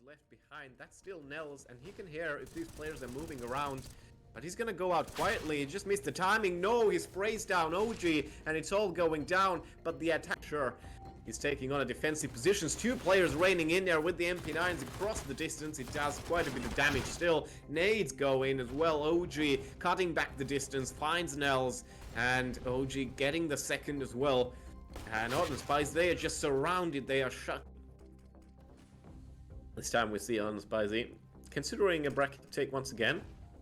left behind. That's still Nels, and he can hear if these players are moving around. But he's gonna go out quietly. He just missed the timing. No, he sprays down OG, and it's all going down. But the attack, sure. He's taking on a defensive positions. Two players raining in there with the MP9s across the distance. It does quite a bit of damage still. Nades go in as well. OG cutting back the distance, finds Nels, and OG getting the second as well. And Odin Spies, they are just surrounded. They are shut. This time we see Odin Spies considering a bracket take once again.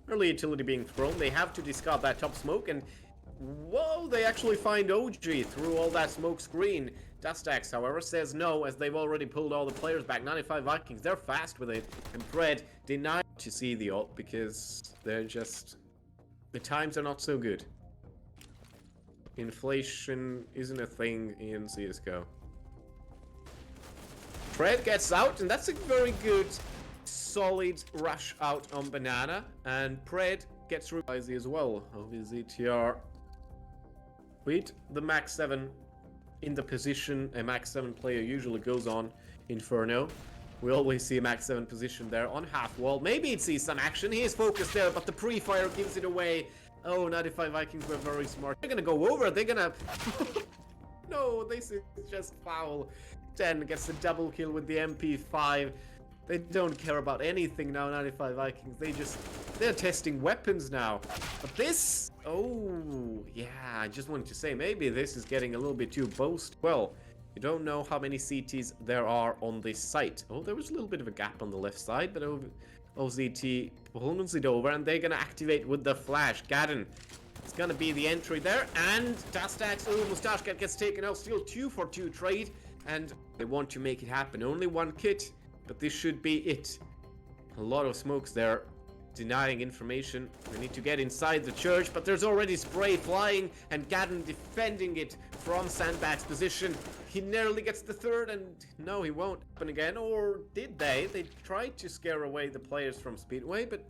Early utility being thrown. They have to discard that top smoke, and whoa, they actually find OG through all that smoke screen. Dustax, however, says no, as they've already pulled all the players back. 95Vikings, they're fast with it. And Fred denied to see the ult because they're just... the times are not so good. Inflation isn't a thing in CSGO. Fred gets out, and that's a very good, solid rush out on Banana. And Pred gets through as well of his ETR. With the Max 7 in the position a Max 7 player usually goes on, Inferno. We always see a Max 7 position there on half wall. Maybe it sees some action. He is focused there, but the pre-fire gives it away. Oh, 95Vikings were very smart. They're gonna go over. They're gonna... No, this is just foul. 10 gets the double kill with the MP5. They don't care about anything now, 95Vikings. They're testing weapons now. But this... oh, yeah, I just wanted to say, maybe this is getting a little bit too boast. Well, you don't know how many CTs there are on this site. Oh, there was a little bit of a gap on the left side, but OZT pulls it over, and they're gonna activate with the flash. Gadden, it's gonna be the entry there, and Dustax, oh, Mustache gets taken out. Still 2-for-2 trade, and they want to make it happen. Only one kit, but this should be it. A lot of smokes there, denying information. They need to get inside the church, but there's already spray flying, and Gadden defending it from Sandbag's position. He nearly gets the third, and no, he won't happen again. Or did they? They tried to scare away the players from Speedway, but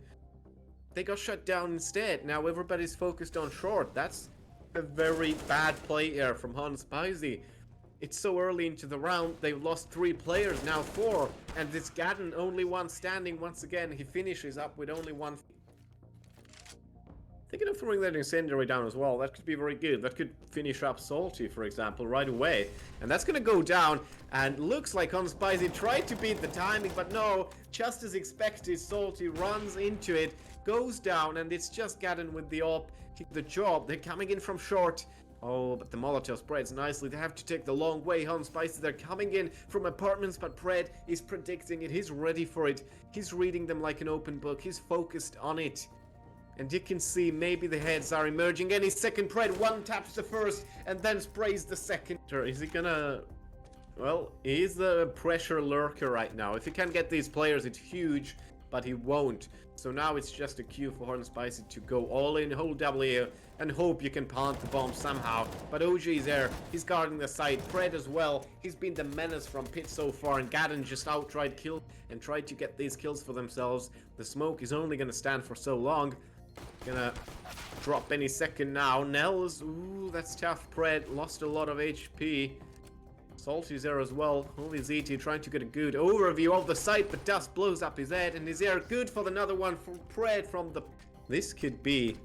they got shut down instead. Now everybody's focused on short. That's a very bad play here from Hans Spicy. It's so early into the round, they've lost 3 players, now 4. And this Gadden, only one standing once again. He finishes up with only 1. Thinking of throwing that incendiary down as well. That could be very good. That could finish up Salty, for example, right away. And that's going to go down. And looks like Unspicy tried to beat the timing, but no. Just as expected, Salty runs into it, goes down, and it's just Gadden with the AWP. Keep the job. They're coming in from short. Oh, but the Molotov spreads nicely. They have to take the long way. Hans Spicy, they're coming in from apartments, but Pred is predicting it. He's ready for it. He's reading them like an open book. He's focused on it. And you can see maybe the heads are emerging. Any second, Pred one taps the first and then sprays the second. Is he gonna... well, he's the pressure lurker right now. If he can get these players, it's huge, but he won't. So now it's just a cue for Horn Spicy to go all in, hold W, and hope you can plant the bomb somehow. But OG is there. He's guarding the side. Pred as well. He's been the menace from pit so far, and Gadden just outright killed and tried to get these kills for themselves. The smoke is only going to stand for so long. Gonna drop any second now. Nels, ooh, that's tough. Pred lost a lot of HP. Salty's there as well. Only ZT trying to get a good overview of the site, but dust blows up his head, and is there good for another one from Pred from the... This could be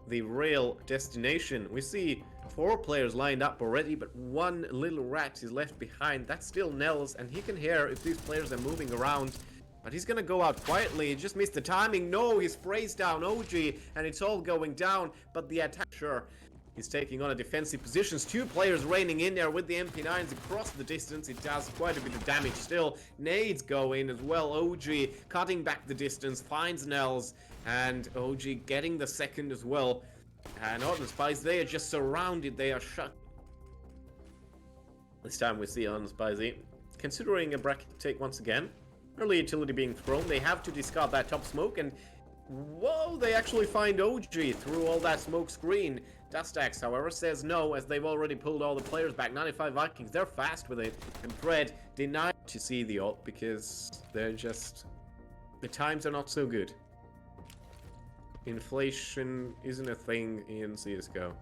the real destination. We see 4 players lined up already, but one little rat is left behind. That's still Nels, and he can hear if these players are moving around. But he's gonna go out quietly. He just missed the timing. No, he sprays down OG, and it's all going down. But the attack, sure. He's taking on a defensive positions. 2 players raining in there with the MP9s across the distance. It does quite a bit of damage still. Nades go in as well. OG cutting back the distance, finds Nels, and OG getting the second as well. And Odin Spies, they are just surrounded. They are shut. This time we see Odin Spies considering a bracket take once again. Early utility being thrown. They have to discard that top smoke, and whoa, they actually find OG through all that smoke screen. Dustax, however, says no, as they've already pulled all the players back. 95Vikings, they're fast with it. And Fred denied to see the ult because they're just... the times are not so good. Inflation isn't a thing in CSGO.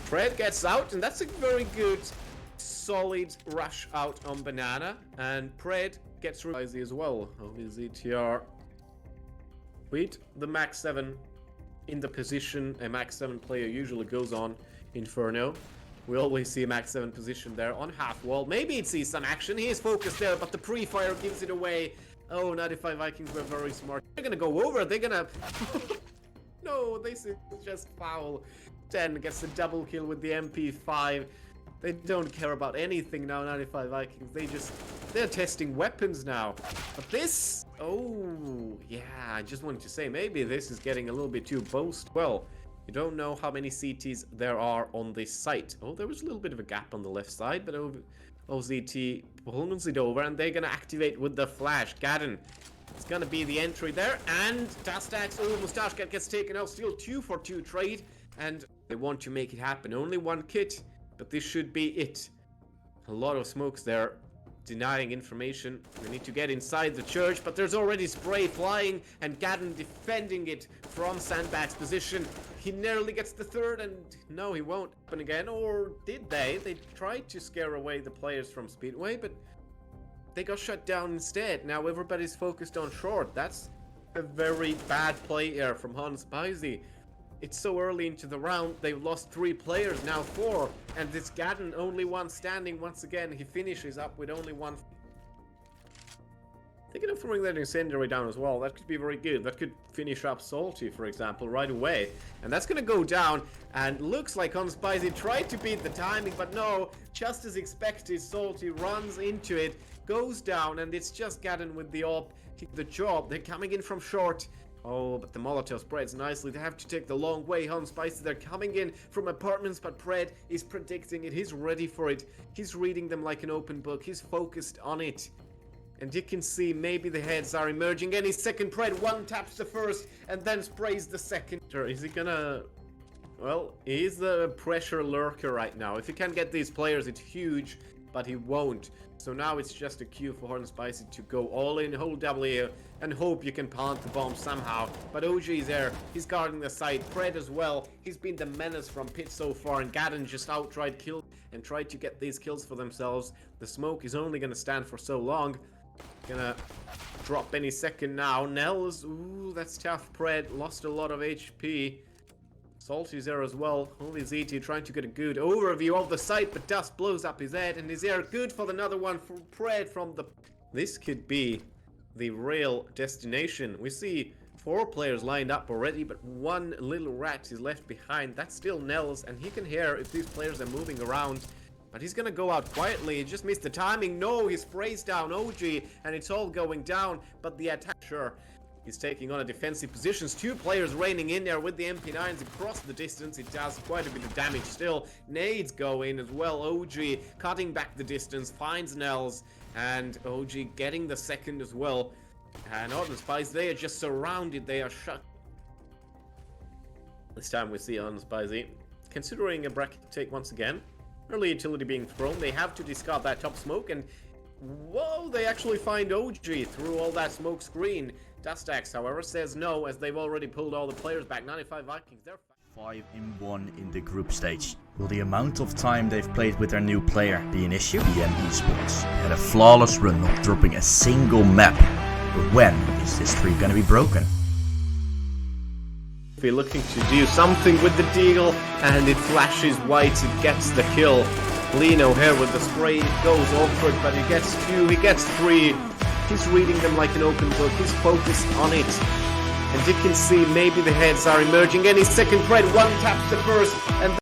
Fred gets out, and that's a very good... solid rush out on Banana, and Pred gets through Easy as well. Obviously, TR with the Max 7 in the position a Max 7 player usually goes on Inferno. We always see a Max 7 position there on half wall. Maybe it sees some action. He is focused there, but the pre-fire gives it away. Oh, 95Vikings were very smart. They're gonna go over. They're gonna... No, this is just foul. 10 gets the double kill with the MP5. They don't care about anything now, 95Vikings. They're testing weapons now. But this... Oh, yeah, I just wanted to say, maybe this is getting a little bit too boast. Well, you don't know how many CTs there are on this site. Oh, there was a little bit of a gap on the left side, but OZT pulls it over, and they're gonna activate with the flash. Gadden, it's gonna be the entry there, and Dastax, oh, Mustache gets taken out. Still 2-for-2 trade, and they want to make it happen. Only one kit, but this should be it. A lot of smokes there, denying information. We need to get inside the church, but there's already spray flying, and Gadden defending it from Sandbag's position. He nearly gets the third, and no, he won't happen again. Or did they? They tried to scare away the players from Speedway, but they got shut down instead. Now everybody's focused on short. That's a very bad play here from Hans Spicy. It's so early into the round, they've lost 3 players, now 4. And this Gadden, only one standing once again. He finishes up with only 1. Thinking of throwing that incendiary down as well. That could be very good. That could finish up Salty, for example, right away. And that's going to go down. And looks like Unspicy tried to beat the timing, but no. Just as expected, Salty runs into it, goes down, and it's just Gadden with the AWP. The job. They're coming in from short. Oh, but the Molotov spreads nicely. They have to take the long way. Hans Spicy, they're coming in from apartments, but Pred is predicting it. He's ready for it. He's reading them like an open book. He's focused on it. And you can see maybe the heads are emerging. Any second, Pred one taps the first and then sprays the second. Is he gonna... Well, he's the pressure lurker right now. If he can get these players, it's huge, but he won't. So now it's just a cue for Hot and Spicy to go all in, hold W, and hope you can plant the bomb somehow. But OG is there. He's guarding the site. Pred as well. He's been the menace from pit so far, and Gadden just outright killed and tried to get these kills for themselves. The smoke is only going to stand for so long. Gonna drop any second now. Nels, ooh, that's tough. Pred lost a lot of HP. Salty's there as well. Only ZT trying to get a good overview of the site, but dust blows up his head, and is there good for another one from Pred from the... This could be the real destination. We see 4 players lined up already, but one little rat is left behind. That's still Nels, and he can hear if these players are moving around. But he's gonna go out quietly. He just missed the timing. No, he sprays down OG, and it's all going down. But the attack, sure. He's taking on a defensive positions. 2 players raining in there with the MP9s across the distance. It does quite a bit of damage still. Nades go in as well. OG cutting back the distance, finds Nels, and OG getting the second as well. And Hot and Spicy, they are just surrounded. They are shut. This time we see Hot and Spicy considering a bracket take once again. Early utility being thrown. They have to discard that top smoke, and whoa, they actually find OG through all that smoke screen. Dustax, however, says no, as they've already pulled all the players back. 95Vikings, they're 5-1 in the group stage. Will the amount of time they've played with their new player be an issue? BM eSports had a flawless run, not dropping a single map. But when is this streak gonna be broken? Be looking to do something with the deagle, and it flashes white. It gets the kill. Lino here with the spray. It goes awkward, but he gets 2. He gets 3. He's reading them like an open book. He's focused on it. And you can see maybe the heads are emerging. Any second, Pred one taps the first, and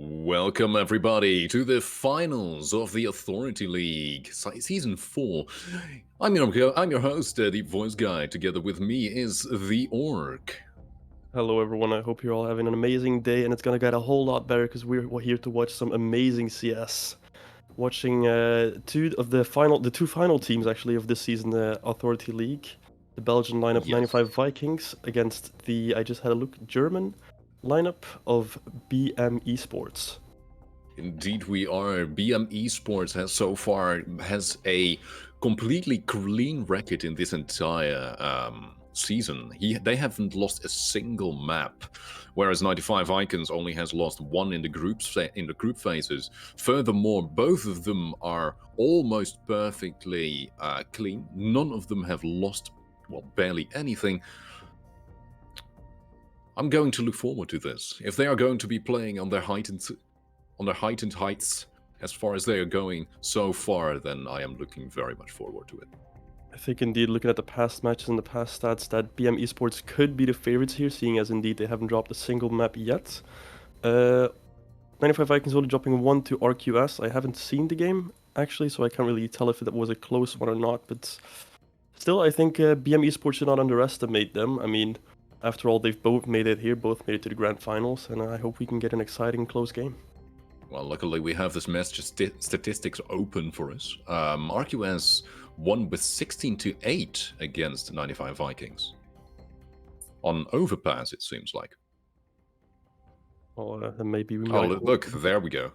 Welcome everybody to the finals of the Authority League, Season 4. I'm your host, Deep Voice Guy. Together with me is the Orc. Hello everyone, I hope you're all having an amazing day, and it's gonna get a whole lot better because we're here to watch some amazing CS. Watching two final teams actually of this season, the Authority League. The Belgian lineup, Yes. 95Vikings, against the, I just had a look, German lineup of BM eSports. Indeed we are. BM eSports has a completely clean record in this entire season. They haven't lost a single map, whereas 95Vikings only has lost one in the group phases. Furthermore, both of them are almost perfectly clean. None of them have lost, well, barely anything. I'm going to look forward to this. If they are going to be playing on their heightened heights as far as they are going so far, then I am looking very much forward to it. I think indeed, looking at the past matches and the past stats, that BM eSports could be the favorites here, seeing as indeed they haven't dropped a single map yet. 95Vikings only dropping 1 to RQS. I haven't seen the game, actually, so I can't really tell if that was a close one or not, but still, I think BM eSports should not underestimate them. I mean, after all, they've both made it here, both made it to the grand finals, and I hope we can get an exciting, close game. Well, luckily we have this match statistics open for us. RQS won with 16-8 against 95Vikings. On overpass, it seems like. Well, maybe we Oh, might look, there we go.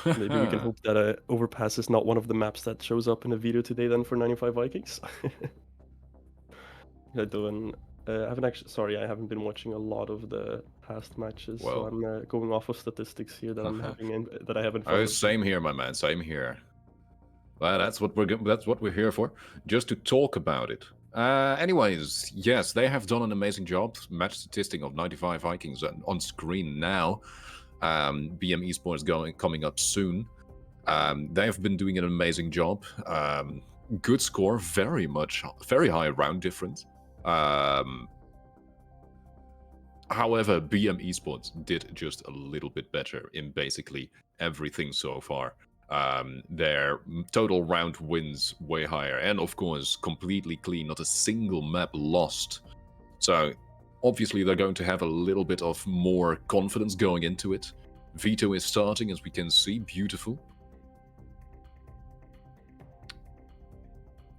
Maybe we can hope that overpass is not one of the maps that shows up in the video today then for 95Vikings. I haven't been watching a lot of the past matches, so I'm going off of statistics here that I'm having that I haven't. Oh, same here, my man. Same here. Well, that's what we're here for, just to talk about it. Anyways, yes, they have done an amazing job. Match statistic of 95Vikings on screen now. BM eSports coming up soon. They have been doing an amazing job. Good score, very high round difference. However, BM eSports did just a little bit better in basically everything so far. Their total round wins way higher, and of course, completely clean, not a single map lost. So, obviously, they're going to have a little bit of more confidence going into it. Veto is starting, as we can see. Beautiful.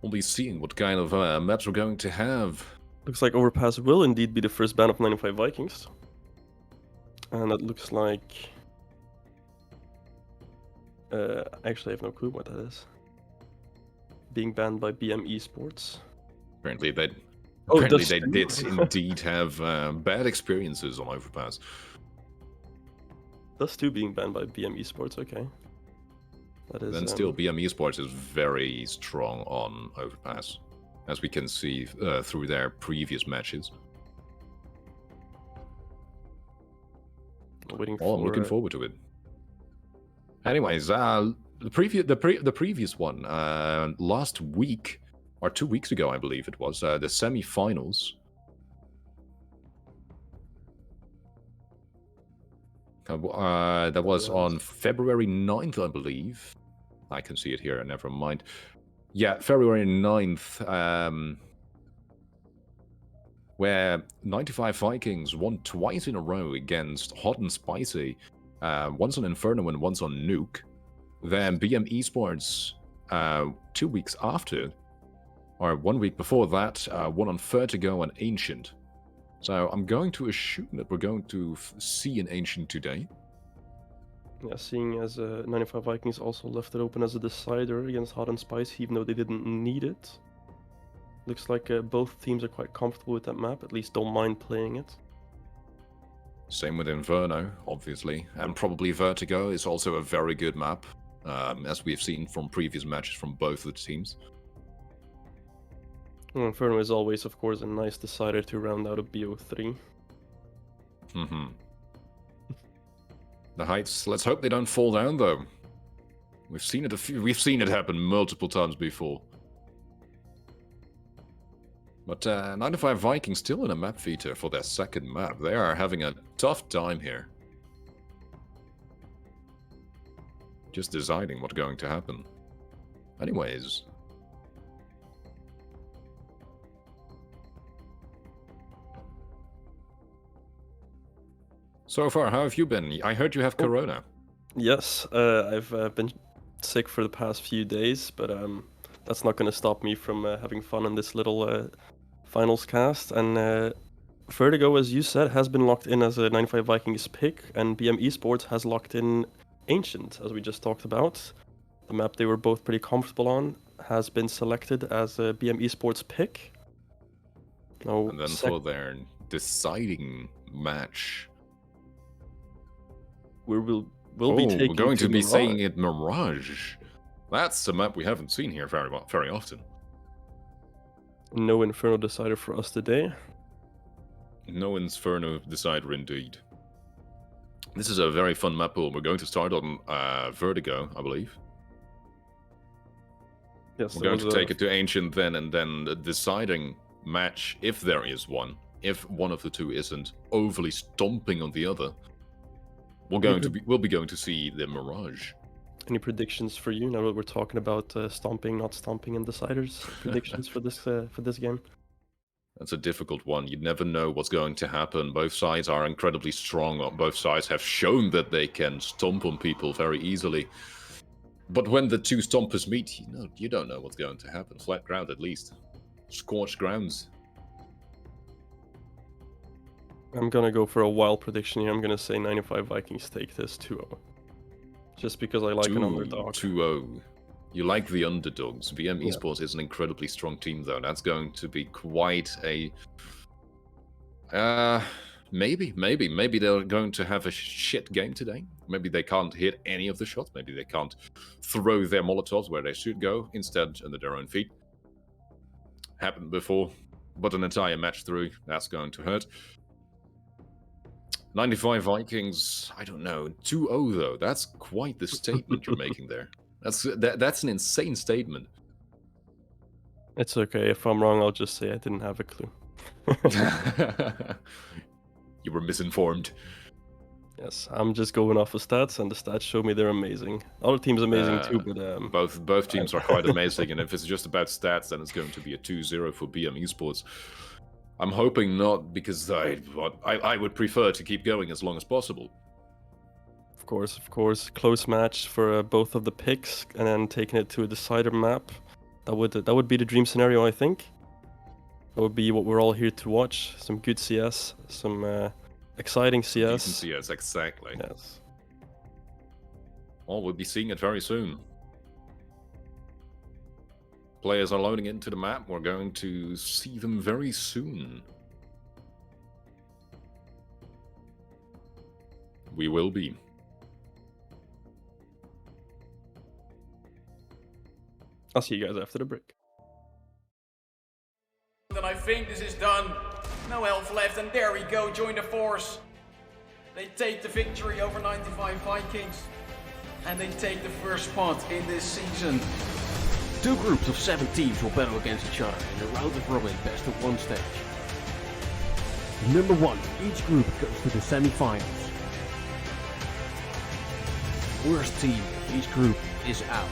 We'll be seeing what kind of maps we're going to have. Looks like overpass will indeed be the first ban of 95Vikings. And that looks like... actually, I have no clue what that is. Being banned by BM eSports. Apparently they did indeed have bad experiences on overpass. That's two being banned by BM eSports, okay. That is, then still, BM eSports is very strong on overpass, as we can see through their previous matches. I'm looking forward to it. Anyways, the previous one last week, or 2 weeks ago, I believe it was, the semi-finals. That was on February 9th, I believe. I can see it here, never mind. Yeah, February 9th, where 95Vikings won twice in a row against Hot and Spicy. Once on Inferno and once on Nuke. Then BM eSports 2 weeks after, or 1 week before that, won on Vertigo and Ancient. So I'm going to assume that we're going to see an Ancient today. Yeah, seeing as 95Vikings also left it open as a decider against Hot and Spicy, even though they didn't need it. Looks like both teams are quite comfortable with that map, at least don't mind playing it. Same with Inferno, obviously, and probably Vertigo is also a very good map, as we've seen from previous matches from both of the teams. Well, Inferno is always, of course, a nice decider to round out a BO3. The heights, let's hope they don't fall down, though. We've seen it happen multiple times before. But 95Vikings still in a map feature for their second map. They are having a tough time here. just deciding what's going to happen. Anyways. So far, how have you been? I heard you have corona. Yes, I've been sick for the past few days, but that's not going to stop me from having fun in this little finals cast. And Vertigo, as you said, has been locked in as a 95Vikings pick, and BM Esports has locked in Ancient, as we just talked about. The map they were both pretty comfortable on has been selected as a BM Esports pick. Now, And then for their deciding match, we'll be taking we're going to be Mirage. saying it Mirage. That's a map we haven't seen here very often. No Inferno Decider for us today. No Inferno Decider indeed. This is a very fun map pool. We're going to start on Vertigo, I believe. Yes, we're going to take it to Ancient then, and then the deciding match, if there is one, if one of the two isn't overly stomping on the other, we'll be going to see the Mirage. Any predictions for you now that we're talking about stomping, not stomping, and deciders? Predictions for this game? That's a difficult one. You never know what's going to happen. Both sides are incredibly strong. Both sides have shown that they can stomp on people very easily. But when the two stompers meet, you don't know what's going to happen. Flat ground, at least. Scorched grounds. I'm gonna go for a wild prediction here. I'm gonna say 95Vikings take this 2-0. Just because I like an underdog. 2-0. You like the underdogs. BM Esports is an incredibly strong team, though. That's going to be quite a... Maybe they're going to have a shit game today. Maybe they can't hit any of the shots. Maybe they can't throw their Molotovs where they should go, instead under their own feet. Happened before, but an entire match through, that's going to hurt. 95Vikings, I don't know. 2-0 though, that's quite the statement you're making there. That's an insane statement. It's okay, if I'm wrong, I'll just say I didn't have a clue. You were misinformed. Yes, I'm just going off of stats, and the stats show me they're amazing. Other teams amazing too, but both teams are quite amazing, and if it's just about stats, then it's going to be a 2-0 for BM Esports. I'm hoping not, because I would prefer to keep going as long as possible. Of course, close match for both of the picks, and then taking it to a decider map. That would be the dream scenario, I think. That would be what we're all here to watch. Some good CS, some exciting CS. Decent CS, exactly. Yes. Well, we'll be seeing it very soon. Players are loading into the map. We're going to see them very soon. We will be. I'll see you guys after the break. And I think this is done. No health left, and there we go, join the force. They take the victory over 95Vikings. And they take the first spot in this season. Two groups of 7 teams will battle against each other in a round of robin best of 1 stage. Number 1, each group goes to the semi-finals. Worst team of each group is out.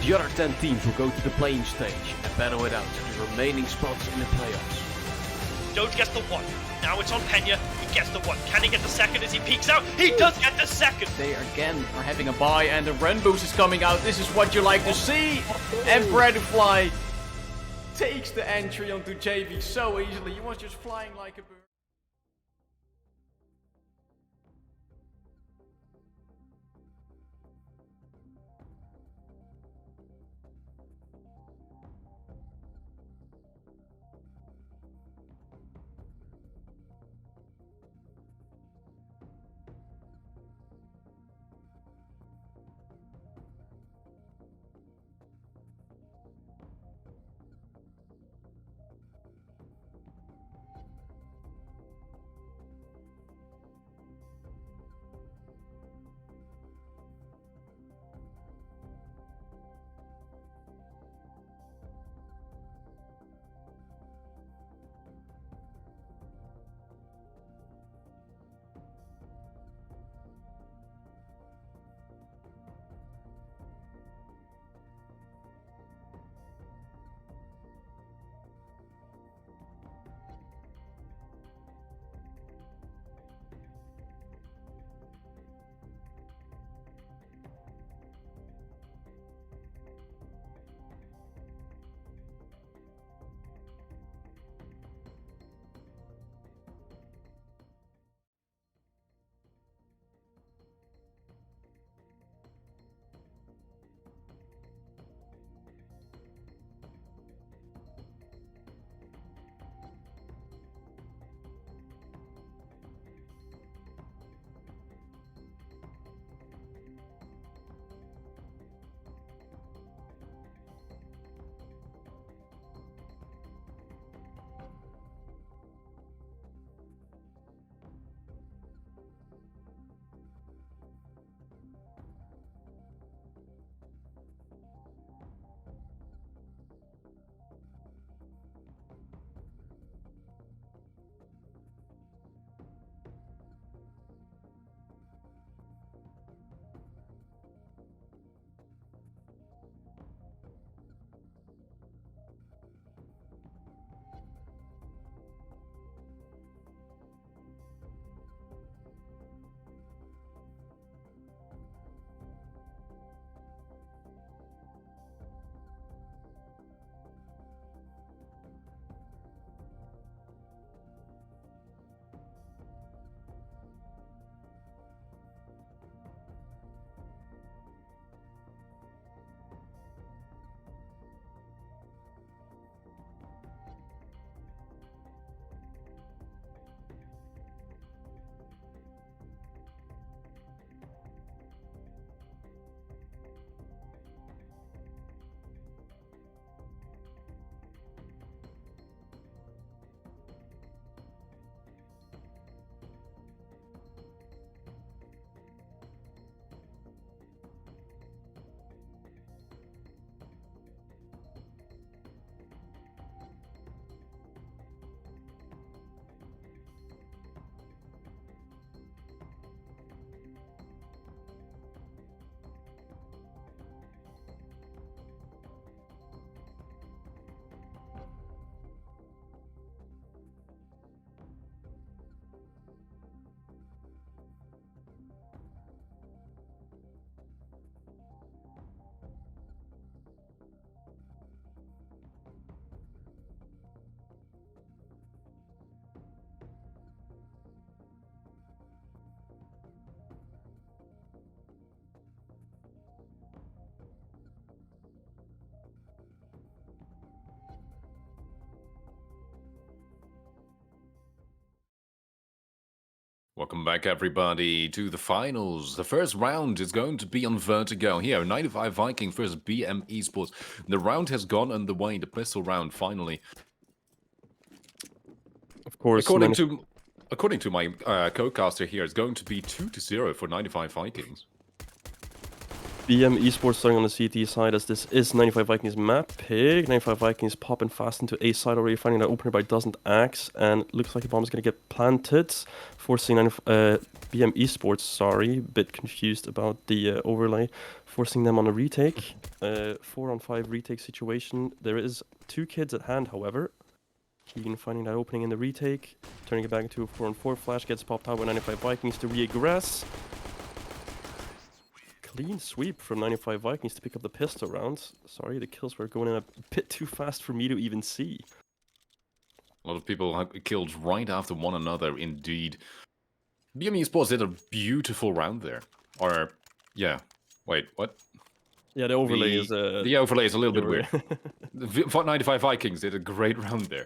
The other 10 teams will go to the playing stage and battle it out to the remaining spots in the playoffs. Doge gets the 1. Now it's on Pena. He gets the 1. Can he get the second as he peeks out? He does get the second! They again are having a bye, and the Ren boost is coming out. This is what you like to see. And Bradfly takes the entry onto JV so easily. He was just flying like a bird. Welcome back, everybody, to the finals. The first round is going to be on Vertigo here. 95Vikings versus BM eSports. The round has gone underway, the pistol round, finally. Of course, According to my co-caster here, it's going to be 2-0 for 95Vikings. BM eSports starting on the CT side, as this is 95Vikings map pick. 95Vikings popping fast into A side already, finding that opener by doesn't axe, and looks like the bomb is going to get planted, forcing BM eSports, sorry, bit confused about the overlay, forcing them on a retake. 4-on-5 retake situation. There is 2 kids at hand, however. Keegan finding that opening in the retake, turning it back into a 4-on-4. Flash gets popped out by 95Vikings to re-aggress. Clean sweep from 95Vikings to pick up the pistol rounds. Sorry, the kills were going in a bit too fast for me to even see. A lot of people have killed right after one another, indeed. BM eSports did a beautiful round there. Or, yeah. Wait, what? Yeah, the overlay is... the overlay is a little bit weird. The 95Vikings did a great round there.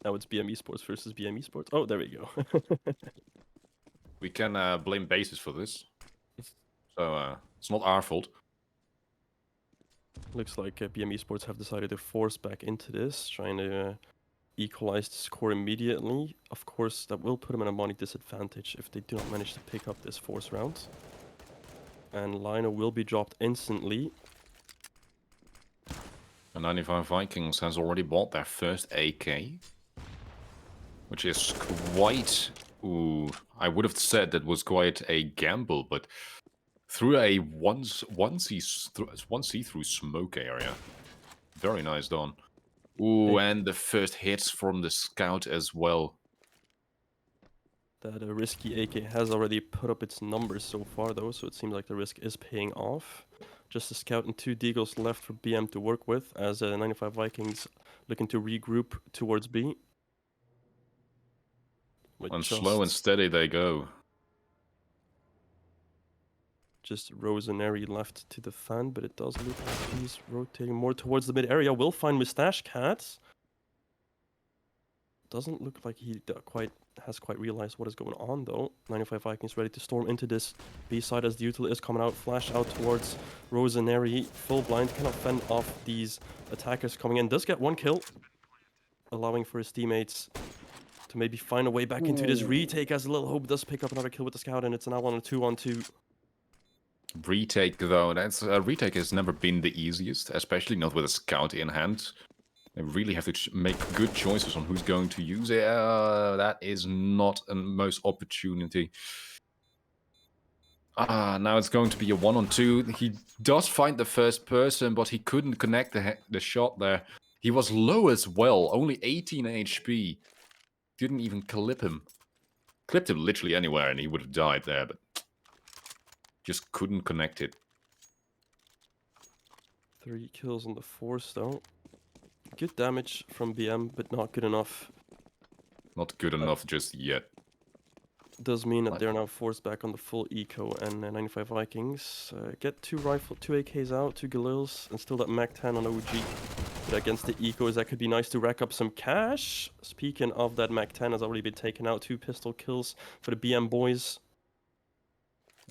Now it's BM eSports versus BM eSports. Oh, there we go. We can blame bases for this. So, it's not our fault. Looks like BM eSports have decided to force back into this, trying to equalize the score immediately. Of course, that will put them in a money disadvantage if they do not manage to pick up this force round. And Lino will be dropped instantly. The 95Vikings has already bought their first AK, which is quite... Ooh, I would have said that was quite a gamble, but through a one see-through smoke area. Very nice done. Ooh, and the first hits from the scout as well. That risky AK has already put up its numbers so far, though, so it seems like the risk is paying off. Just a scout and 2 deagles left for BM to work with, as 95Vikings looking to regroup towards B. And slow and steady they go. Just Rosanary left to defend, but it does look like he's rotating more towards the mid area. Will find Mustache Cat. Doesn't look like he has quite realized what is going on, though. 95Vikings ready to storm into this B side as the util is coming out. Flash out towards Rosanary. Full blind, cannot fend off these attackers coming in. Does get 1 kill, allowing for his teammates to maybe find a way back into this retake, as Little Hope does pick up another kill with the scout, and it's now on a 2-on-2. Retake, though, retake has never been the easiest, especially not with a scout in hand. They really have to make good choices on who's going to use it. That is not a most opportunity. Now it's going to be a 1-on-2. He does find the first person, but he couldn't connect the shot there. He was low as well, only 18 HP. Didn't even clip him. Clipped him literally anywhere and he would have died there, but just couldn't connect it. 3 kills on the force, though. Good damage from BM, but not good enough. Not good enough just yet. Does mean that they're now forced back on the full eco, and 95Vikings get 2 AKs out, 2 Galils, and still that MAC-10 on OG. But against the ecos, that could be nice to rack up some cash. Speaking of that, MAC-10 has already been taken out. 2 pistol kills for the BM boys.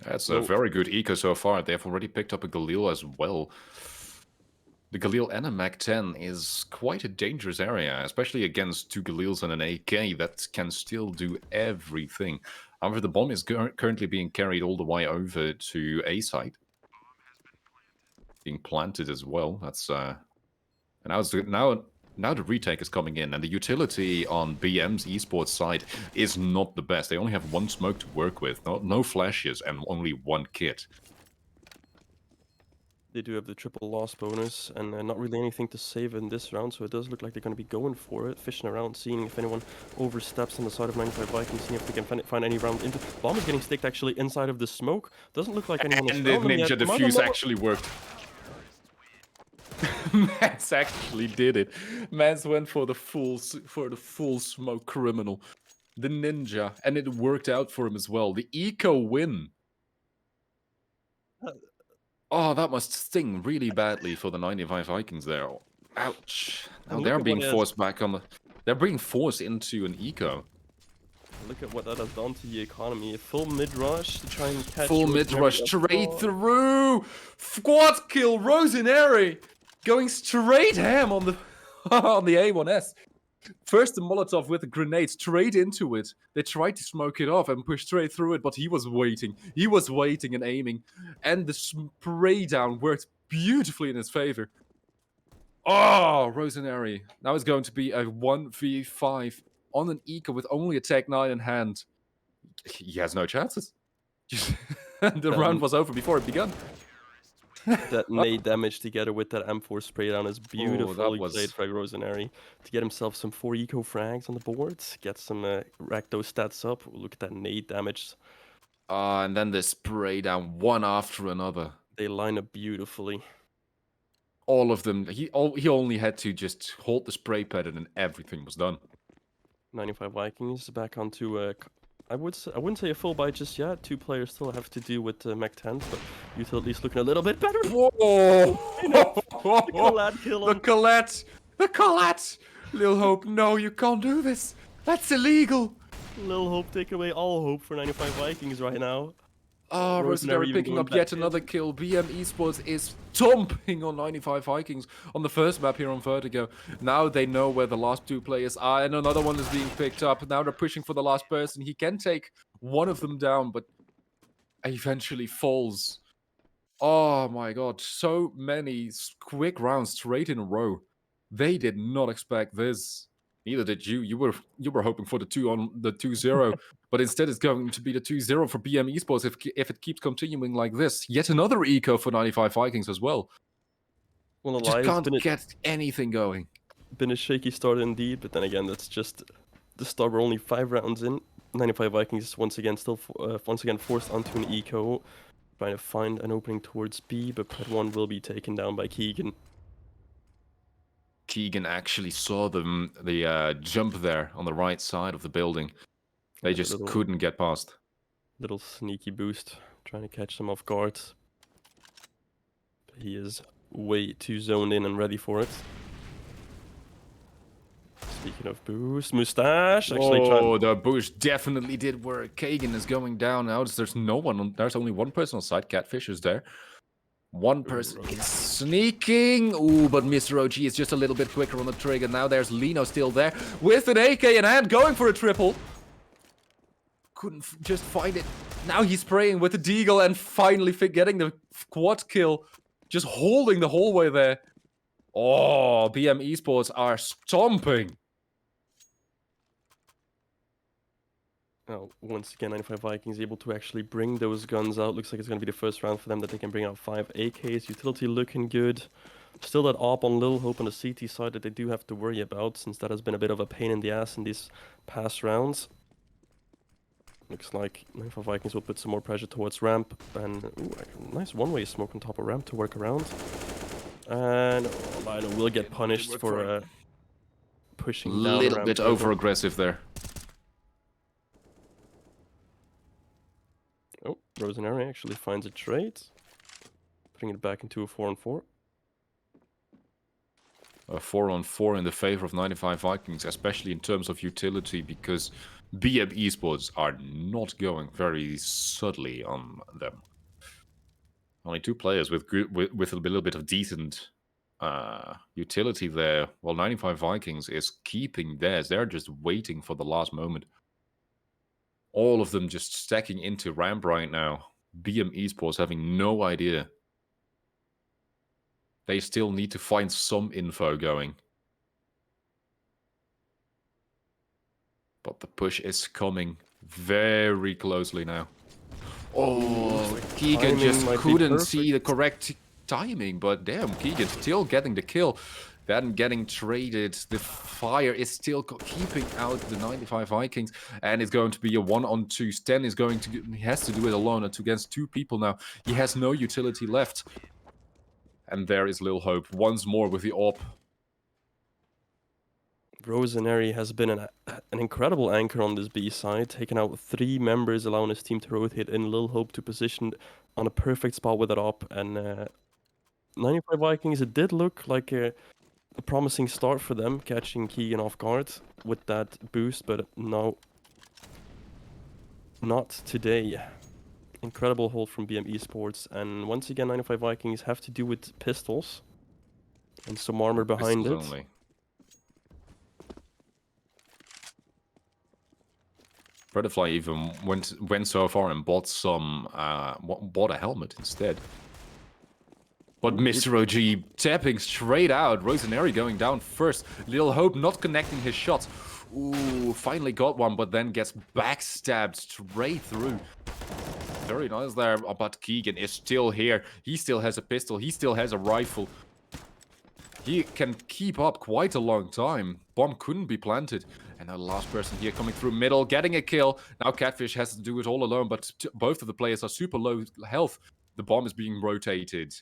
That's a very good eco so far. They've already picked up a Galil as well. The Galil and a MAC-10 is quite a dangerous area, especially against 2 Galils and an AK that can still do everything. However, the bomb is currently being carried all the way over to A site. Being planted as well. That's and now the retake is coming in, and the utility on BM's esports side is not the best. They only have 1 smoke to work with, no flashes, and only 1 kit. They do have the triple loss bonus, and not really anything to save in this round, so it does look like they're going to be going for it, fishing around, seeing if anyone oversteps on the side of 95Vikings, seeing if they can find any round into. Bomb is getting sticked actually inside of the smoke. Doesn't look like anyone and the ninja defuse actually worked. Mans actually did it. Mans went for the full smoke criminal, the ninja, and it worked out for him as well. The eco win. Oh, that must sting really badly for the 95Vikings there. Ouch. Now they're being forced back on the... They're being forced into an eco. Look at what that has done to the economy. A full mid-rush to try and catch... Full mid-rush Rosemary straight up. through. Quad kill, Rosenary going straight ham on the on the A1S. First the Molotov with a grenade straight into it. They tried to smoke it off and push straight through it, but he was waiting. He was waiting and aiming. And the spray down worked beautifully in his favor. Oh, Rosenary. Now it's going to be a 1v5 on an eco with only a Tech 9 in hand. He has no chances. The round was over before it began. That nade damage together with that M4 spray down is beautifully was- played by Rosenary to get himself some 4 eco frags on the board, get some rack those stats up. Look at that nade damage. And then the spray down one after another. They line up beautifully. All of them. He only had to just hold the spray pattern and everything was done. 95 Vikings back onto I wouldn't say a full buy just yet. 2 players still have to do with Mech 10, but Utility's looking a little bit better. Whoa! The Collat kill The him. Collat! The Collat! Lil Hope, no, you can't do this. That's illegal. Lil Hope taking away all hope for 95 Vikings right now. Oh, Rosemary Rosenary even picking going up yet back in. another kill. BM Esports is stomping on 95 Vikings on the first map here on Vertigo. Now they know where the last 2 players are, and another one is being picked up. Now they're pushing for the last person. He can take one of them down, but eventually falls. Oh my god, so many quick rounds straight in a row. They did not expect this. Neither did you. You were hoping for the 2-0, but instead it's going to be the 2-0 for BM Esports if it keeps continuing like this. Yet another eco for 95 Vikings as well. Well, Just Elias, can't get anything going. been a shaky start indeed, but then again, that's just the start. We're only 5 rounds in. 95 Vikings once again forced onto an eco, trying to find an opening towards B, but Pred 1 will be taken down by Keegan. Keegan actually saw the jump there on the right side of the building. They just little- couldn't get past. Little sneaky boost, trying to catch them off guard. But he is way too zoned in and ready for it. Speaking of boost, Mustache actually Oh, the bush definitely did work. Kagan is going down now. There's no one. There's only one person on side. Catfish is there. One person is sneaking. Ooh, but Mr. OG is just a little bit quicker on the trigger. Now there's Lino still there with an AK in hand, going for a triple. Couldn't just find it. Now he's spraying with the deagle and finally getting the quad kill. Just holding the whole way there. Oh, BM Esports are stomping. Oh, once again, 95 Vikings able to actually bring those guns out. Looks like it's going to be the first round for them that they can bring out 5 AKs. Utility looking good. Still that AWP on Lil Hope on the CT side that they do have to worry about, since that has been a bit of a pain in the ass in these past rounds. Looks like 95 Vikings will put some more pressure towards ramp. And ooh, nice one-way smoke on top of ramp to work around. And Lino will get punished for pushing A down little ramp bit further. over-aggressive there. Oh, Rosenary actually finds a trade. Putting it back into a 4-on-4. A 4-on-4 in the favor of 95 Vikings, especially in terms of utility, because BM Esports are not going very subtly on them. Only 2 players with a little bit of decent utility there, while 95 Vikings is keeping theirs. They're just waiting for the last moment. All of them just stacking into ramp right now. BM Esports having no idea. They still need to find some info going. But the push is coming very closely now. Oh, Keegan timing just might be couldn't see the perfect. correct timing, but damn, Keegan still getting the kill. Then getting traded. The fire is still keeping out the 95 Vikings, and it's going to be a 1-on-2. Sten is going to, he has to do it alone against 2 people now. He has no utility left. And there is Lil Hope once more with the AWP. Rosenary has been an incredible anchor on this B side, taking out 3 members, allowing his team to rotate in Lil Hope to position on a perfect spot with that AWP. And 95 Vikings, it did look like a promising start for them, catching Keegan off guard with that boost, but no. Not today. Incredible hold from BM Esports, and once again 95Vikings have to do with pistols and some armor behind Pistols it. only. Butterfly even went so far and bought some bought a helmet instead. But Mr. OG tapping straight out. Rosaneri going down first. Little Hope not connecting his shots. Ooh, finally got one, but then gets backstabbed straight through. Very nice there, but Keegan is still here. He still has a pistol. He still has a rifle. He can keep up quite a long time. Bomb couldn't be planted. And now the last person here coming through middle, getting a kill. Now Catfish has to do it all alone, but both of the players are super low health. The bomb is being rotated.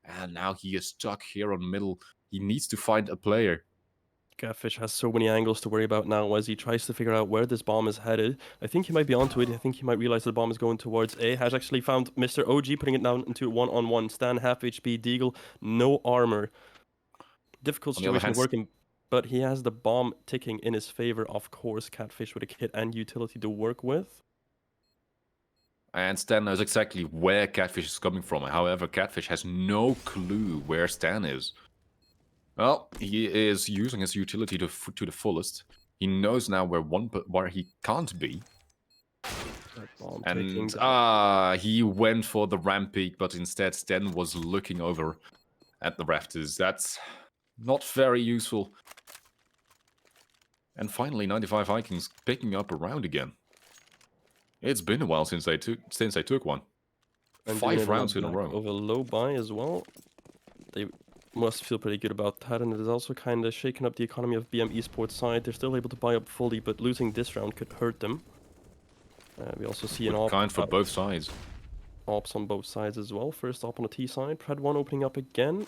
And now he is stuck here on middle. He needs to find a player. Catfish has so many angles to worry about now as he tries to figure out where this bomb is headed. I think he might be onto it. I think he might realize the bomb is going towards A. Has actually found Mr. OG, putting it down into one-on-one. Stan, half HP, Deagle, no armor. Difficult On the other situation hand, working, but he has the bomb ticking in his favor, of course. Catfish with a kit and utility to work with. And Stan knows exactly where Catfish is coming from. However, Catfish has no clue where Stan is. Well, he is using his utility to the fullest. He knows now where he can't be. And he went for the ramp peak, but instead Stan was looking over at the rafters. That's not very useful. And finally, 95Vikings picking up a round again. It's been a while since they took one. And 5 rounds in a row. Of a low buy as well. They must feel pretty good about that, and it is also kind of shaking up the economy of BM Esports side. They're still able to buy up fully, but losing this round could hurt them. We also see an kind for both sides. Ops on both sides as well. First op on the T side. Pred 1 opening up again.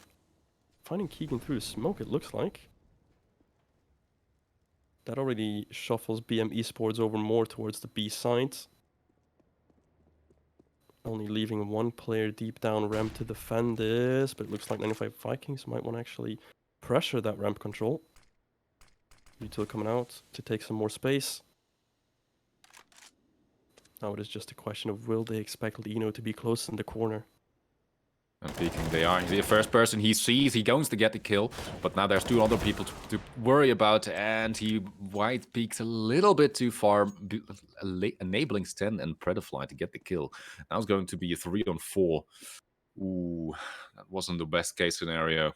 Finding Keegan through smoke, it looks like. That already shuffles BM Esports over more towards the B side. Only leaving one player deep down ramp to defend this, but it looks like 95Vikings might want to actually pressure that ramp control. Util coming out to take some more space. Now it is just a question of will they expect Lino to be close in the corner. And peeking they are. The first person he sees, he goes to get the kill. But now there's 2 other people to worry about. And he white peeks a little bit too far, enabling Sten and Predafly to get the kill. Now it's going to be a 3-on-4. Ooh, that wasn't the best case scenario.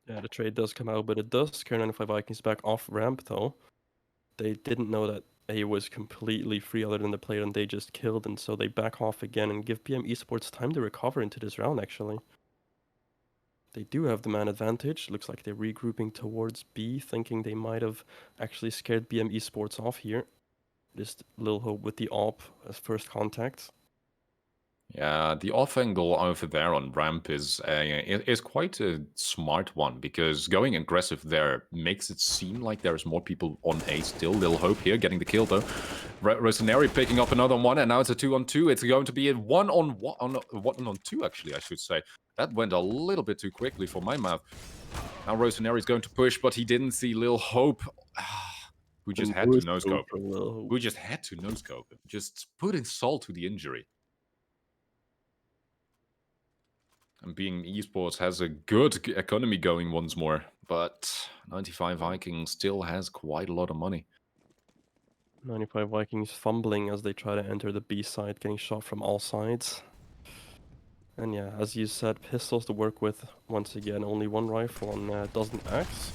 Yeah, the trade does come out, but it does scare 95Vikings back off ramp though. They didn't know that A was completely free other than the player and they just killed, and so they back off again and give BM Esports time to recover into this round actually. They do have the man advantage. Looks like they're regrouping towards B, thinking they might have actually scared BM Esports off here. Just little hope with the AWP as first contact. Yeah, the off angle over there on ramp is quite a smart one, because going aggressive there makes it seem like there's more people on A still. Little Hope here getting the kill though. Rosaneri picking up another one, and now it's a 2-on-2. It's going to be a 1-on-2 actually, I should say. That went a little bit too quickly for my mouth. Now Rosaneri is going to push, but he didn't see Lil Hope. Who just had to no-scope. Just put insult to the injury. And being esports has a good economy going once more, but 95Vikings still has quite a lot of money. 95Vikings fumbling as they try to enter the B side, getting shot from all sides. And yeah, as you said, pistols to work with. Once again, only one rifle and doesn't axe.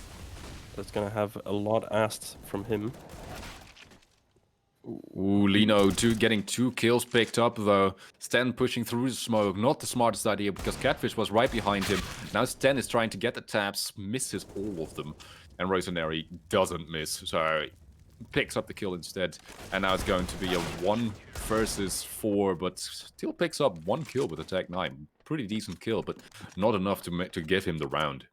That's gonna have a lot asked from him. Ooh, Lino getting 2 kills picked up though. Stan pushing through the smoke, not the smartest idea because Catfish was right behind him. Now Stan is trying to get the taps, misses all of them. And Rosaneri doesn't miss, so picks up the kill instead. And now it's going to be a 1 versus 4, but still picks up 1 kill with attack 9. Pretty decent kill, but not enough to give him the round.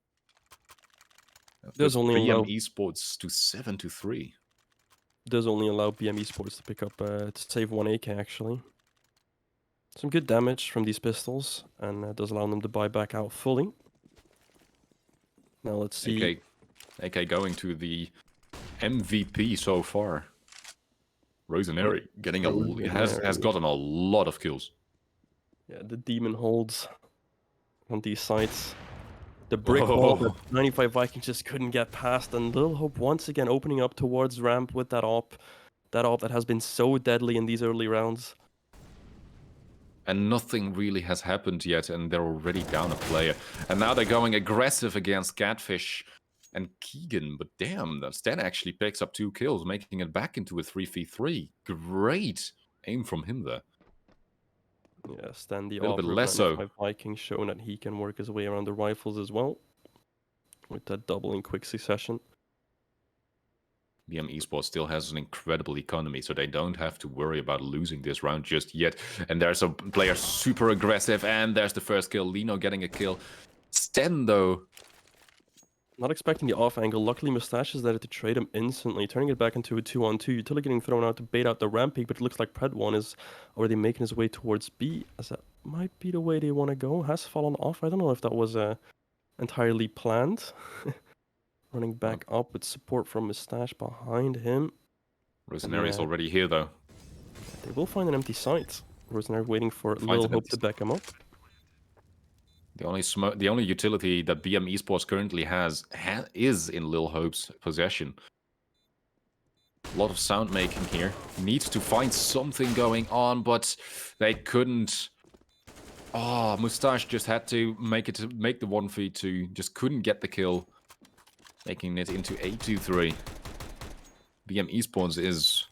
There's only BM Esports to 7-3. Does only allow BM Esports to pick up, to save 1 AK actually. Some good damage from these pistols, and does allow them to buy back out fully. Now let's see. AK going to the MVP so far. Rosaneri getting has Rosaneri. gotten a lot of kills. Yeah, the demon holds on these sites. The brick wall that 95 Vikings just couldn't get past, and Lil Hope once again opening up towards ramp with that op. That op that has been so deadly in these early rounds. And nothing really has happened yet, and they're already down a player. And now they're going aggressive against Catfish and Keegan. But damn, Stan actually picks up 2 kills, making it back into a 3v3. Great aim from him there. Yeah, Stan the Little bit Opera less so. 95 Vikings showing that he can work his way around the rifles as well. With that double in quick succession. BM Esports still has an incredible economy, so they don't have to worry about losing this round just yet. And there's a player super aggressive, and there's the first kill. Lino getting a kill. Sten, though. Not expecting the off angle. Luckily, Mustache is there to trade him instantly, turning it back into a 2-on-2. Utility getting thrown out to bait out the ramp peak, but it looks like Pred1 is already making his way towards B, as that might be the way they want to go. Has fallen off. I don't know if that was entirely planned. Running back up with support from Mustache behind him. Rosaneri is already here, though. They will find an empty site. Rosaneri waiting for Lil Hope to back him up. The only utility that BM Esports currently has is in Lil Hope's possession. A lot of sound making here. Needs to find something going on, but they couldn't. Oh, Mustache just had to make the 1v2. Just couldn't get the kill, making it into 8-2-3. BM Esports is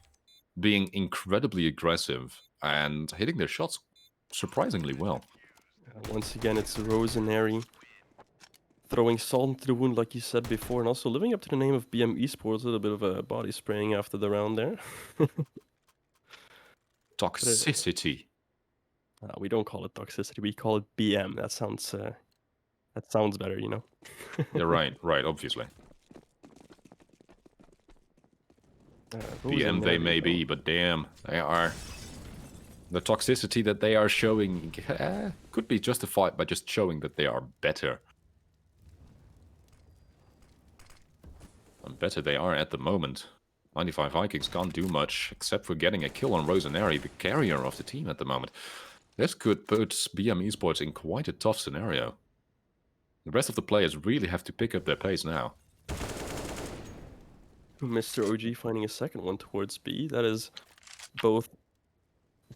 being incredibly aggressive and hitting their shots surprisingly well. Once again, it's Rosaneri throwing salt into the wound, like you said before, and also living up to the name of BM Esports. A little bit of a body spraying after the round there. Toxicity. We don't call it toxicity. We call it BM. That sounds better, you know. You're right, obviously. BM they may be, but damn, they are. The toxicity that they are showing could be justified by just showing that they are better. And better they are at the moment. 95 Vikings can't do much except for getting a kill on Rosaneri, the carrier of the team at the moment. This could put BM Esports in quite a tough scenario. The rest of the players really have to pick up their pace now. Mr. OG finding a second one towards B. That is both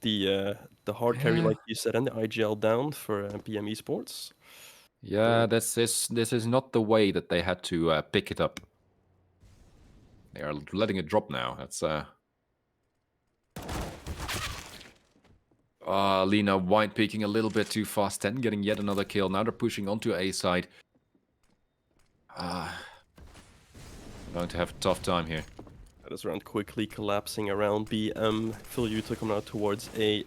the hard carry, like you said, and the IGL down for BM Esports. Yeah, this is not the way that they had to pick it up. They are letting it drop now. That's Lina wide peeking a little bit too fast, then getting yet another kill. Now they're pushing onto A side. Going to have a tough time here. That is round quickly collapsing around BM. Phil Utah coming out towards A.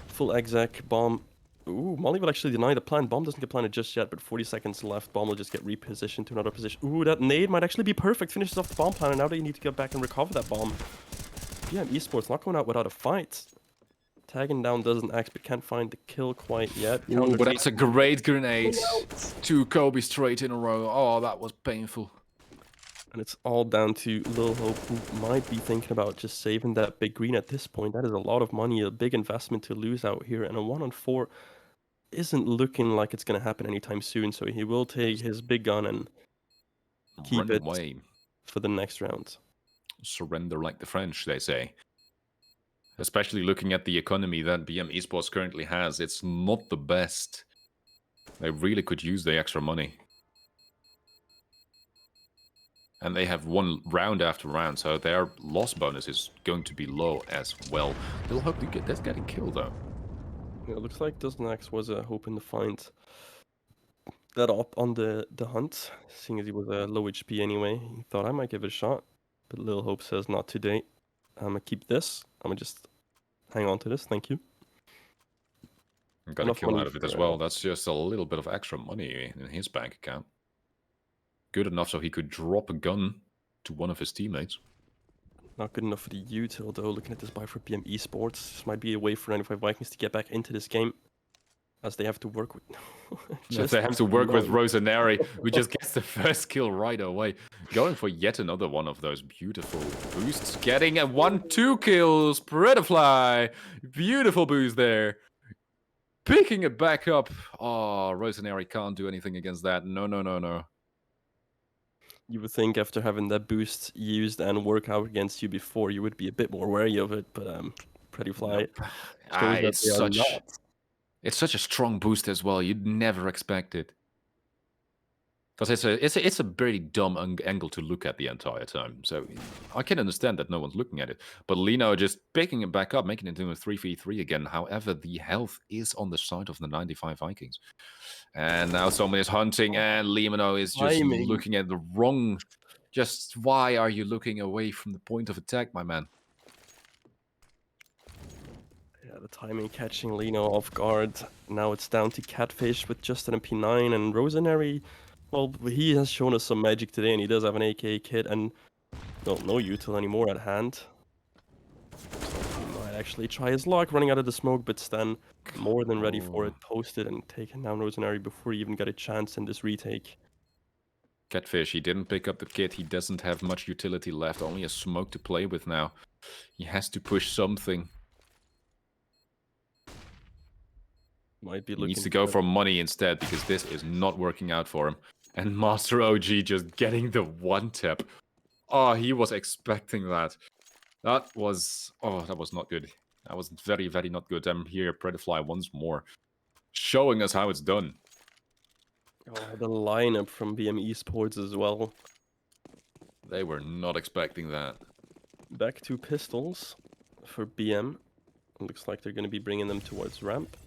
Full exec bomb. Ooh, Molly will actually deny the plan. Bomb doesn't get planted just yet, but 40 seconds left. Bomb will just get repositioned to another position. Ooh, that nade might actually be perfect. Finishes off the bomb plan, and now they need to get back and recover that bomb. BM Esports not going out without a fight. Tagging down doesn't act, but can't find the kill quite yet. Ooh, but that's a great grenade. 2 Kobe straight in a row. Oh, that was painful. And it's all down to Lil Hope, who might be thinking about just saving that big green at this point. That is a lot of money, a big investment to lose out here. And a 1-on-4 isn't looking like it's going to happen anytime soon. So he will take his big gun and keep it away for the next round. Surrender like the French, they say. Especially looking at the economy that BM Esports currently has. It's not the best. They really could use the extra money. And they have won round after round, so their loss bonus is going to be low as well. They'll hope to get this getting killed, though. Yeah, it looks like Dusnax was hoping to find that up on the hunt, seeing as he was low HP anyway. He thought I might give it a shot, but Lil Hope says not today. I'm gonna keep this. I'm gonna just hang on to this. Thank you. Got a kill out of it as well. That's just a little bit of extra money in his bank account. Good enough so he could drop a gun to one of his teammates. Not good enough for the util though. Looking at this buy for BM Esports, this might be a way for 95 Vikings to get back into this game. as they have to work with. Just they have to work with no. Rosaneri, who just gets the first kill right away. Going for yet another one of those beautiful boosts. Getting a 1-2 kills. Predafly. Beautiful boost there. Picking it back up. Oh, Rosaneri can't do anything against that. No, no, no, no. You would think after having that boost used and work out against you before, you would be a bit more wary of it, but Predafly Nope. shows that It's they are such... not. It's such a strong boost as well. You'd never expect it. Because it's a very dumb angle to look at the entire time. So I can understand that no one's looking at it. But Lino just picking it back up, making it into a 3v3 again. However, the health is on the side of the 95 Vikings. And now someone is hunting, and Limino is just Timing. looking at the wrong... Just why are you looking away from the point of attack, my man? Yeah, the timing catching Lino off guard. Now it's down to Catfish with just an MP9 and Rosaneri. Well, he has shown us some magic today, and he does have an AK kit and no util anymore at hand. So he might actually try his luck running out of the smoke, but Stan more than ready for it, posted and taken down Rosaneri before he even got a chance in this retake. Catfish, he didn't pick up the kit. He doesn't have much utility left, only a smoke to play with now. He has to push something. Might be He looking needs to go for money instead, because this is not working out for him. And Master OG just getting the one tap. Oh, he was expecting that. That was not good. That was very, very not good. I'm here, Predafly once more, showing us how it's done. Oh, the lineup from BM eSports as well. They were not expecting that. Back to pistols for BM. Looks like they're going to be bringing them towards ramp.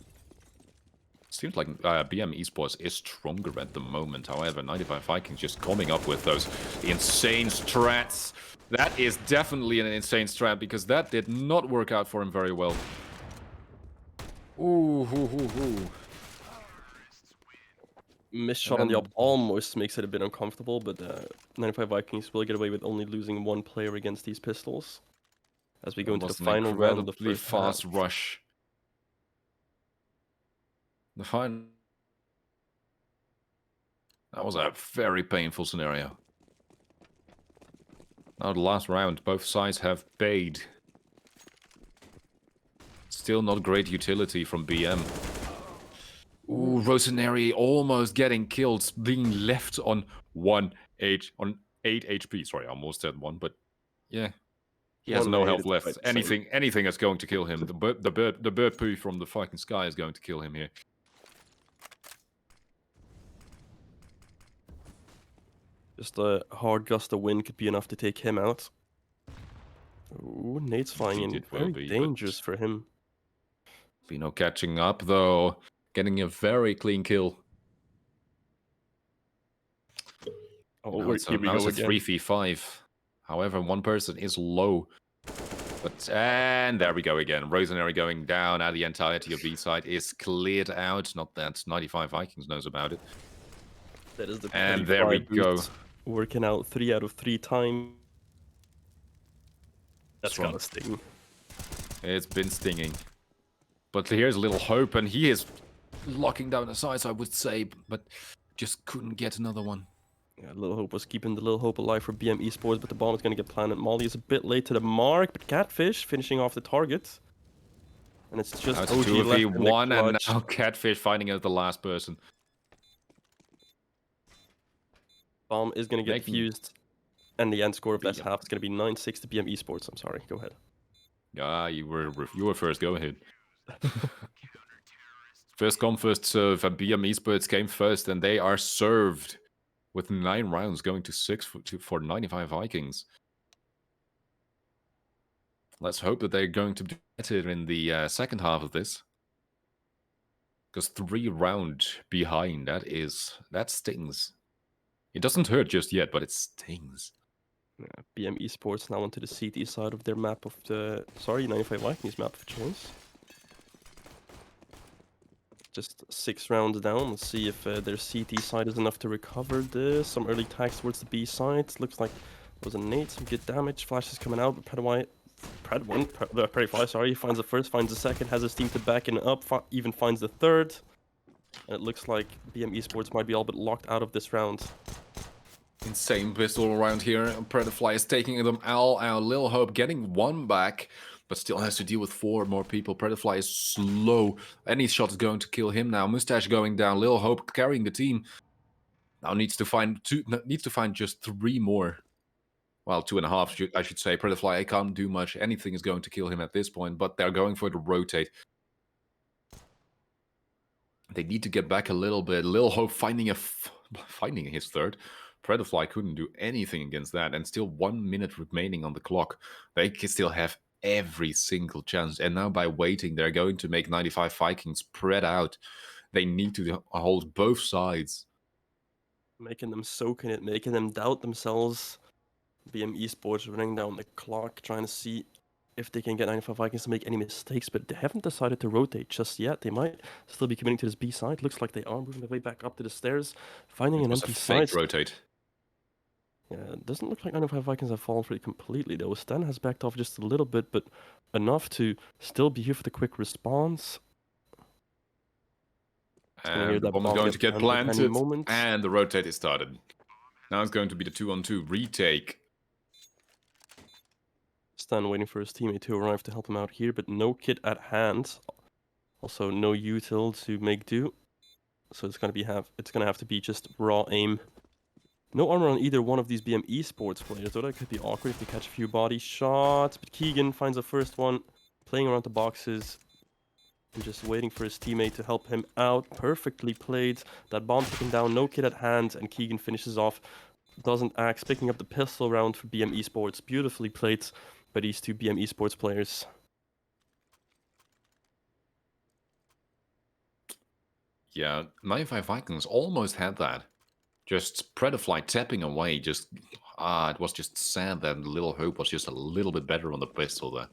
Seems like BM eSports is stronger at the moment. However, 95 Vikings just coming up with those insane strats. That is definitely an insane strat, because that did not work out for him very well. Ooh, Missed shot on the up almost makes it a bit uncomfortable, but 95 Vikings will get away with only losing one player against these pistols. As we go into the final round of the first fast half. rush. The final... That was a very painful scenario. Now the last round, both sides have paid. Still not great utility from BM. Ooh, Rosaneri almost getting killed, being left on 8 HP. Sorry, I almost said 1, but yeah. He has no health left. Anything is going to kill him. The bird poo from the fucking sky is going to kill him here. Just a hard gust of wind could be enough to take him out. Ooh, Nate's flying in. Very dangerous for him. Pino catching up, though. Getting a very clean kill. Oh, now it's a 3v5. However, one person is low. And there we go again. Rosaneri going down. Now the entirety of B side is cleared out. Not that 95 Vikings knows about it. That is the and there we go. Working out 3 out of 3 times. That's Strong. gotta sting. It's been stinging. But here's a little hope, and he is locking down the sides, I would say, but just couldn't get another one. Yeah, Little Hope was keeping the Little Hope alive for BM eSports, but the bomb is going to get planted. Molly is a bit late to the mark, but Catfish finishing off the target. And it's just OG left in the 2v1, and clutch. now Catfish finding out the last person. Bomb is going to get defused, and the end score of that half is going to be 9-6 to BM eSports. I'm sorry, go ahead. Yeah, you were first, go ahead. First come, first serve, and BM eSports came first, and they are served with 9 rounds, going to 6 for 95 Vikings. Let's hope that they're going to do better in the second half of this. Because 3 rounds behind, that stings. It doesn't hurt just yet, but it stings. Yeah, BM eSports now onto the CT side of their map of the... Sorry, 95 Vikings map of choice. Just 6 rounds down. Let's see if their CT side is enough to recover this. Some early tags towards the B side. Looks like there was a nade, some good damage. Flash is coming out, but Predafly, sorry, finds the first, finds the second, has his team to back it up, even finds the third. And it looks like BM Esports might be all but locked out of this round. Insane pistol around here. Predafly is taking them all out. Lil Hope getting one back, but still has to deal with 4 more people. Predafly is slow. Any shot is going to kill him now. Mustache going down. Lil Hope carrying the team. Now needs to find just 3 more. Well, 2.5, I should say. Predafly can't do much. Anything is going to kill him at this point, but they're going for the rotate. They need to get back a little bit. Lil Hope finding his third. Predafly couldn't do anything against that, and still 1 minute remaining on the clock. They can still have every single chance, and now by waiting, they're going to make 95Vikings spread out. They need to hold both sides. Making them soak in it, making them doubt themselves. BM Esports running down the clock, trying to see if they can get 95Vikings to make any mistakes, but they haven't decided to rotate just yet. They might still be committing to this B side. Looks like they are moving their way back up to the stairs, finding an empty side. Fake rotate. Yeah, it doesn't look like 95Vikings have fallen for it completely though. Stan has backed off just a little bit, but enough to still be here for the quick response. And the bomb is going to get planted, and the rotate is started. Now it's going to be the 2-on-2 retake. Stan waiting for his teammate to arrive to help him out here, but no kit at hand. Also, no util to make do. So it's gonna have to be just raw aim. No armor on either one of these BM Esports players, though that could be awkward if they catch a few body shots. But Keegan finds the first one, playing around the boxes, and just waiting for his teammate to help him out. Perfectly played. That bomb taken down, no kit at hand, and Keegan finishes off. Doesn't axe, picking up the pistol round for BM Esports. Beautifully played by these two BM Esports players. Yeah, 95Vikings almost had that. Just Predafly tapping away, it was just sad that Lil Hope was just a little bit better on the pistol there.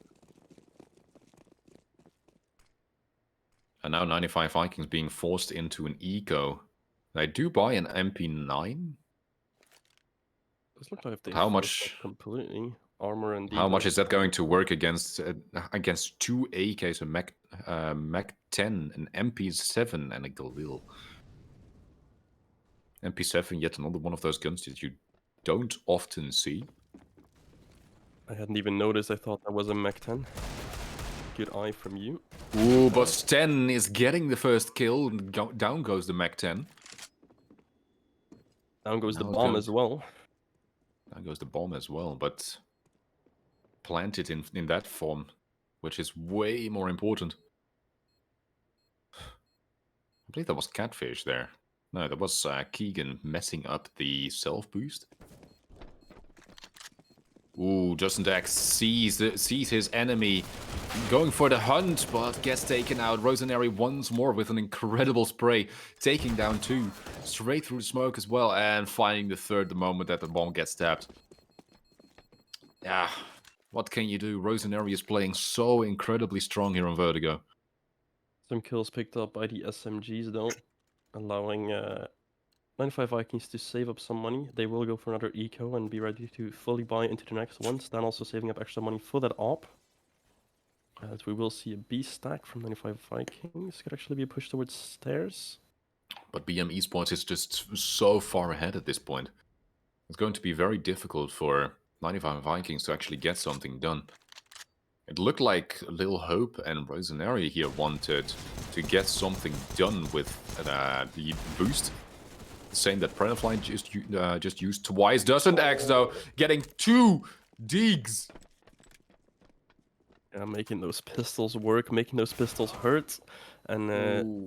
And now 95Vikings being forced into an eco. They do buy an MP9. Does look like they how much completely armor and how much is that going to work against 2 AKs, a Mac 10, an MP7, and a Galil? MP7, yet another one of those guns that you don't often see. I hadn't even noticed. I thought that was a Mac 10. Good eye from you. Ooh, but Sten is getting the first kill, and down goes the Mac 10. Down goes the bomb as well. Down goes the bomb as well, but planted in that form, which is way more important. I believe that was Catfish there. No, that was Keegan messing up the self-boost. Ooh, Justin Dax sees his enemy going for the hunt, but gets taken out. Rosanary once more with an incredible spray, taking down 2, straight through the smoke as well, and finding the third the moment that the bomb gets tapped. Yeah, what can you do? Rosanary is playing so incredibly strong here on Vertigo. Some kills picked up by the SMGs though, allowing 95Vikings to save up some money. They will go for another eco and be ready to fully buy into the next one. Stan also saving up extra money for that op. As we will see a B stack from 95Vikings. Could actually be a push towards stairs. But BM Esports is just so far ahead at this point. It's going to be very difficult for 95Vikings to actually get something done. It looked like Lil Hope and Rosanary here wanted to get something done with the boost. Same that Predafly just used twice. Doesn't X though, getting 2 digs. Yeah, making those pistols work, making those pistols hurt. And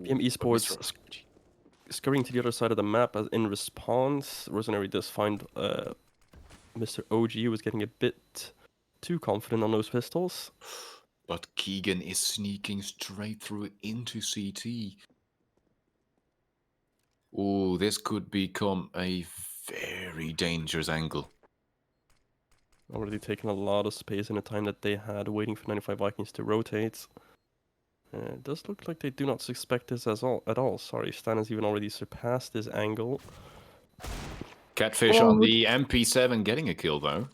BM Esports scurrying to the other side of the map as in response. Rosanary does find Mr. OG, who was getting a bit too confident on those pistols. But Keegan is sneaking straight through into CT. Ooh, this could become a very dangerous angle. Already taken a lot of space in the time that they had waiting for 95Vikings to rotate. It does look like they do not suspect this at all. Sorry, Stan has even already surpassed this angle. Catfish on the MP7 getting a kill though.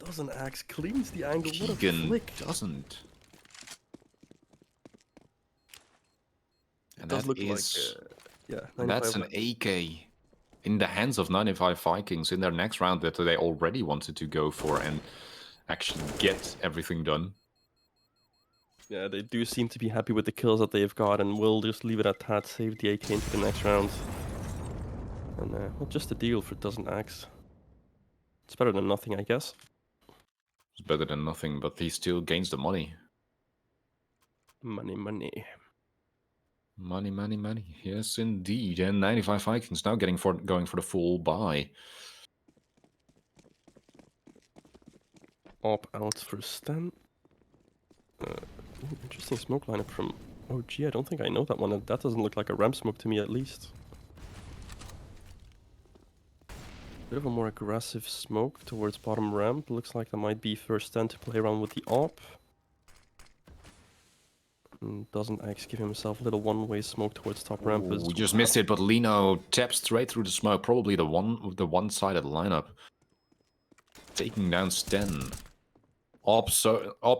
Doesn't axe, cleans the angle. Keegan doesn't. And does that look is Yeah, And that's 95. an AK in the hands of 95Vikings in their next round that they already wanted to go for and actually get everything done. Yeah, they do seem to be happy with the kills that they've got, and will just leave it at that, save the AK into the next round. And, well, just a deal for doesn't axe. It's better than nothing, I guess. It's better than nothing, but he still gains the money. Money, money. Money, money, money. Yes, indeed. And 95Vikings now going for the full buy. Op out for Stan. Interesting smoke lineup from OG. I don't think I know that one. That doesn't look like a ramp smoke to me, at least. Bit of a more aggressive smoke towards bottom ramp. Looks like that might be first Stan to play around with the op. And doesn't Axe give himself a little one-way smoke towards top ramp? We just missed it, but Lino taps straight through the smoke. Probably the one-sided lineup. Taking down Sten. Op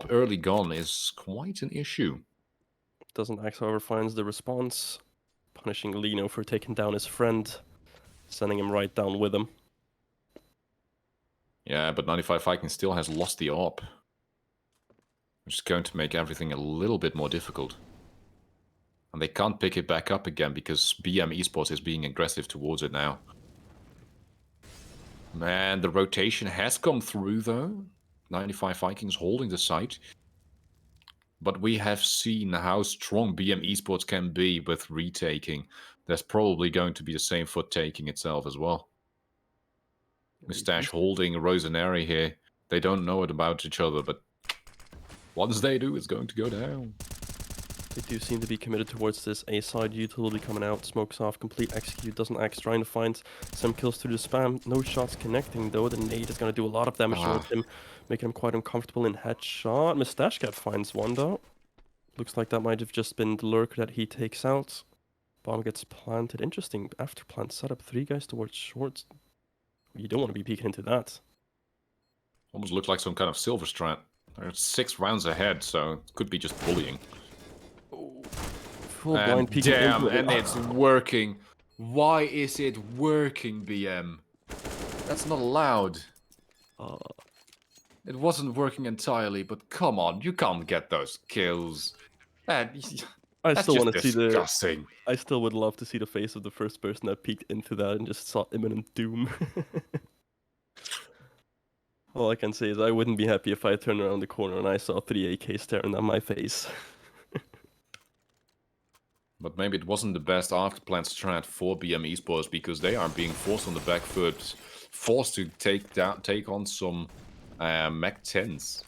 early gone is quite an issue. Doesn't Axe, however, finds the response, punishing Lino for taking down his friend, sending him right down with him. Yeah, but 95Vikings still has lost the op. Which is going to make everything a little bit more difficult. And they can't pick it back up again because BM eSports is being aggressive towards it now. Man, the rotation has come through though. 95Vikings holding the site. But we have seen how strong BM eSports can be with retaking. There's probably going to be the same for taking itself as well. Mustache holding Rosaneri here. They don't know it about each other, but once they do, it's going to go down. They do seem to be committed towards this A side. Utility coming out, smokes off, complete execute, doesn't Axe, trying to find some kills through the spam. No shots connecting though. The nade is going to do a lot of damage towards him, making him quite uncomfortable in headshot. Mustache Cat finds one though. Looks like that might have just been the lurker that he takes out. Bomb gets planted. Interesting after plant setup. 3 guys towards shorts. You don't want to be peeking into that. Almost looked like some kind of silver strat. They're 6 rounds ahead, so it could be just bullying. Full blind peeking damn, into it. and it's working. Why is it working, BM? That's not allowed. It wasn't working entirely, but come on, you can't get those kills. I That's still just want to see disgusting. I still would love to see the face of the first person that peeked into that and just saw imminent doom. All I can say is I wouldn't be happy if I turned around the corner and I saw 3 AK staring at my face. But maybe it wasn't the best after-plant strat for BM eSports because they are being forced on the back foot, forced to take on some Mac 10s.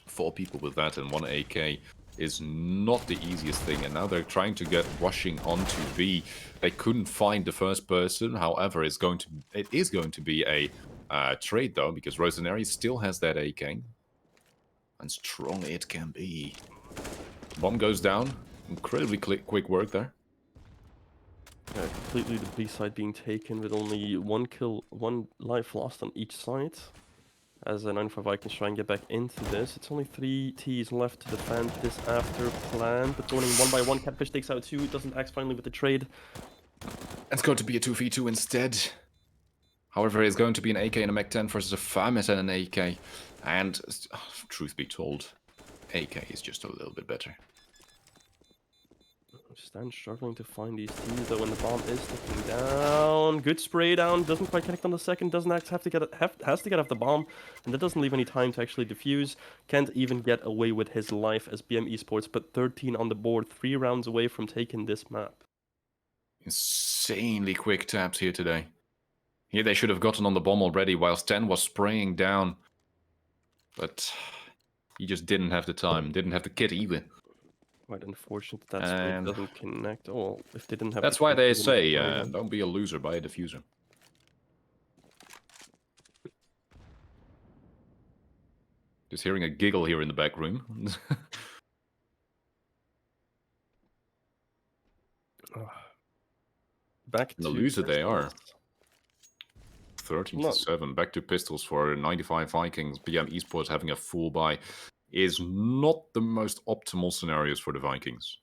4 people with that and 1 AK is not the easiest thing, and now they're trying to get rushing onto B. They couldn't find the first person, however, it is going to be a trade though, because Rosaneri still has that AK. And strong it can be. Bomb goes down. Incredibly quick work there. Yeah, completely the B side being taken with only 1 kill, 1 life lost on each side. As a 95Vikings try and get back into this. It's only 3 Ts left to defend this after plan, but going 1 by 1, Catfish takes out 2, doesn't axe finally with the trade. It's going to be a 2v2 instead. However, it's going to be an AK and a Mac 10 versus a FAMAS and an AK. And, truth be told, AK is just a little bit better. Stan struggling to find these Ts though when the bomb is sticking down. Good spray down, doesn't quite connect on the second, doesn't axe has to get off the bomb, and that doesn't leave any time to actually defuse. Can't even get away with his life as BM eSports put 13 on the board, 3 rounds away from taking this map. Insanely quick taps here today. Here they should have gotten on the bomb already while Stan was spraying down. But he just didn't have the time, didn't have the kit either. Quite unfortunate that spray doesn't connect. Oh, if they didn't have. That's why they say, don't be a loser, buy a diffuser. Just hearing a giggle here in the back room. Back to the loser they are. pistols. 13-7, back to pistols for 95Vikings. BM eSports having a full buy is not the most optimal scenarios for the Vikings.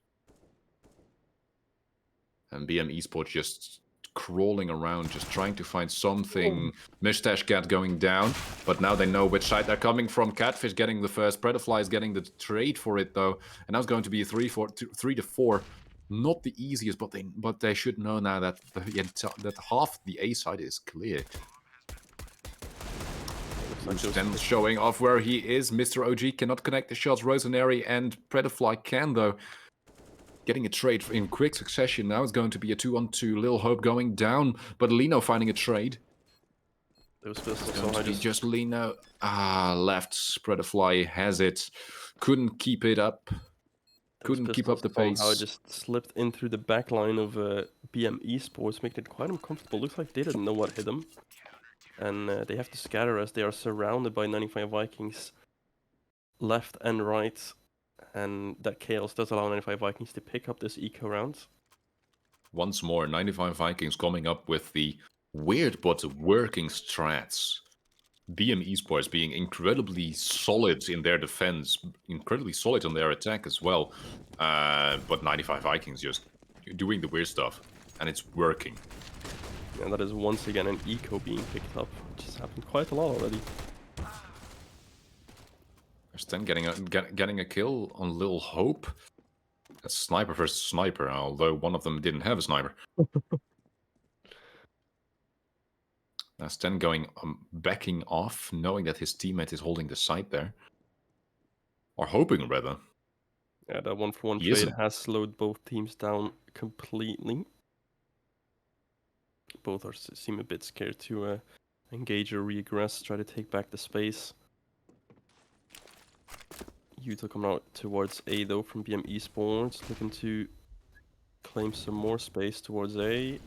And BM Esports just crawling around, just trying to find something. Mustache Cat going down, but now they know which side they're coming from. Catfish getting the first, Predatorfly is getting the trade for it though, and now it's going to be a 3 to 4. Not the easiest, but they should know now that that half the A side is clear. Then showing off where he is. Mr. OG cannot connect the shots. Rosanary and Predatorfly can though. Getting a trade in quick succession. Now it's going to be a 2-on-2. Lil Hope going down, but Lino finding a trade. Those pistols Going to be just Lino. Left. Predatorfly has it. Couldn't keep it up. Couldn't keep up the pace. Somehow just slipped in through the back line of BM Esports, making it quite uncomfortable. Looks like they didn't know what hit them. And they have to scatter as they are surrounded by 95Vikings left and right. And that chaos does allow 95Vikings to pick up this eco round. Once more, 95Vikings coming up with the weird but working strats. BM Esports being incredibly solid in their defense, incredibly solid on their attack as well. But 95Vikings just doing the weird stuff, and it's working. And that is once again an eco being picked up, which has happened quite a lot already. Sten getting a kill on Lil Hope. That's sniper versus sniper, although one of them didn't have a sniper. Now Sten going backing off, knowing that his teammate is holding the site there. Or hoping, rather. Yeah, that 1-for-1 trade has slowed both teams down completely. Both seem a bit scared to engage or regress, try to take back the space. Utah coming out towards A though from BM Esports, looking to claim some more space towards A.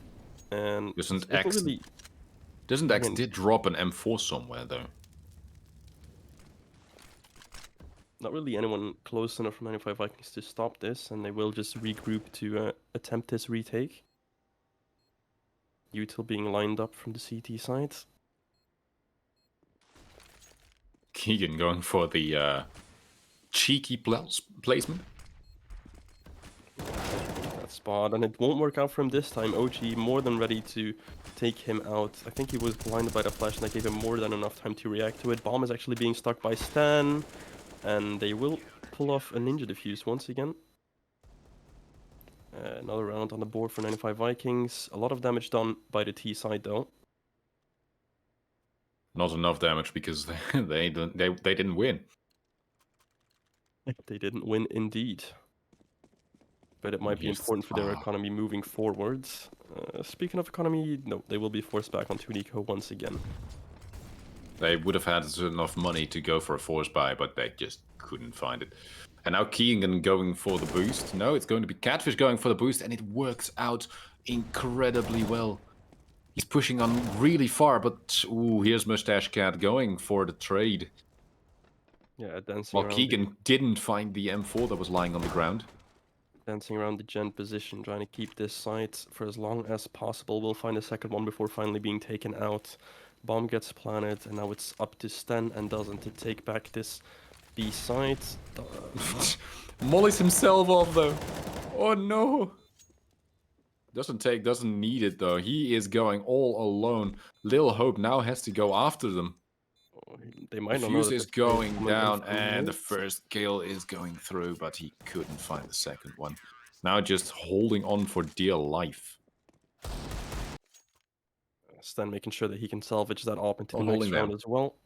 And Doesn't X did drop an M4 somewhere though? Not really anyone close enough from 95Vikings to stop this, and they will just regroup to attempt this retake. Util being lined up from the CT side. Keegan going for the cheeky placement. That spot, and it won't work out for him this time. OG more than ready to take him out. I think he was blinded by the flash, and that gave him more than enough time to react to it. Bomb is actually being stuck by Stan, and they will pull off a ninja defuse once again. Another round on the board for 95Vikings. A lot of damage done by the T side though. Not enough damage because they didn't win. They didn't win indeed. But it might be important for their economy moving forwards. Speaking of economy, no, they will be forced back onto Nico once again. They would have had enough money to go for a force buy, but they just couldn't find it. And now Keegan going for the boost. No, it's going to be Catfish going for the boost, and it works out incredibly well. He's pushing on really far, but ooh, here's Mustache Cat going for the trade. Yeah, dancing While around Keegan didn't find the M4 that was lying on the ground. Dancing around the gen position, trying to keep this site for as long as possible. We'll find a second one before finally being taken out. Bomb gets planted, and now it's up to Sten and Doesn't to take back this B site. Mollies himself off though. Oh no. Doesn't need it though. He is going all alone. Lil Hope now has to go after them. They might not know Fuse that is going down, and the first kill is going through, but he couldn't find the second one. Now just holding on for dear life. Stan making sure that he can salvage that op into the next round as well.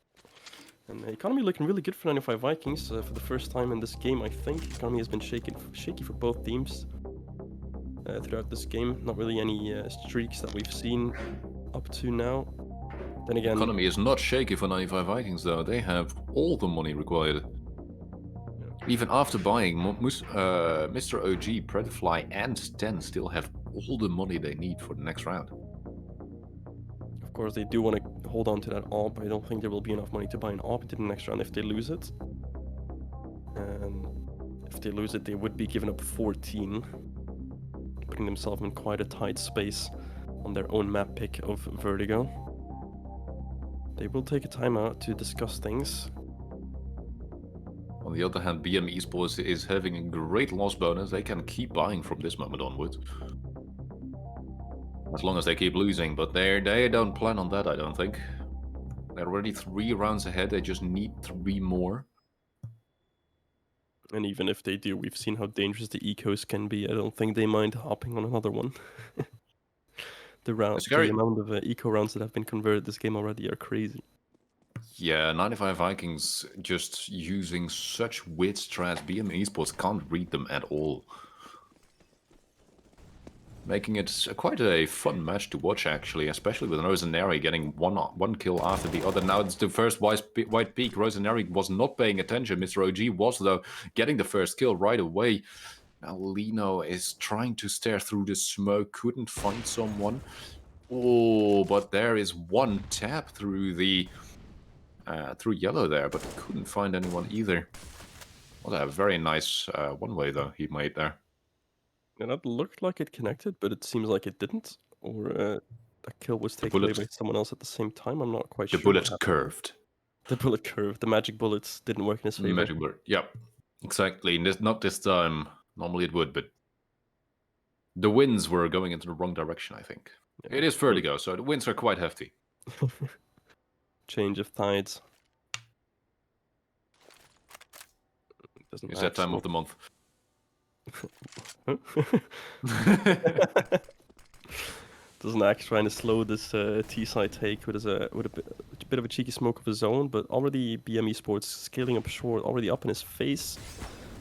And the economy looking really good for 95Vikings. For the first time in this game, I think. The economy has been shaky for both teams throughout this game. Not really any streaks that we've seen up to now. Then again, the economy is not shaky for 95Vikings though. They have all the money required. Even after buying, Mr. OG, Predatorfly, and 10 still have all the money they need for the next round. Of course, they do want to hold on to that AWP. I don't think there will be enough money to buy an AWP into the next round if they lose it. And if they lose it, they would be giving up 14, putting themselves in quite a tight space on their own map pick of Vertigo. They will take a timeout to discuss things. On the other hand, BM Esports is having a great loss bonus. They can keep buying from this moment onwards. As long as they keep losing, but they don't plan on that, I don't think. They're already 3 rounds ahead, they just need 3 more. And even if they do, we've seen how dangerous the ecos can be. I don't think they mind hopping on another one. The amount of eco rounds that have been converted this game already are crazy. Yeah, 95Vikings just using such weird strats. BM eSports can't read them at all. Making it quite a fun match to watch, actually, especially with Rosaneri getting one kill after the other. Now it's the first white peak. Rosaneri was not paying attention. Mr. OG was, though, getting the first kill right away. Now Lino is trying to stare through the smoke, couldn't find someone. Oh, but there is one tap through the through yellow there, but couldn't find anyone either. What a very nice one-way, though, he made there. And that looked like it connected, but it seems like it didn't. Or that kill was taken away by someone else at the same time. I'm not quite sure. The bullet curved. The bullet curved. The magic bullets didn't work in his favor. Magic bullet, yeah, exactly. Not this time. Normally it would, but the winds were going into the wrong direction, I think. Yeah. It is vertigo, so the winds are quite hefty. Change of tides. It's that time of the month. Doesn't Axe trying to slow this T-side take with a bit of a cheeky smoke of his own, but already BM eSports scaling up short, already up in his face.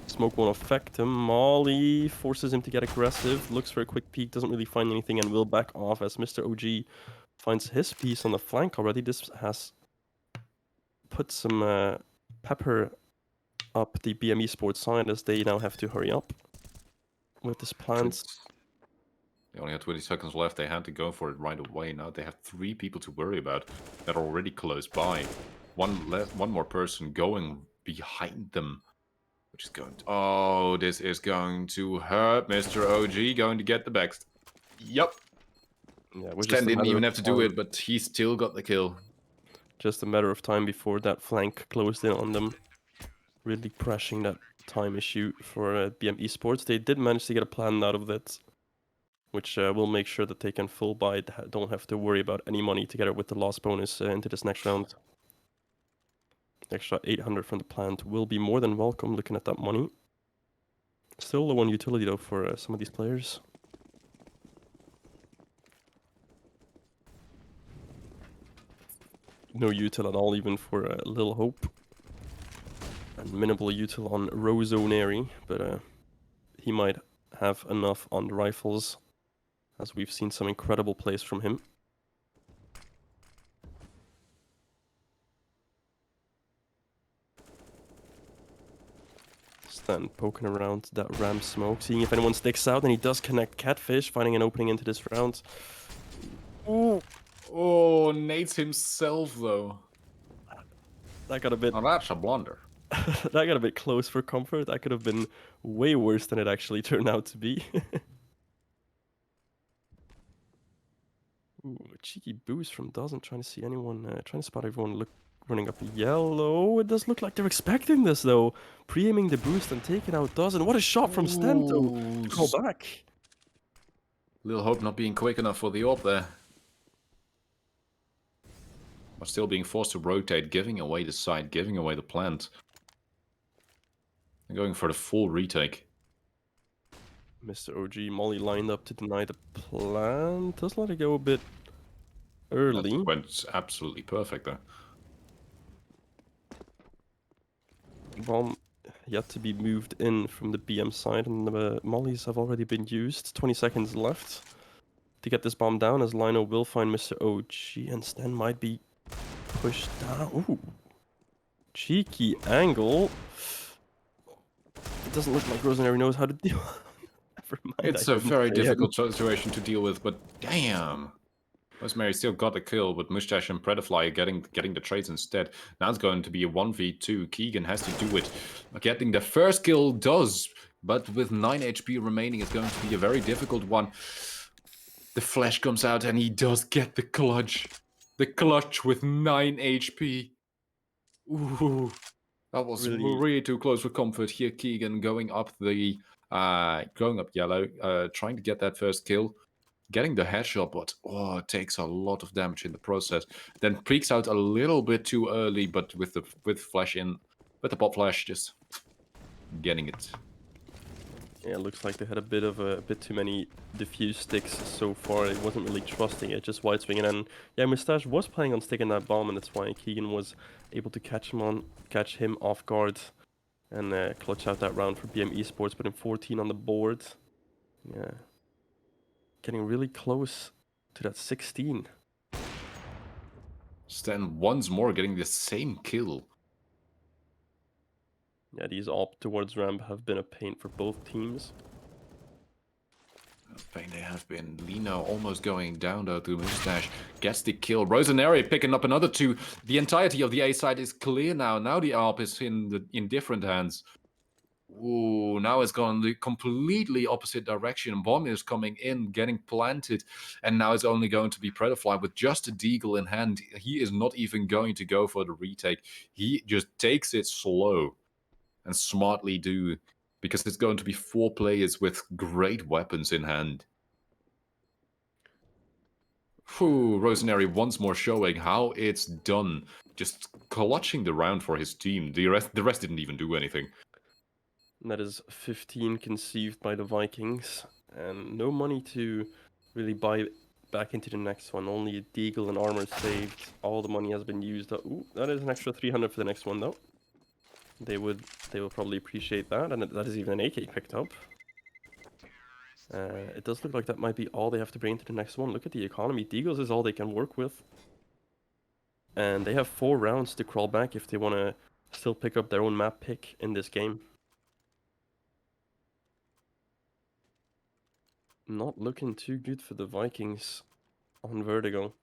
Smoke won't affect him. Molly forces him to get aggressive, looks for a quick peek, doesn't really find anything, and will back off as Mr. OG finds his piece on the flank already. This has put some pepper up the BM eSports side as they now have to hurry up with this plant. They only had 20 seconds left. They had to go for it right away. Now they have 3 people to worry about that are already close by. One more person going behind them. Which is going to... Oh, this is going to hurt Mr. OG. Going to get the back. Yup. Yeah, Stan didn't even have to do it, but he still got the kill. Just a matter of time before that flank closed in on them. Really crashing that time issue for BM eSports. They did manage to get a plan out of that, which will make sure that they can full buy, don't have to worry about any money together with the loss bonus into this next round. Extra 800 from the plant will be more than welcome looking at that money. Still low on utility though for some of these players. No util at all even for Lil Hope. And minimal util on Rosaneri, but he might have enough on the rifles, as we've seen some incredible plays from him. Stan poking around that ram smoke, seeing if anyone sticks out, and he does connect Catfish, finding an opening into this round. Ooh. Oh, nades himself, though. That got a bit... Oh, that's a blunder. That got a bit close for comfort. That could have been way worse than it actually turned out to be. Ooh, a cheeky boost from Dozen, trying to see anyone, trying to spot everyone running up yellow. It does look like they're expecting this, though. Pre-aiming the boost and taking out Dozen. What a shot from Stento. Call back. Lil Hope not being quick enough for the AWP there. But still being forced to rotate, giving away the side, giving away the plant. And going for the full retake. Mr. OG Molly lined up to deny the plant. Does let it go a bit early. That went absolutely perfect there. Bomb yet to be moved in from the BM side, and the mollies have already been used. 20 seconds left to get this bomb down, as Lino will find Mr. OG, and Stan might be pushed down. Ooh. Cheeky angle. It doesn't look like Rosaneri knows how to deal. Never mind. It's a very difficult situation to deal with, but damn. Rosemary still got the kill, but Mustache and Predafly are getting the trades instead. Now it's going to be a 1v2. Keegan has to do it. Getting the first kill does, but with 9 HP remaining, it's going to be a very difficult one. The flash comes out and he does get the clutch. The clutch with 9 HP. Ooh, that was really too close for comfort here. Keegan going up the, going up yellow, trying to get that first kill. getting the headshot, but it takes a lot of damage in the process. Then peeks out a little bit too early, but with the flash in, with the pop flash, just getting it. Yeah, it looks like they had a bit too many diffuse sticks so far. It wasn't really trusting it, just wide swinging. And yeah, Moustache was planning on sticking that bomb, and that's why Keegan was able to catch him off guard, and clutch out that round for BM Esports, putting 14 on the board. Yeah, getting really close to that 16. Stan once more getting the same kill. Yeah, these op towards ramp have been a pain for both teams. Pain they have been. Lino almost going down though to Moustache. Gets the kill. Rosaneri picking up another 2. The entirety of the A side is clear now. Now the ARP is in different hands. Ooh, now it's gone the completely opposite direction. Bomb is coming in, getting planted, and now it's only going to be Predafly with just a deagle in hand. He is not even going to go for the retake. He just takes it slow and smartly do, because it's going to be 4 players with great weapons in hand. Whew, Rosaneri once more showing how it's done. Just clutching the round for his team. The rest didn't even do anything. And that is 15 conceived by the Vikings, and no money to really buy back into the next one. Only a deagle and armor saved. All the money has been used. Ooh, that is an extra 300 for the next one though. They will probably appreciate that, and that is even an AK picked up. It does look like that might be all they have to bring into the next one. Look at the economy. Deagles is all they can work with. And they have 4 rounds to crawl back if they want to still pick up their own map pick in this game. Not looking too good for the Vikings on Vertigo.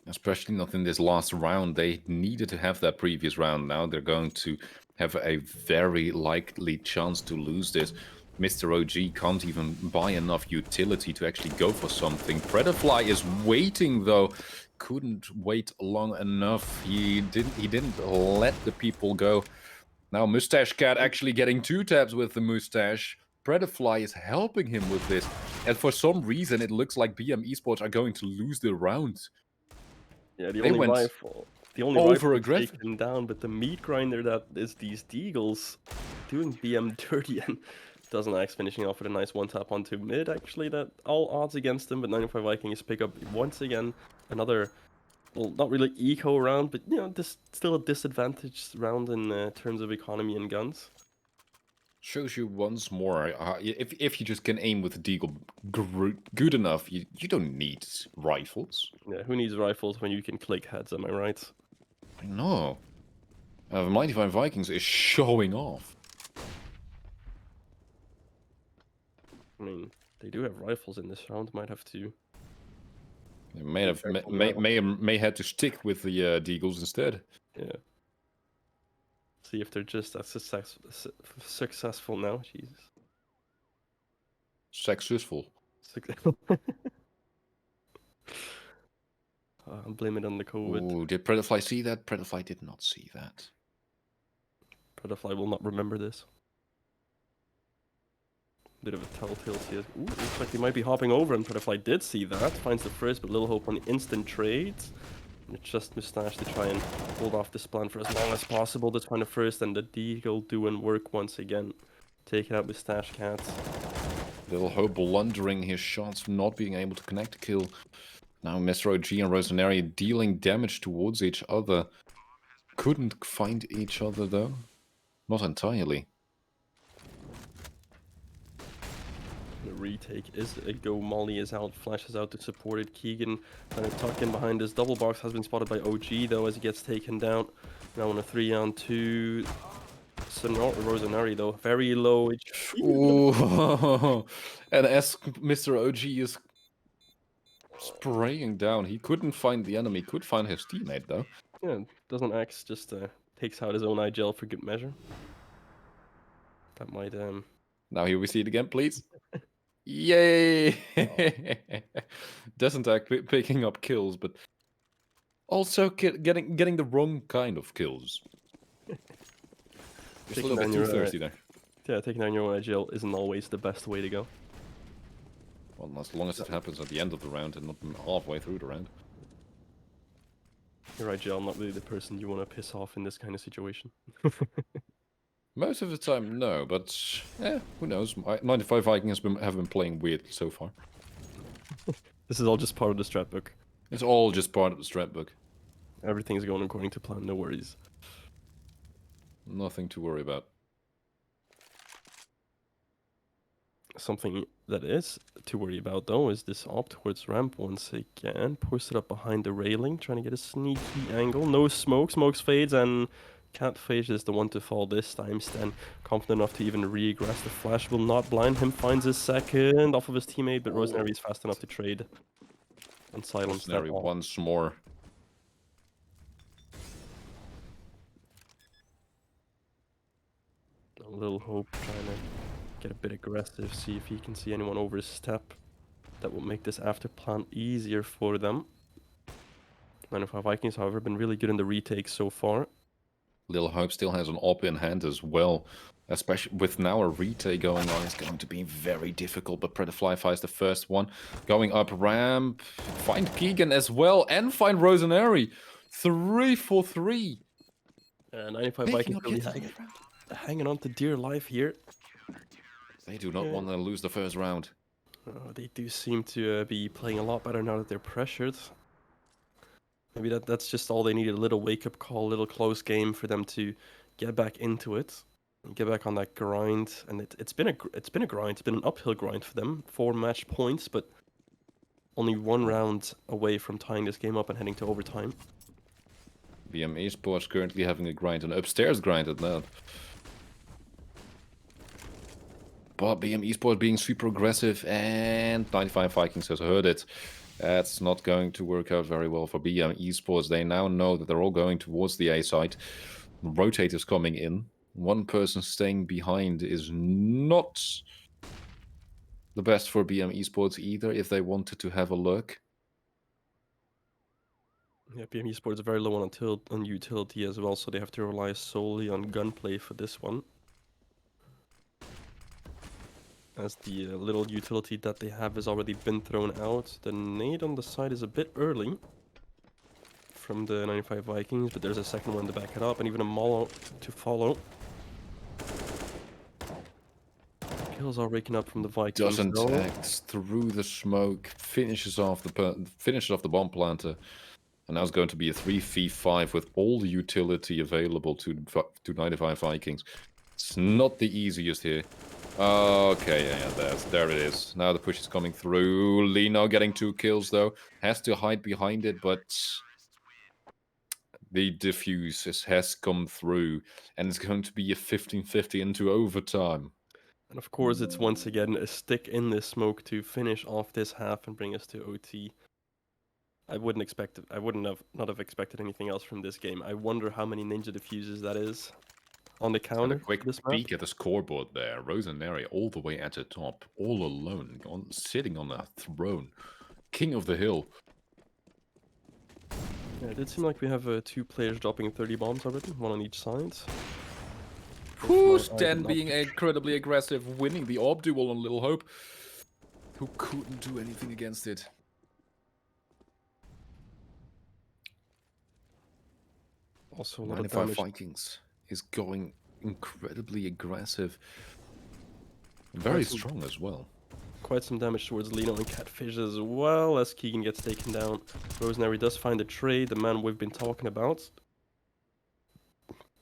Especially not in this last round. They needed to have that previous round. Now they're going to have a very likely chance to lose this. Mr. OG can't even buy enough utility to actually go for something. Predafly is waiting though. Couldn't wait long enough. He didn't let the people go. Now Moustache Cat actually getting 2 taps with the Moustache. Predafly is helping him with this. And for some reason it looks like BM Esports are going to lose the round. Yeah, the They only went rifle over-aggressive. taken down, but the meat grinder that is these deagles doing BM dirty, and Doesn't finishing off with a nice one tap onto mid. Actually, that all odds against him, but 95Vikings pick up once again another, well, not really eco round, but you know, this still a disadvantaged round in terms of economy and guns. Shows you once more, if you just can aim with the deagle good enough, you don't need rifles. Yeah, who needs rifles when you can click heads, am I right? I know. 95Vikings is showing off. I mean, they do have rifles in this round, might have to... They may have to stick with the deagles instead. Yeah. See if they're just as successful now, Jesus. Successful. I'm blaming it on the COVID. Ooh, did Predafly see that? Predafly did not see that. Predafly will not remember this. Bit of a telltale here. Ooh, looks like they might be hopping over, and Predafly did see that. Finds the first, but little hope on the instant trade. And it's just Moustache to try and hold off this plan for as long as possible. That's find the first, and the deagle doing work once again. Taking out Moustache Cat. Little hope blundering his shots, not being able to connect a kill. Now Mr. OG and Rosaneri dealing damage towards each other. Couldn't find each other though. Not entirely. The retake is a go. Molly is out, Flash is out to support it. Keegan trying to tuck in behind this. Double box has been spotted by OG though as he gets taken down. Now on a 3-on-2. Rosaneri though, very low. Ooh. And as Mr. OG is spraying down, he couldn't find the enemy, could find his teammate though. Yeah, doesn't X, just takes out his own IGL for good measure. That might Now here we see it again, please. Yay! Doesn't act picking up kills, but also getting the wrong kind of kills. Just a little bit too thirsty there. Yeah, taking down your own IGL isn't always the best way to go. Well, as long as it happens at the end of the round and not halfway through the round. You're right, Jill. I'm not really the person you want to piss off in this kind of situation. Most of the time, no, but yeah, who knows? 95Vikings have been playing weird so far. This is all just part of the strat book. It's all just part of the strat book. Everything's going according to plan, no worries. Nothing to worry about. Something that is to worry about, though, is this op towards ramp once again. Posted up behind the railing, trying to get a sneaky angle. No smoke, smokes fades, and Catfish is the one to fall this time. Stan confident enough to even regress. The flash will not blind him. Finds his second off of his teammate, but Rosemary is fast enough to trade and silence that Rosemary op. once more. A little hope, trying to get a bit aggressive, see if he can see anyone over his step. That will make this after plant easier for them. 95Vikings, however, been really good in the retakes so far. Little Hope still has an op in hand as well. Especially with now a retake going on, it's going to be very difficult. But Predafly is the first one. Going up ramp. Find Keegan as well. And find Rosanary. 3 for 3. 95Vikings really hanging on to dear life here. They do not want to lose the first round. They do seem to be playing a lot better now that they're pressured. Maybe that's just all they needed, a little wake-up call, a little close game for them to get back into it. And get back on that grind. And it's been a grind. It's been an uphill grind for them. 4 match points, but only 1 round away from tying this game up and heading to overtime. BM eSports currently having a grind, an upstairs grind at that. But BM eSports being super aggressive, and 95Vikings has heard it. That's not going to work out very well for BM eSports. They now know that they're all going towards the A side. Rotators coming in. One person staying behind is not the best for BM eSports either, if they wanted to have a look. Yeah, BM eSports is very low on utility as well, so they have to rely solely on gunplay for this one. As the little utility that they have has already been thrown out. The nade on the side is a bit early from the 95Vikings, but there's a second one to back it up, and even a Molo to follow. Kills are raking up from the Vikings. Doesn't act through the smoke, finishes off the bomb planter, and now it's going to be a 3v5 with all the utility available to 95Vikings. It's not the easiest here. Okay, yeah, there it is. Now the push is coming through. Lino getting 2 kills though. Has to hide behind it, but the diffuse has come through. And it's going to be a 15-50 into overtime. And of course, it's once again a stick in this smoke to finish off this half and bring us to OT. I wouldn't have expected anything else from this game. I wonder how many ninja diffuses that is. On the counter, a quick peek at the scoreboard there. Rosanary all the way at the top, all alone, sitting on a throne. King of the hill. Yeah, it did seem like we have 2 players dropping 30 bombs already, 1 on each side. Who's then being incredibly aggressive, winning the orb duel on Little Hope, who couldn't do anything against it. Also, a lot of 95Vikings is going incredibly aggressive. Very strong as well. Quite some damage towards Lino and Catfish as well, as Keegan gets taken down. Rosemary does find a trade, the man we've been talking about.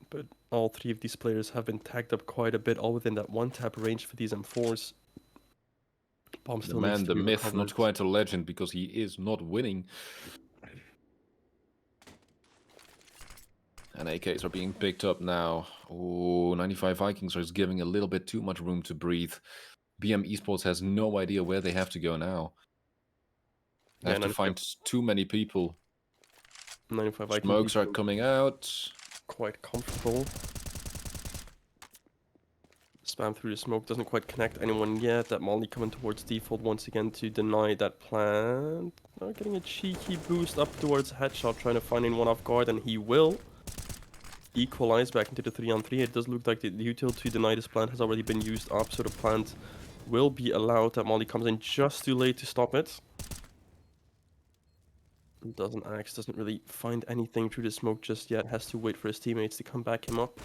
But all 3 of these players have been tagged up quite a bit, all within that 1-tap range for these M4s. Bomb still the needs man, to the be myth, recovered. not quite a legend because he is not winning. And AKs are being picked up now. Oh, 95Vikings are giving a little bit too much room to breathe. BM eSports has no idea where they have to go now. They have to find too many people. 95 Smokes are coming out. Quite comfortable. Spam through the smoke, doesn't quite connect anyone yet. That Molly coming towards default once again to deny that plan. Now getting a cheeky boost up towards headshot, trying to find anyone off guard, and he will. Equalize back into the 3-on-3. It does look like the util to deny this plant has already been used up, so the plant will be allowed. That Molly comes in just too late to stop it. Doesn't axe, doesn't really find anything through the smoke just yet. Has to wait for his teammates to come back him up.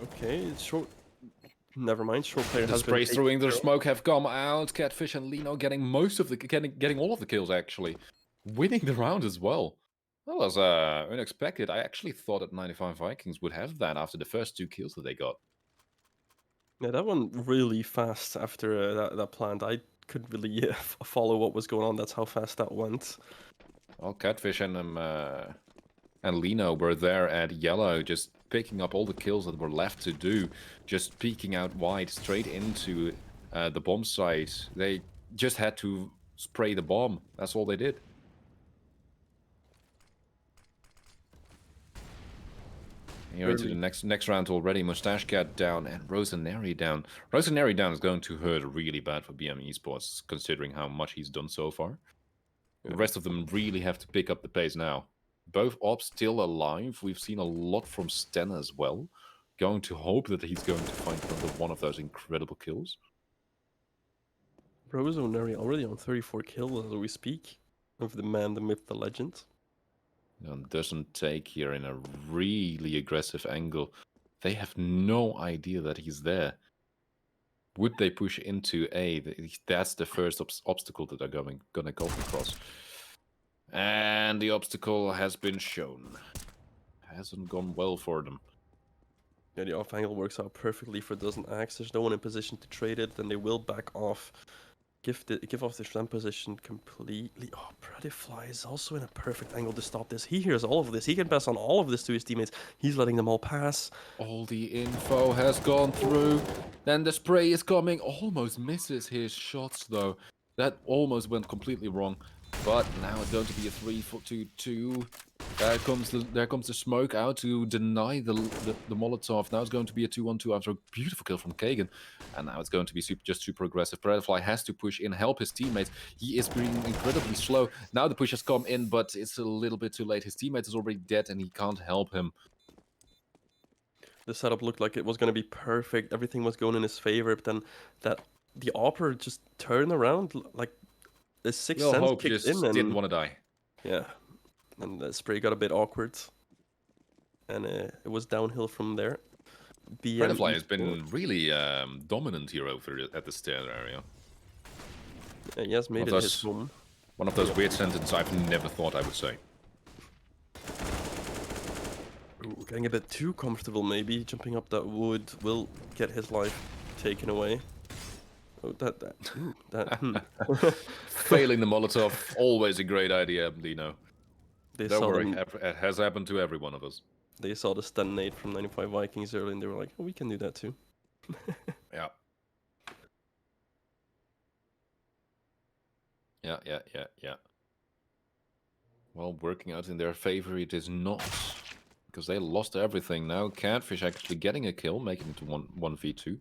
Okay, it's short. Never mind. Short player The has been sprays taken throwing their care of. smoke have come out. Catfish and Lino getting most of the getting all of the kills actually, winning the round as well. That was unexpected. I actually thought that 95Vikings would have that after the first 2 kills that they got. Yeah, that went really fast after that plant. I couldn't really follow what was going on. That's how fast that went. Well, Catfish and Lino were there at yellow, just picking up all the kills that were left to do, just peeking out wide straight into the bomb site. They just had to spray the bomb. That's all they did. Here into the next round already. Mustache Cat down and Rosanary down. Rosanary down is going to hurt really bad for BM Esports, considering how much he's done so far. The rest of them really have to pick up the pace now. Both ops still alive. We've seen a lot from Sten as well. Going to hope that he's going to find another one of those incredible kills. Rosanary already on 34 kills as we speak. Of the man, the myth, the legend. Doesn't take here in a really aggressive angle. They have no idea that he's there. Would they push into A? That's the first obstacle that they're gonna go across. And the obstacle has been shown. Hasn't gone well for them. Yeah, the off angle works out perfectly for Doesn't Axe. There's no one in position to trade it, then they will back off. Give off the front position completely. Oh, Predifly is also in a perfect angle to stop this. He hears all of this. He can pass on all of this to his teammates. He's letting them all pass. All the info has gone through. Then the spray is coming. Almost misses his shots though. That almost went completely wrong. But now it's going to be a 3-4-2-2. There comes the smoke out to deny the Molotov. Now it's going to be a 2-1-2 after a beautiful kill from Kagan. And now it's going to be just super aggressive. Predifly has to push in, help his teammates. He is being incredibly slow. Now the push has come in, but it's a little bit too late. His teammate is already dead and he can't help him. The setup looked like it was going to be perfect. Everything was going in his favor. But then the Opera just turned around like the sixth Well, sense hope kicked just in. And didn't want to die. yeah. And the spray got a bit awkward. And it was downhill from there. Predifly has been really dominant here over at the stair area. Yeah, he has made it his home. One of those weird sentences I've never thought I would say. Ooh, getting a bit too comfortable maybe. Jumping up that wood will get his life taken away. Oh, Failing the Molotov, always a great idea, Lino. Don't worry, it has happened to every one of us. They saw the stun nade from 95Vikings early and they were like, oh, we can do that too. Yeah. Yeah. Well, working out in their favor, it is not. Because they lost everything now. Catfish actually getting a kill, making it to 1v2.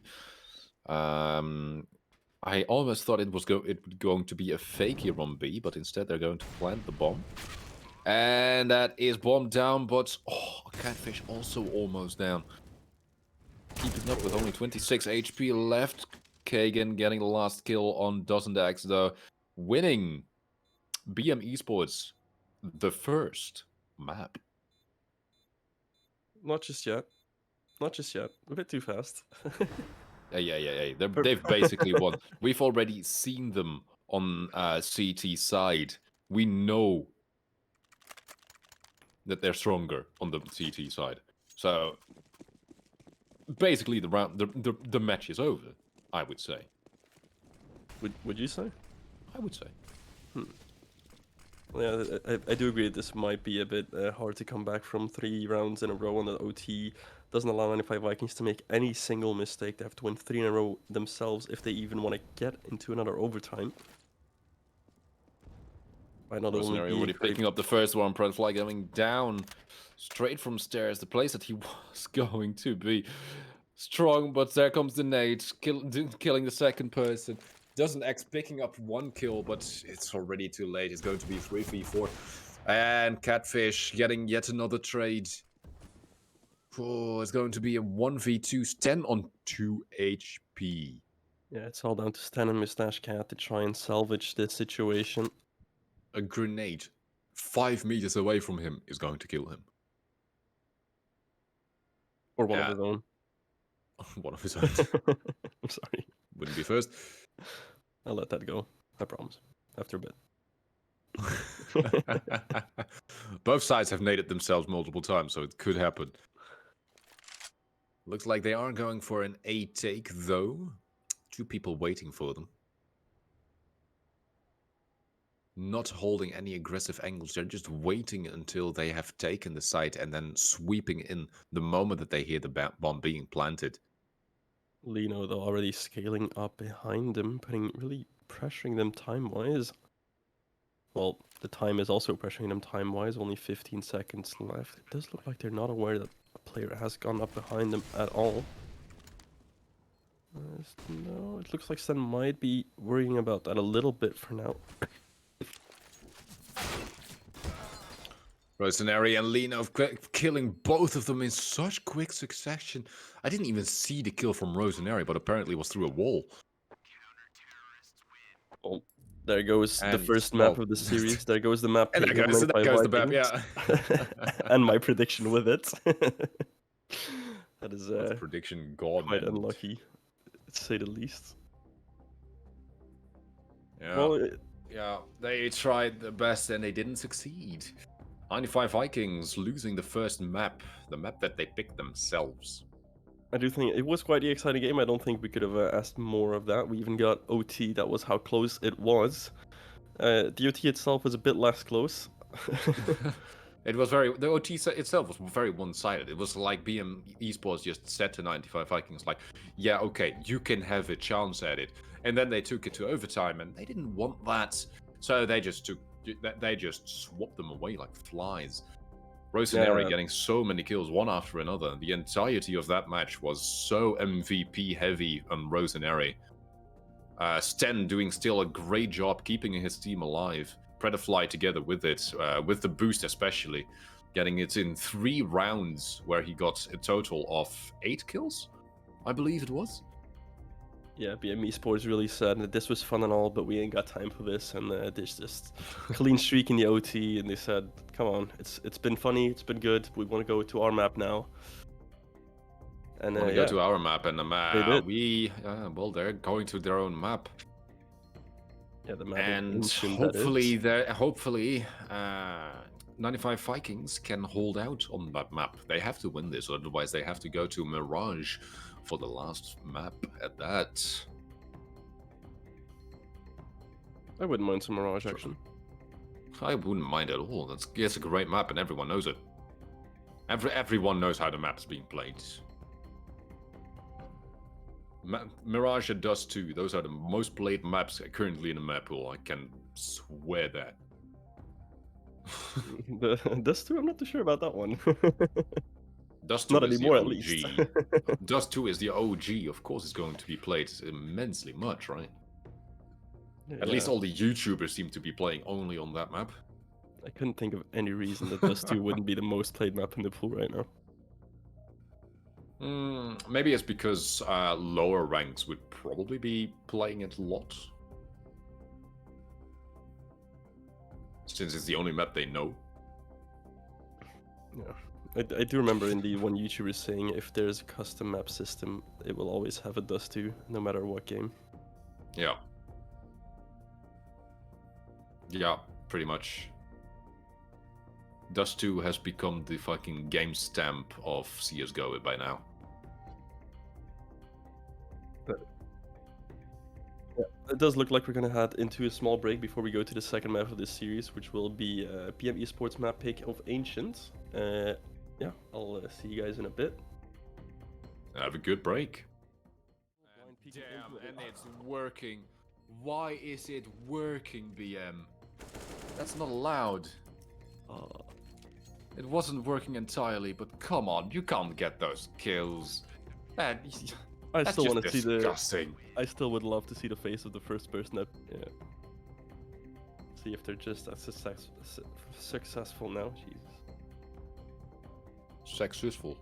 I almost thought it was going to be a fake here on B, but instead they're going to plant the bomb. And that is bomb down, but Catfish also almost down. Keeping up with only 26 HP left. Kagan getting the last kill on Doesn't Axe though. Winning BM Esports the first map. Not just yet. Not just yet. A bit too fast. Yeah. They've basically won. We've already seen them on CT side. We know that they're stronger on the CT side. So basically the match is over, I would say. Would you say? I would say. Yeah, I do agree this might be a bit hard to come back from 3 rounds in a row on the OT. Doesn't allow 95Vikings to make any single mistake. They have to win 3 in a row themselves if they even want to get into another overtime. By not only already picking up the first one, Predifly going down straight from stairs, the place that he was going to be strong, but there comes the nade, killing the second person. Doesn't X picking up 1 kill, but it's already too late. It's going to be 3v4. And Catfish getting yet another trade. Oh, it's going to be a 1v2 Sten on 2 HP. Yeah, it's all down to Stan and Mustache Cat to try and salvage this situation. A grenade 5 meters away from him is going to kill him. Or one Yeah. of his own. One of his own. I'm sorry. Wouldn't be first. I'll let that go. I promise. After a bit. Both sides have naded themselves multiple times, so it could happen. Looks like they are going for an A take, though. 2 people waiting for them. Not holding any aggressive angles. They're just waiting until they have taken the site and then sweeping in the moment that they hear the bomb being planted. Lino, though, already scaling up behind them, really pressuring them time-wise. Well, the time is also pressuring them time-wise, only 15 seconds left. It does look like they're not aware that a player has gone up behind them at all. No, it looks like Sen might be worrying about that a little bit for now. Rosanary and Lino killing both of them in such quick succession. I didn't even see the kill from Rosanary, but apparently it was through a wall. Oh, there goes the And, first map well, of the series. There goes the map. And there taken goes, away there by goes the map, Vikings. yeah. And my prediction with it. That is Prediction gone. quite unlucky, to say the least. Yeah. Well, Yeah, they tried their best and they didn't succeed. 95Vikings losing the first map, the map that they picked themselves. I do think it was quite the exciting game. I don't think we could have asked more of that. We even got OT. That was how close it was. The OT itself was a bit less close. The OT itself was very one-sided. It was like BM eSports just said to 95Vikings, like, yeah, okay, you can have a chance at it. And then they took it to overtime, and they didn't want that. So they just swapped them away like flies. Rosanary getting so many kills, one after another. The entirety of that match was so MVP heavy on Rosanary. Sten doing still a great job keeping his team alive. Predafly together with it, with the boost especially, getting it in 3 rounds where he got a total of 8 kills, I believe it was. Yeah, BM eSports really said that this was fun and all, but we ain't got time for this, and there's just clean streak in the OT, and they said, come on, it's been funny, it's been good, we want to go to our map now. And want to go to our map, and they're going to their own map. Yeah, the map. And hopefully 95Vikings can hold out on that map. They have to win this, otherwise they have to go to Mirage for the last map at that. I wouldn't mind some Mirage action. I wouldn't mind at all. It's a great map and everyone knows it. Everyone knows how the map's being played. Mirage and Dust 2, those are the most played maps currently in the map pool. I can swear that. The Dust 2, I'm not too sure about that one. Dust 2 not is anymore, the at OG. least. Dust 2 is the OG. Of course, it's going to be played immensely much, right? Yeah. At least all the YouTubers seem to be playing only on that map. I couldn't think of any reason that Dust 2 wouldn't be the most played map in the pool right now. Maybe it's because lower ranks would probably be playing it a lot. Since it's the only map they know. Yeah. I do remember indeed one YouTuber saying if there's a custom map system, it will always have a Dust 2, no matter what game. Yeah. Yeah, pretty much. Dust 2 has become the fucking game stamp of CSGO by now. Yeah, it does look like we're going to head into a small break before we go to the second map of this series, which will be BM eSports map pick of Ancient. Yeah, I'll see you guys in a bit. Have a good break. Damn, and it's working. Why is it working, BM? That's not allowed. It wasn't working entirely, but come on, you can't get those kills. Man, I that's still just want to see disgusting. I still would love to see the face of the first person that. Yeah. See if they're just as successful now. Jesus. Successful.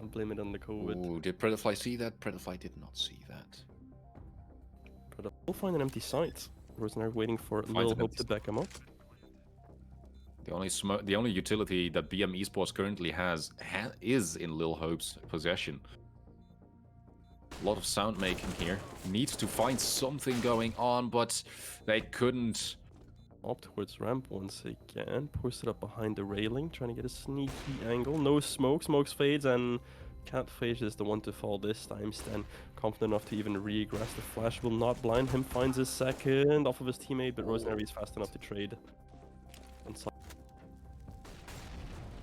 I'm blaming it on the COVID. Ooh, did Predafly see that? Predafly did not see that. But we'll find an empty site. Rosenberg waiting for Finds Lil an Hope empty to back him up. The only utility that BM Esports currently has is in Lil Hope's possession. A lot of sound making here. Needs to find something going on, but they couldn't. Up towards ramp once again. Posted up behind the railing, trying to get a sneaky angle. No smoke. Smokes fades, and Catfish is the one to fall this time. Stan confident enough to even regress. The flash will not blind him. Finds his second off of his teammate, but Rosemary is fast enough to trade. And so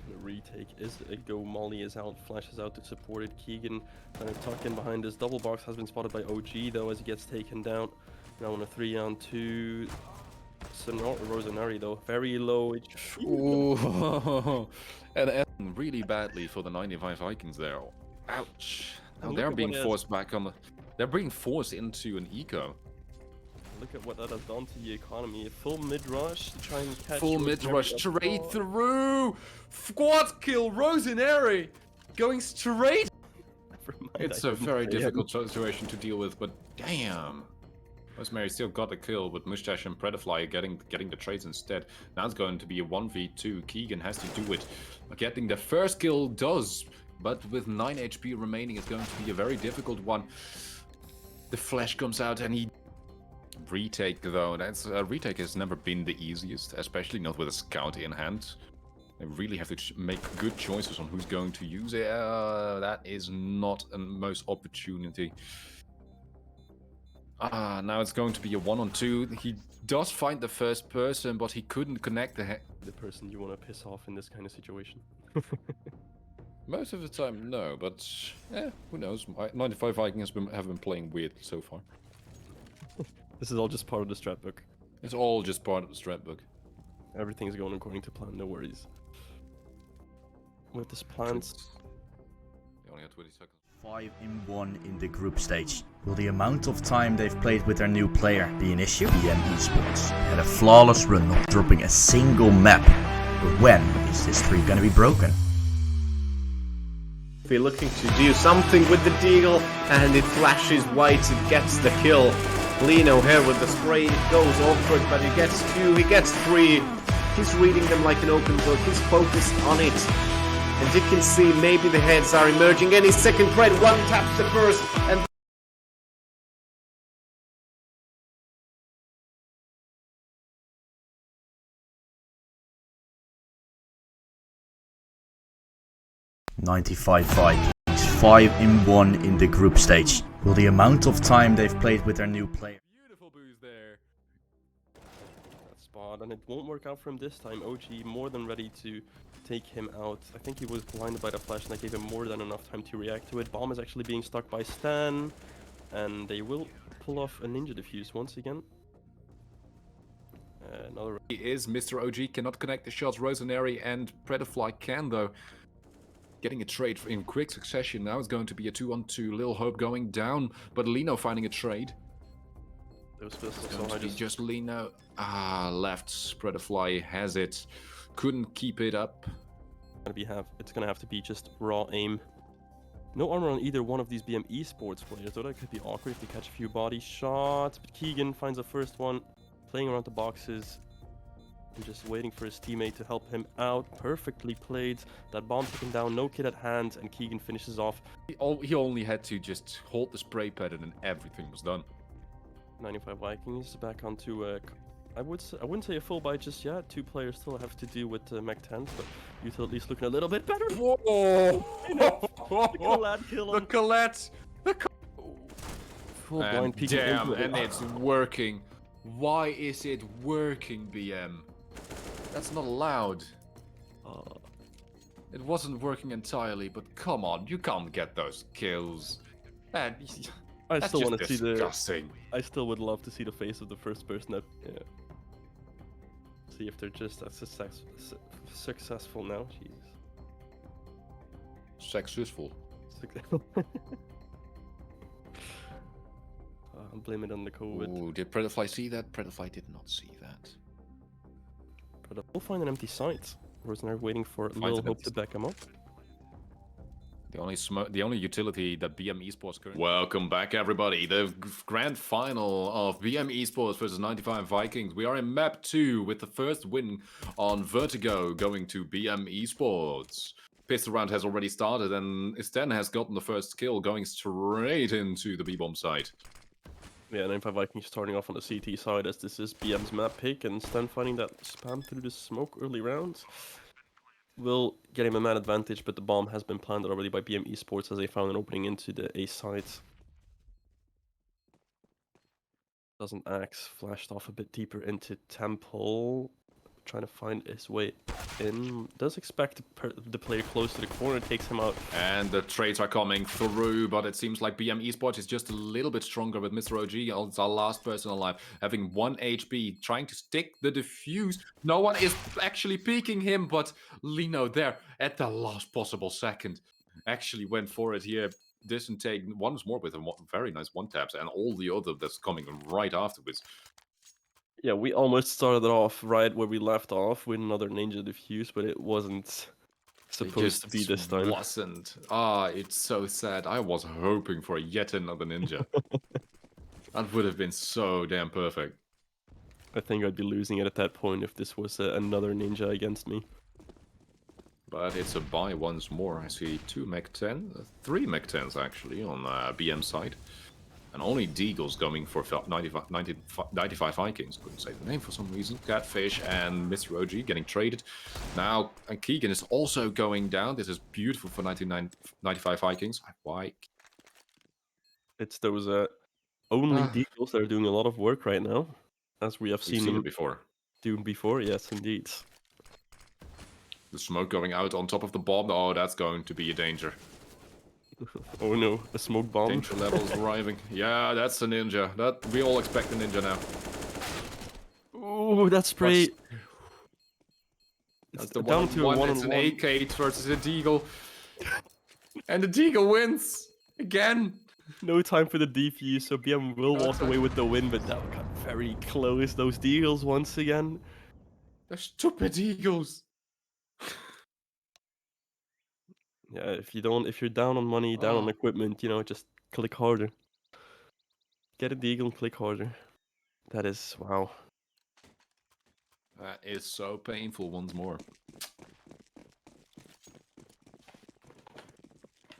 the retake is a go. Molly is out. Flash is out to support it. Keegan trying to tuck in behind his double box. Has been spotted by OG though as he gets taken down. Now on a 3-on-2. Rosenari though, very low. Ooh. And really badly for the 95Vikings there. Ouch. Now they're being forced back on the... They're being forced into an eco. Look at what that has done to the economy. A full mid-rush to try and catch... Full mid-rush straight through! Quad kill Rosenari! Going straight! It's a very difficult situation to deal with, but damn. Rosemary still got the kill, but Mustache and Predafly getting the trades instead. Now it's going to be a 1v2. Keegan has to do it. Getting the first kill does, but with 9 HP remaining, it's going to be a very difficult one. The flash comes out and he... Retake though, retake has never been the easiest, especially not with a scout in hand. They really have to make good choices on who's going to use it. That is not a most opportunity. Now it's going to be a 1-on-2. He does find the first person, but he couldn't connect the person you want to piss off in this kind of situation. Most of the time, no, but who knows? 95Vikings have been playing weird so far. This is all just part of the strat book. It's all just part of the strat book. Everything's going according to plan, no worries. With this plans... They only have 20 seconds. 5-1 in the group stage. Will the amount of time they've played with their new player be an issue? BM Esports had a flawless run, not dropping a single map. But when is this streak gonna be broken? If you're looking to do something with the deagle and it flashes white, it gets the kill. Lino here with the spray, it goes awkward, but he gets 2, he gets 3. He's reading them like an open book, he's focused on it. And you can see maybe the heads are emerging. Any second pred, one taps the first, and 95Vikings 5-1 in the group stage. Will the amount of time they've played with their new player... Beautiful boost there. That spot, and it won't work out for him this time. OG more than ready to take him out. I think he was blinded by the flash, and I gave him more than enough time to react to it. Bomb is actually being stuck by Stan, and they will pull off a ninja defuse once again. Another... He is Mr. OG, cannot connect the shots. Rosenary and Predafly can though. Getting a trade in quick succession. Now it's going to be a 2-on-2. Lil Hope going down, but Lino finding a trade. Those It's going to be just Lino. Left. Predafly has it. Couldn't keep it up. It's gonna have to be just raw aim. No armor on either one of these BM Esports players, though that could be awkward if they catch a few body shots. But Keegan finds the first one, playing around the boxes. And just waiting for his teammate to help him out. Perfectly played. That bomb taken down, no kid at hand, and Keegan finishes off. He only had to just hold the spray pattern and everything was done. 95Vikings back onto I wouldn't say a full buy just yet. 2 players still have to do with Mech 10, but Utility's looking a little bit better. Whoa! The Colette kill him. The Colette! Full blind peeking damn, into it. and it's working. Why is it working, BM? That's not allowed. It wasn't working entirely, but come on, you can't get those kills. Man, I still want to see disgusting. I still would love to see the face of the first person that. Yeah. See if they're just as successful now. Jeez. Successful. I'm blaming it on the COVID. Ooh, did Predafly see that? Predafly did not see that. But we'll find an empty site. Rosenberg waiting for Finds Lil an Hope empty to back him up. The only utility that BM Esports currently... Welcome back, everybody. The grand final of BM Esports versus 95Vikings. We are in map 2 with the first win on Vertigo going to BM Esports. Pistol round has already started, and Sten has gotten the first kill, going straight into the B-bomb site. Yeah, 95Vikings starting off on the CT side as this is BM's map pick, and Stan finding that spam through the smoke early rounds will get him a man advantage, but the bomb has been planted already by BM Esports as they found an opening into the A site. Doesn't Axe flashed off a bit deeper into Temple, trying to find his way in. Does expect the player close to the corner, takes him out. And the trades are coming through, but it seems like BM Esports is just a little bit stronger with Mr. OG. It's our last person alive, having 1 HP, trying to stick the defuse. No one is actually peeking him, but Lino there at the last possible second actually went for it here. Doesn't take once more with a very nice one-taps, and all the other that's coming right afterwards. Yeah, we almost started off right where we left off with another ninja defuse, but it wasn't supposed to be this time. Wasn't. Ah, it's so sad. I was hoping for yet another ninja. That would have been so damn perfect. I think I'd be losing it at that point if this was another ninja against me. But it's a buy once more. I see 2 Mech 10, 3 Mech 10s actually on BM side. And only Deagles going for 95 Vikings. Couldn't say the name for some reason. Catfish and Mr. OG getting traded. Now, Keegan is also going down. This is beautiful for 95 Vikings. Why? It's those only Deagles that are doing a lot of work right now, as we have We've seen them it before. do before. Yes, indeed. The smoke going out on top of the bomb. Oh, that's going to be a danger. Oh no, a smoke bomb. Danger levels arriving. Yeah, that's a ninja. That we all expect a ninja now. Ooh, that spray. That's the down to a one It's on an one. AK versus a Deagle. And the Deagle wins! Again! No time for the defuse, so BM will walk away with the win, but that got very close. Those Deagles once again. The stupid Eagles! Yeah, if you're down on money, down on equipment, you know, just click harder. Get a Deagle and click harder. That is, wow. That is so painful once more.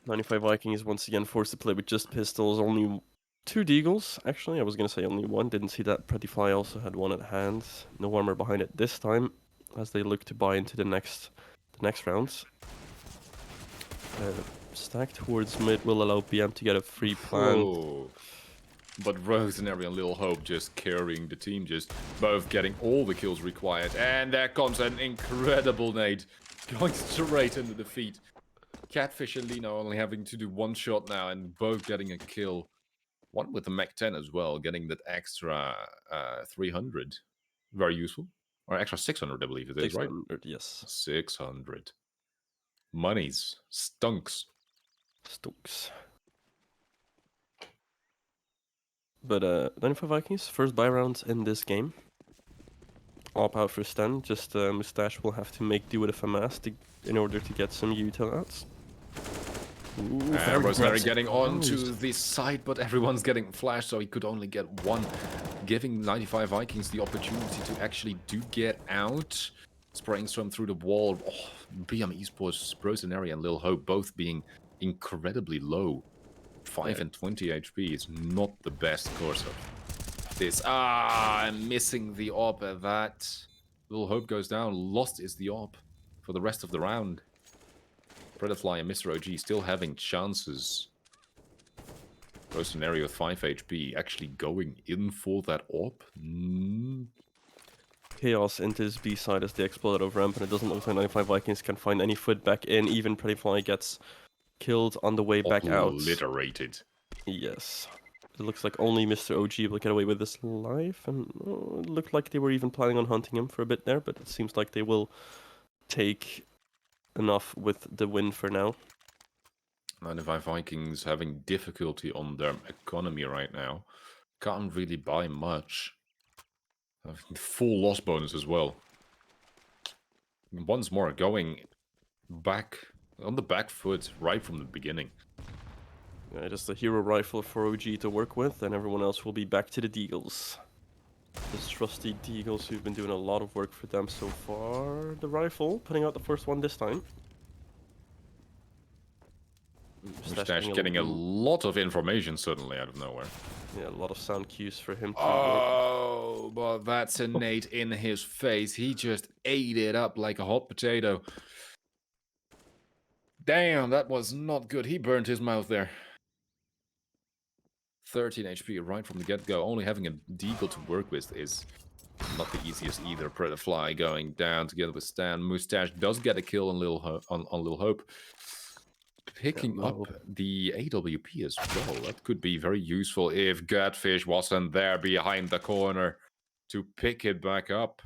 95 Vikings once again forced to play with just pistols, only 2 Deagles. Actually, I was going to say only 1. Didn't see that. Pretty Fly also had 1 at hand. No armor behind it this time, as they look to buy into the next rounds. Stack towards mid will allow BM to get a free plant. Oh. But Rosemary and Lil Hope just carrying the team, just both getting all the kills required. And there comes an incredible nade, going straight into the feet. Catfish and Lino only having to do 1 shot now, and both getting a kill. One with the Mech 10 as well, getting that extra 300. Very useful. Or extra 600, I believe it is, right? 600, yes. 600. Monies. Stunks. Stunks. But 95 Vikings, first buy round in this game. Op out for Stan, just Mustache will have to make do with a FAMAS in order to get some util outs. Rosemary getting onto the side, but everyone's getting flashed, so he could only get 1. Giving 95 Vikings the opportunity to actually do get out. Spraying some through the wall. Oh, BM Esports, Rosemary and Lil Hope both being incredibly low. 5 and 20 HP is not the best course of this. I'm missing the AWP at that. Lil Hope goes down. Lost is the AWP for the rest of the round. Predatorfly and Mr. OG still having chances. Rosemary with 5 HP actually going in for that AWP. Chaos into his B side as they explode out of ramp, and it doesn't look like 95 Vikings can find any foot back in. Even Predatorfly gets killed on the way back out. Obliterated. Yes. It looks like only Mr. OG will get away with his life, and it looked like they were even planning on hunting him for a bit there, but it seems like they will take enough with the win for now. 95 Vikings having difficulty on their economy right now. Can't really buy much. Full loss bonus as well. once more going back on the back foot right from the beginning. Yeah, just a hero rifle for OG to work with, and everyone else will be back to the Deagles. Those trusty Deagles who've been doing a lot of work for them so far. The rifle, putting out the first one this time. Mustache getting a lot of information suddenly out of nowhere. Yeah, a lot of sound cues for him to Oh, but that's a nade in his face. He just ate it up like a hot potato. Damn, that was not good. He burned his mouth there. 13 HP right from the get-go. Only having a deagle to work with is not the easiest either. Predator Fly going down together with Stan. Mustache does get a kill on Little Hope. Picking up the AWP as well. That could be very useful if Godfish wasn't there behind the corner to pick it back up.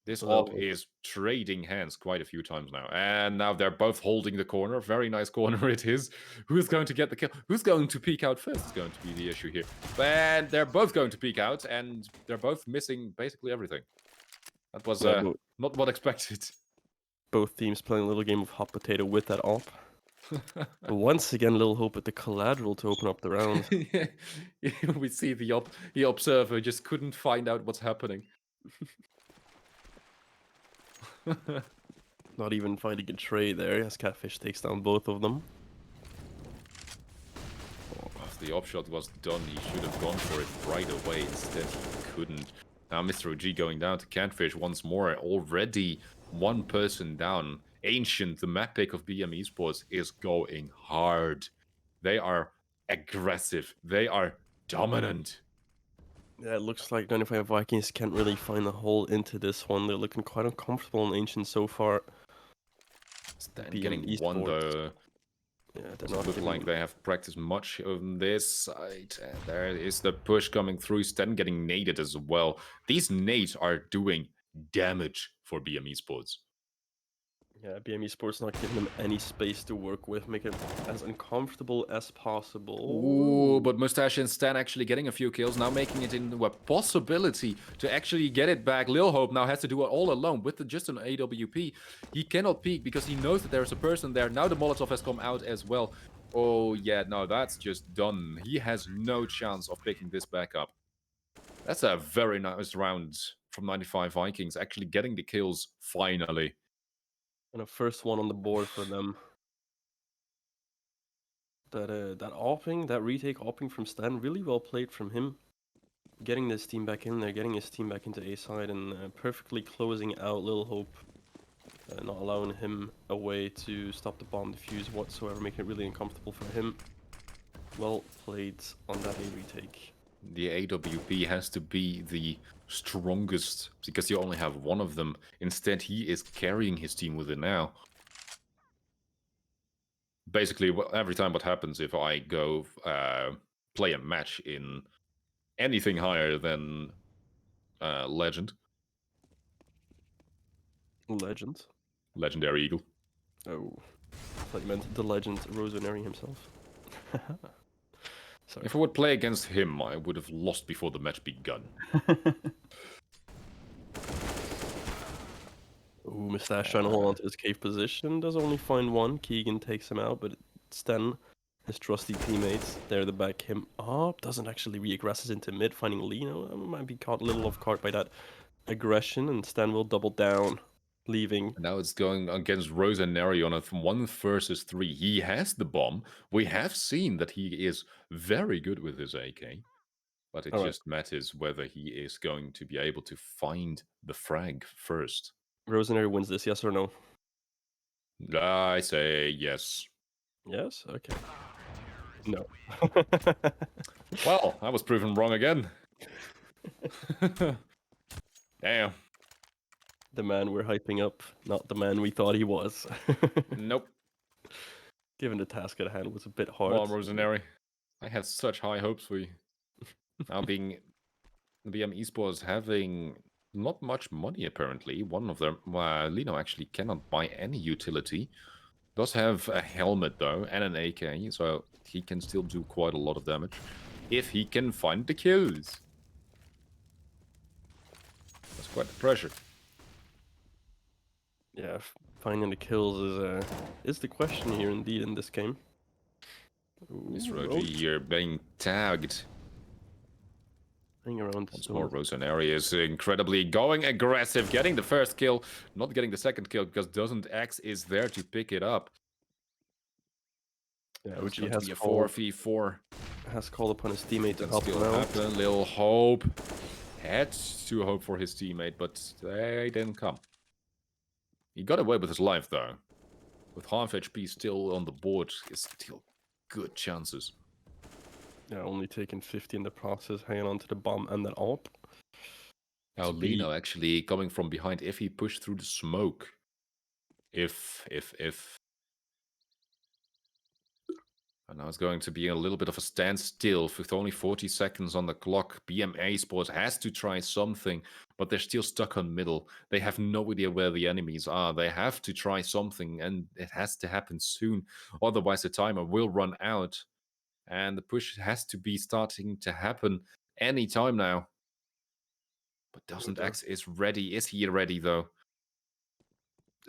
This op is trading hands quite a few times now. And now they're both holding the corner. Very nice corner it is. Who's going to get the kill? Who's going to peek out first is going to be the issue here. And they're both going to peek out, and they're both missing basically everything. That was not what expected. Both teams playing a little game of hot potato with that op. Once again, Lil Hope at the collateral to open up the round. Yeah, we see the observer just couldn't find out what's happening. Not even finding a trade there, as Catfish takes down both of them. If the op shot was done, he should have gone for it right away. Instead, he couldn't. Now Mr. OG going down to Catfish once more. Already one person down. Ancient, the map pick of BM Esports, is going hard. They are aggressive. They are dominant. Yeah, it looks like 95Vikings can't really find a hole into this one. They're looking quite uncomfortable in Ancient so far. Stan getting one though. Yeah, they're doesn't not look like they have practiced much on this side. And there is the push coming through. Stan getting naded as well. These nades are doing damage for BM Esports. Yeah, BM Esports not giving them any space to work with, make it as uncomfortable as possible. Ooh, but Mustache and Stan actually getting a few kills, now making it into a possibility to actually get it back. Lil Hope now has to do it all alone with just an AWP. He cannot peek because he knows that there's a person there. Now the Molotov has come out as well. Oh yeah, no, that's just done. He has no chance of picking this back up. That's a very nice round from 95Vikings, actually getting the kills finally. And a first one on the board for them. That opping, that retake opping from Stan, really well played from him. Getting this team back in there, getting his team back into A side, and perfectly closing out Lil Hope. Not allowing him a way to stop the bomb defuse whatsoever, making it really uncomfortable for him. Well played on that A retake. The AWP has to be the strongest because you only have one of them. Instead, he is carrying his team with it now. Basically, every time what happens if I go play a match in anything higher than Legend. Legend? Legendary Eagle. Oh, I thought you meant the legend Rosanary himself. Sorry. If I would play against him, I would have lost before the match begun. Ooh, Mustache trying to hold on to his cave position. Does only find one. Keegan takes him out, but Stan, his trusty teammates, there to back him up. Doesn't actually re-aggresses into mid, finding Lino. Might be caught a little off guard by that aggression, and Stan will double down, leaving. Now it's going against Rosanary on a 1 versus 3. He has the bomb. We have seen that he is very good with his AK. But it just matters whether he is going to be able to find the frag first. Rosanary wins this, yes or no? I say yes. Yes? Okay. No. Well, I was proven wrong again. Damn. The man we're hyping up, not the man we thought he was. Nope. Given the task at hand was a bit hard. Well, Rosanary, I had such high hopes for you. Now being BM Esports having not much money apparently. One of them, Lino actually cannot buy any utility. Does have a helmet though and an AK, so he can still do quite a lot of damage if he can find the kills. That's quite the pressure. Yeah, finding the kills is the question here indeed in this game. This Ooh, Rogi here being tagged. hang around the Once more, zone. Rosanari is incredibly going aggressive, getting the first kill, not getting the second kill because Doesn't X is there to pick it up. Yeah, It's OG going to be a 4v4. has called upon his teammate to Can help him still out. happen. Little hope. Had to hope for his teammate, but they didn't come. He got away with his life though. With half HP still on the board, is still good chances. Yeah, only taking 50 in the process, hanging on to the bomb and then up. Now To be- Lino actually coming from behind if he pushed through the smoke. If. And now it's going to be a little bit of a standstill with only 40 seconds on the clock. BM Sports has to try something, but they're still stuck on middle. They have no idea where the enemies are. They have to try something, and it has to happen soon. Otherwise, the timer will run out, and the push has to be starting to happen any time now. But Doesn't X is ready. Is he ready, though?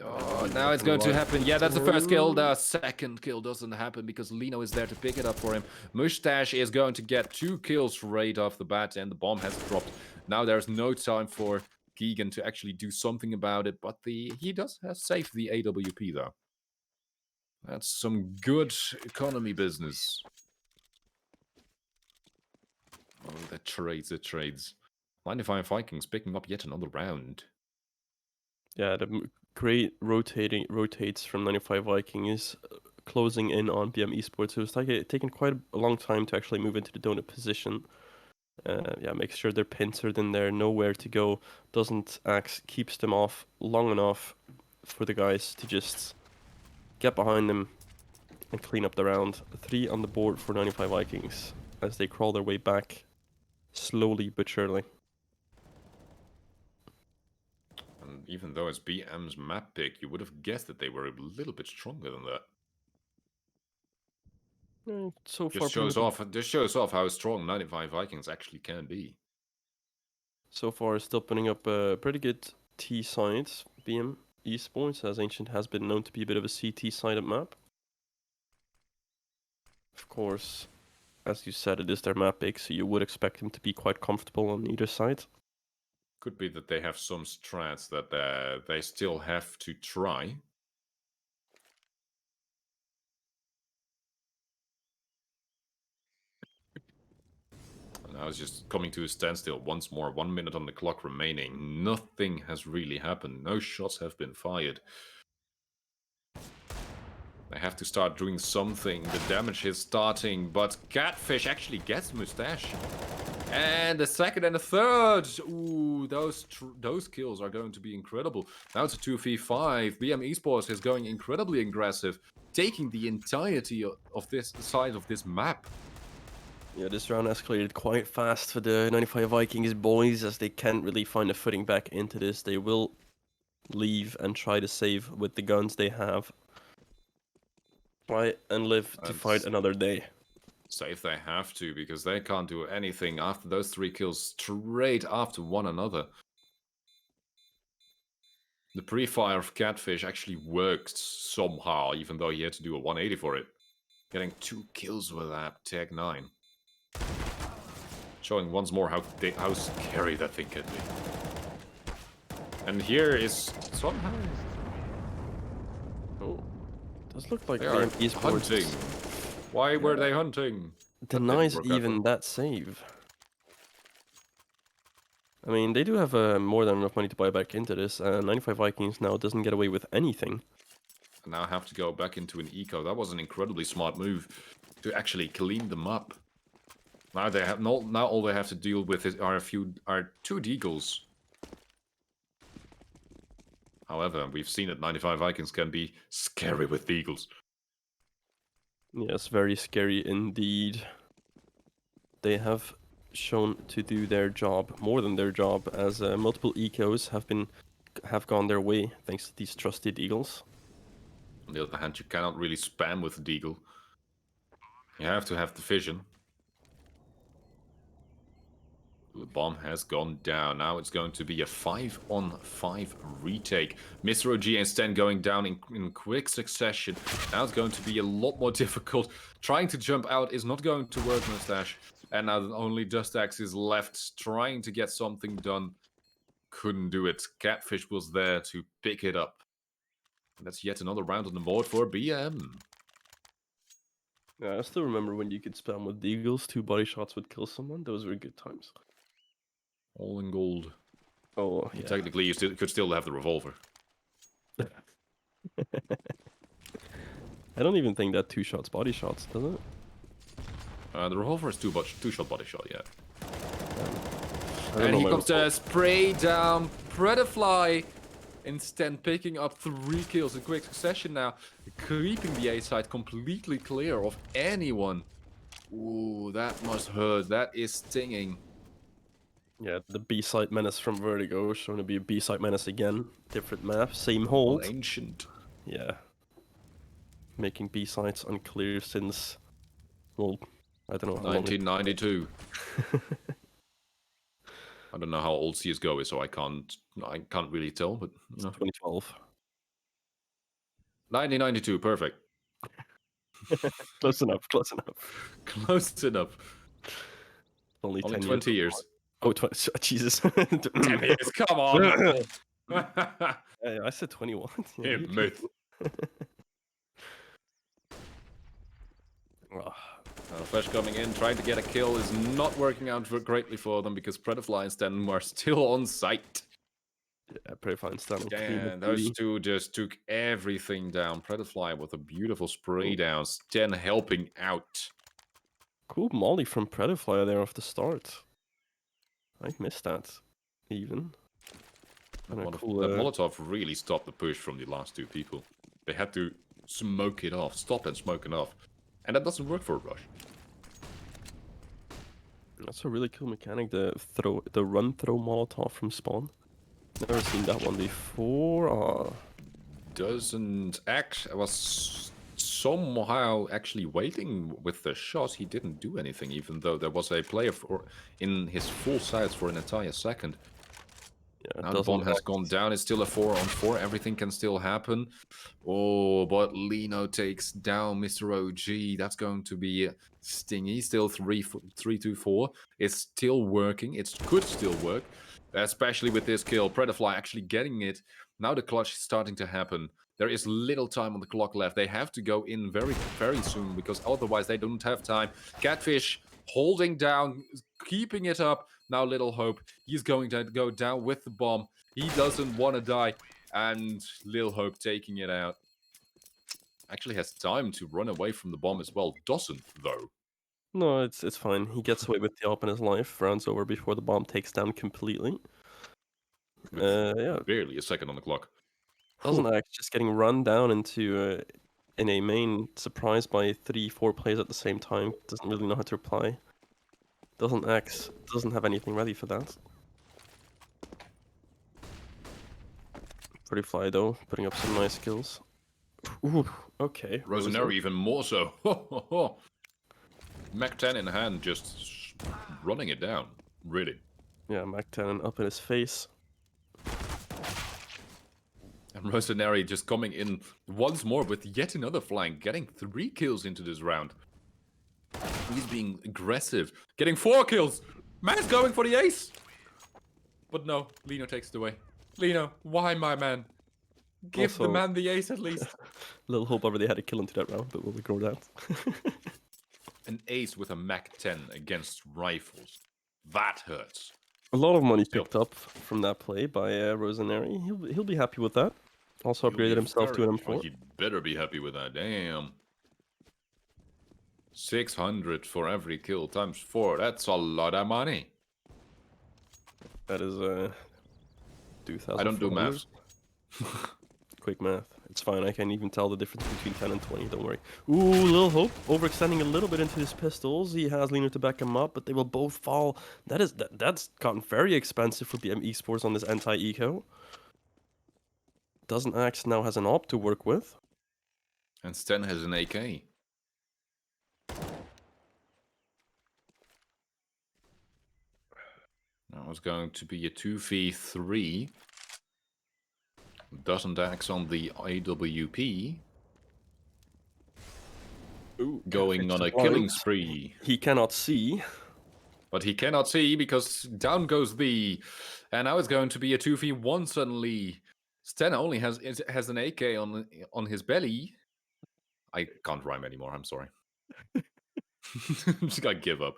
Oh, now it's going to happen. Yeah, that's the first kill. The second kill doesn't happen because Lino is there to pick it up for him. Mustache is going to get 2 kills right off the bat, and the bomb has dropped. Now there's no time for Keegan to actually do something about it, but he does have saved the AWP, though. That's some good economy business. Oh, the trades. 95Vikings picking up yet another round. Yeah, the great rotates from 95 Viking is closing in on BM Esports. So it's taking quite a long time to actually move into the donut position. Yeah, make sure they're pincered in there, nowhere to go. Doesn't Axe keeps them off long enough for the guys to just get behind them and clean up the round. 3 on the board for 95 Vikings as they crawl their way back slowly but surely. And even though it's BM's map pick, you would have guessed that they were a little bit stronger than that. So far, This shows off how strong 95Vikings actually can be. So far, still putting up a pretty good T side. BM Esports, as Ancient has been known to be a bit of a CT sided map. Of course, as you said, it is their map pick, so you would expect them to be quite comfortable on either side. Could be that they have some strats that they still have to try. And now it's just coming to a standstill once more. 1 minute on the clock remaining. Nothing has really happened. No shots have been fired. They have to start doing something. The damage is starting, but Catfish actually gets Mustache. And the second and the third. Ooh, those kills are going to be incredible. Now it's a 2v5. BM Esports is going incredibly aggressive, taking the entirety of this side of this map. Yeah, this round escalated quite fast for the 95 Vikings boys, as they can't really find a footing back into this. They will leave and try to save with the guns they have. Try and live to fight another day. Save they have to, because they can't do anything after those 3 kills straight after one another. The pre-fire of Catfish actually worked somehow, even though he had to do a 180 for it. Getting 2 kills with that Tag 9. Showing once more how scary that thing can be. And here is somehow... Oh, does look like They are Esports hunting. Why were they hunting? denies even that save. I mean, they do have more than enough money to buy back into this. 95 Vikings now doesn't get away with anything. Now have to go back into an eco. That was an incredibly smart move to actually clean them up. Now they have now all they have to deal with are 2 deagles. However, we've seen that 95 Vikings can be scary with deagles. Yes, very scary indeed. They have shown to do their job, more than their job, as multiple ecos have gone their way thanks to these trusted eagles. On the other hand, you cannot really spam with deagle. You have to have the vision. The bomb has gone down. Now it's going to be a 5-on-5 retake. Mr. OG and Sten going down in quick succession. Now it's going to be a lot more difficult. Trying to jump out is not going to work, Mustache. And now only Dustax is left trying to get something done. Couldn't do it. Catfish was there to pick it up. And that's yet another round on the board for BM. Yeah, I still remember when you could spam with deagles, 2 body shots would kill someone. Those were good times. All in gold. Oh, yeah. Technically, you could still have the revolver. I don't even think that 2 shots body shots, does it? The revolver is 2-shot body shot, yeah. I don't And know here my comes the spray down. Predafly instead picking up 3 kills in quick succession now. Keeping the A side completely clear of anyone. Ooh, that must hurt. That is stinging. Yeah, the B-side menace from Vertigo showing to be a B-side menace again. Different map, same On hold. Ancient. Yeah. Making B-sides unclear since, well, I don't know how long. 1992. I don't know how old CSGO is, so I can't really tell, but you know. 2012. 1992, perfect. Close enough, close enough. Close enough. Only 10 20 years. Oh, Jesus. 10 years, come on! Yeah, I said 21. Yeah, myth. Flash coming in, trying to get a kill is not working out greatly for them because Predafly and Sten are still on site. Yeah, pretty fine standing. Yeah, those two just took everything down. Predafly with a beautiful spray down, Sten helping out. Cool molly from Predafly there off the start. I missed that, even. That Cool, Molotov really stopped the push from the last 2 people. They had to smoke it off, stop and smoke it off. And that doesn't work for a rush. That's a really cool mechanic, the run throw Molotov from spawn. Never seen that one before. Doesn't act. I was somehow actually waiting with the shot. He didn't do anything, even though there was a player in his full sights for an entire second. Yeah, now the bomb has gone down. It's still a 4-on-4. Everything can still happen. Oh, but Lino takes down Mr. OG. That's going to be stingy. Still 3-2-4. It's still working. It could still work, especially with this kill. Predafly actually getting it. Now the clutch is starting to happen. There is little time on the clock left. They have to go in very, very soon because otherwise they don't have time. Catfish holding down, keeping it up. Now Little Hope, he's going to go down with the bomb. He doesn't want to die. And Little Hope taking it out. Actually has time to run away from the bomb as well. Doesn't, though. No, it's fine. He gets away with the op in his life. Rounds over before the bomb takes down completely. Yeah. Barely a second on the clock. Doesn't act just getting run down into in a main, surprised by 3-4 players at the same time. Doesn't really know how to reply. Doesn't have anything ready for that. Pretty fly though, putting up some nice kills. Ooh, okay. Rosanero even more so. Mac 10 in hand, just running it down. Really. Yeah, Mac 10 up in his face. And Rosaneri just coming in once more with yet another flank, getting 3 kills into this round. He's being aggressive, getting 4 kills. Man's going for the ace. But no, Lino takes it away. Lino, why, my man? Give the man the ace at least. Little Hope already had a kill into that round, but we'll ignore that. An ace with a Mac 10 against rifles. That hurts. A lot of money picked up from that play by Rosaneri. He'll be happy with that. Also upgraded himself to an M4. Oh, he better be happy with that. Damn. 600 for every kill times 4. That's a lot of money. That is 2,000. I don't do maths. Quick math. It's fine. I can even tell the difference between 10 and 20. Don't worry. Ooh, Lil Hope overextending a little bit into his pistols. He has Lino to back him up, but they will both fall. That's gotten very expensive for BM eSports on this anti-eco. Doesn't Axe now has an op to work with. And Sten has an AK. Now it's going to be a 2v3. Doesn't axe on the AWP. Ooh, Going Catfish on a is killing blind. spree. He cannot see. But he cannot see because down goes the... And now it's going to be a 2v1 suddenly. Sten only has an AK on his belly. I can't rhyme anymore, I'm sorry. Just gotta give up.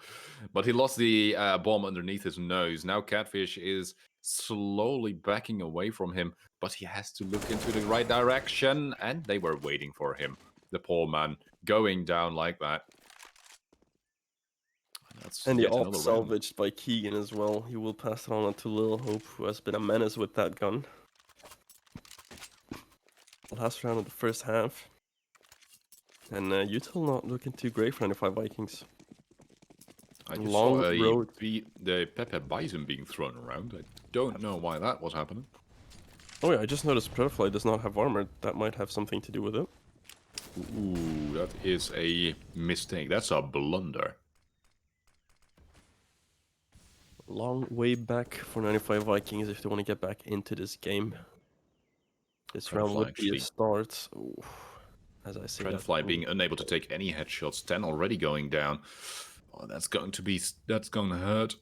But he lost the bomb underneath his nose. Now Catfish is slowly backing away from him, but he has to look into the right direction, and they were waiting for him. The poor man going down like that. That's And the yet off another round. salvaged by Keegan as well. He will pass it on to Lil Hope, who has been a menace with that gun. Last round of the first half. And Util not looking too great for 95Vikings. I just Long saw road. the Pepe Bison being thrown around. I don't know why that was happening. Oh yeah, I just noticed Butterfly does not have armor. That might have something to do with it. Ooh, that is a mistake. That's a blunder. Long way back for 95Vikings if they want to get back into this game. This round Butterfly would be a actually. start. Ooh, as I say, Fly being unable to take any headshots. 10 already going down. Oh, that's going to hurt.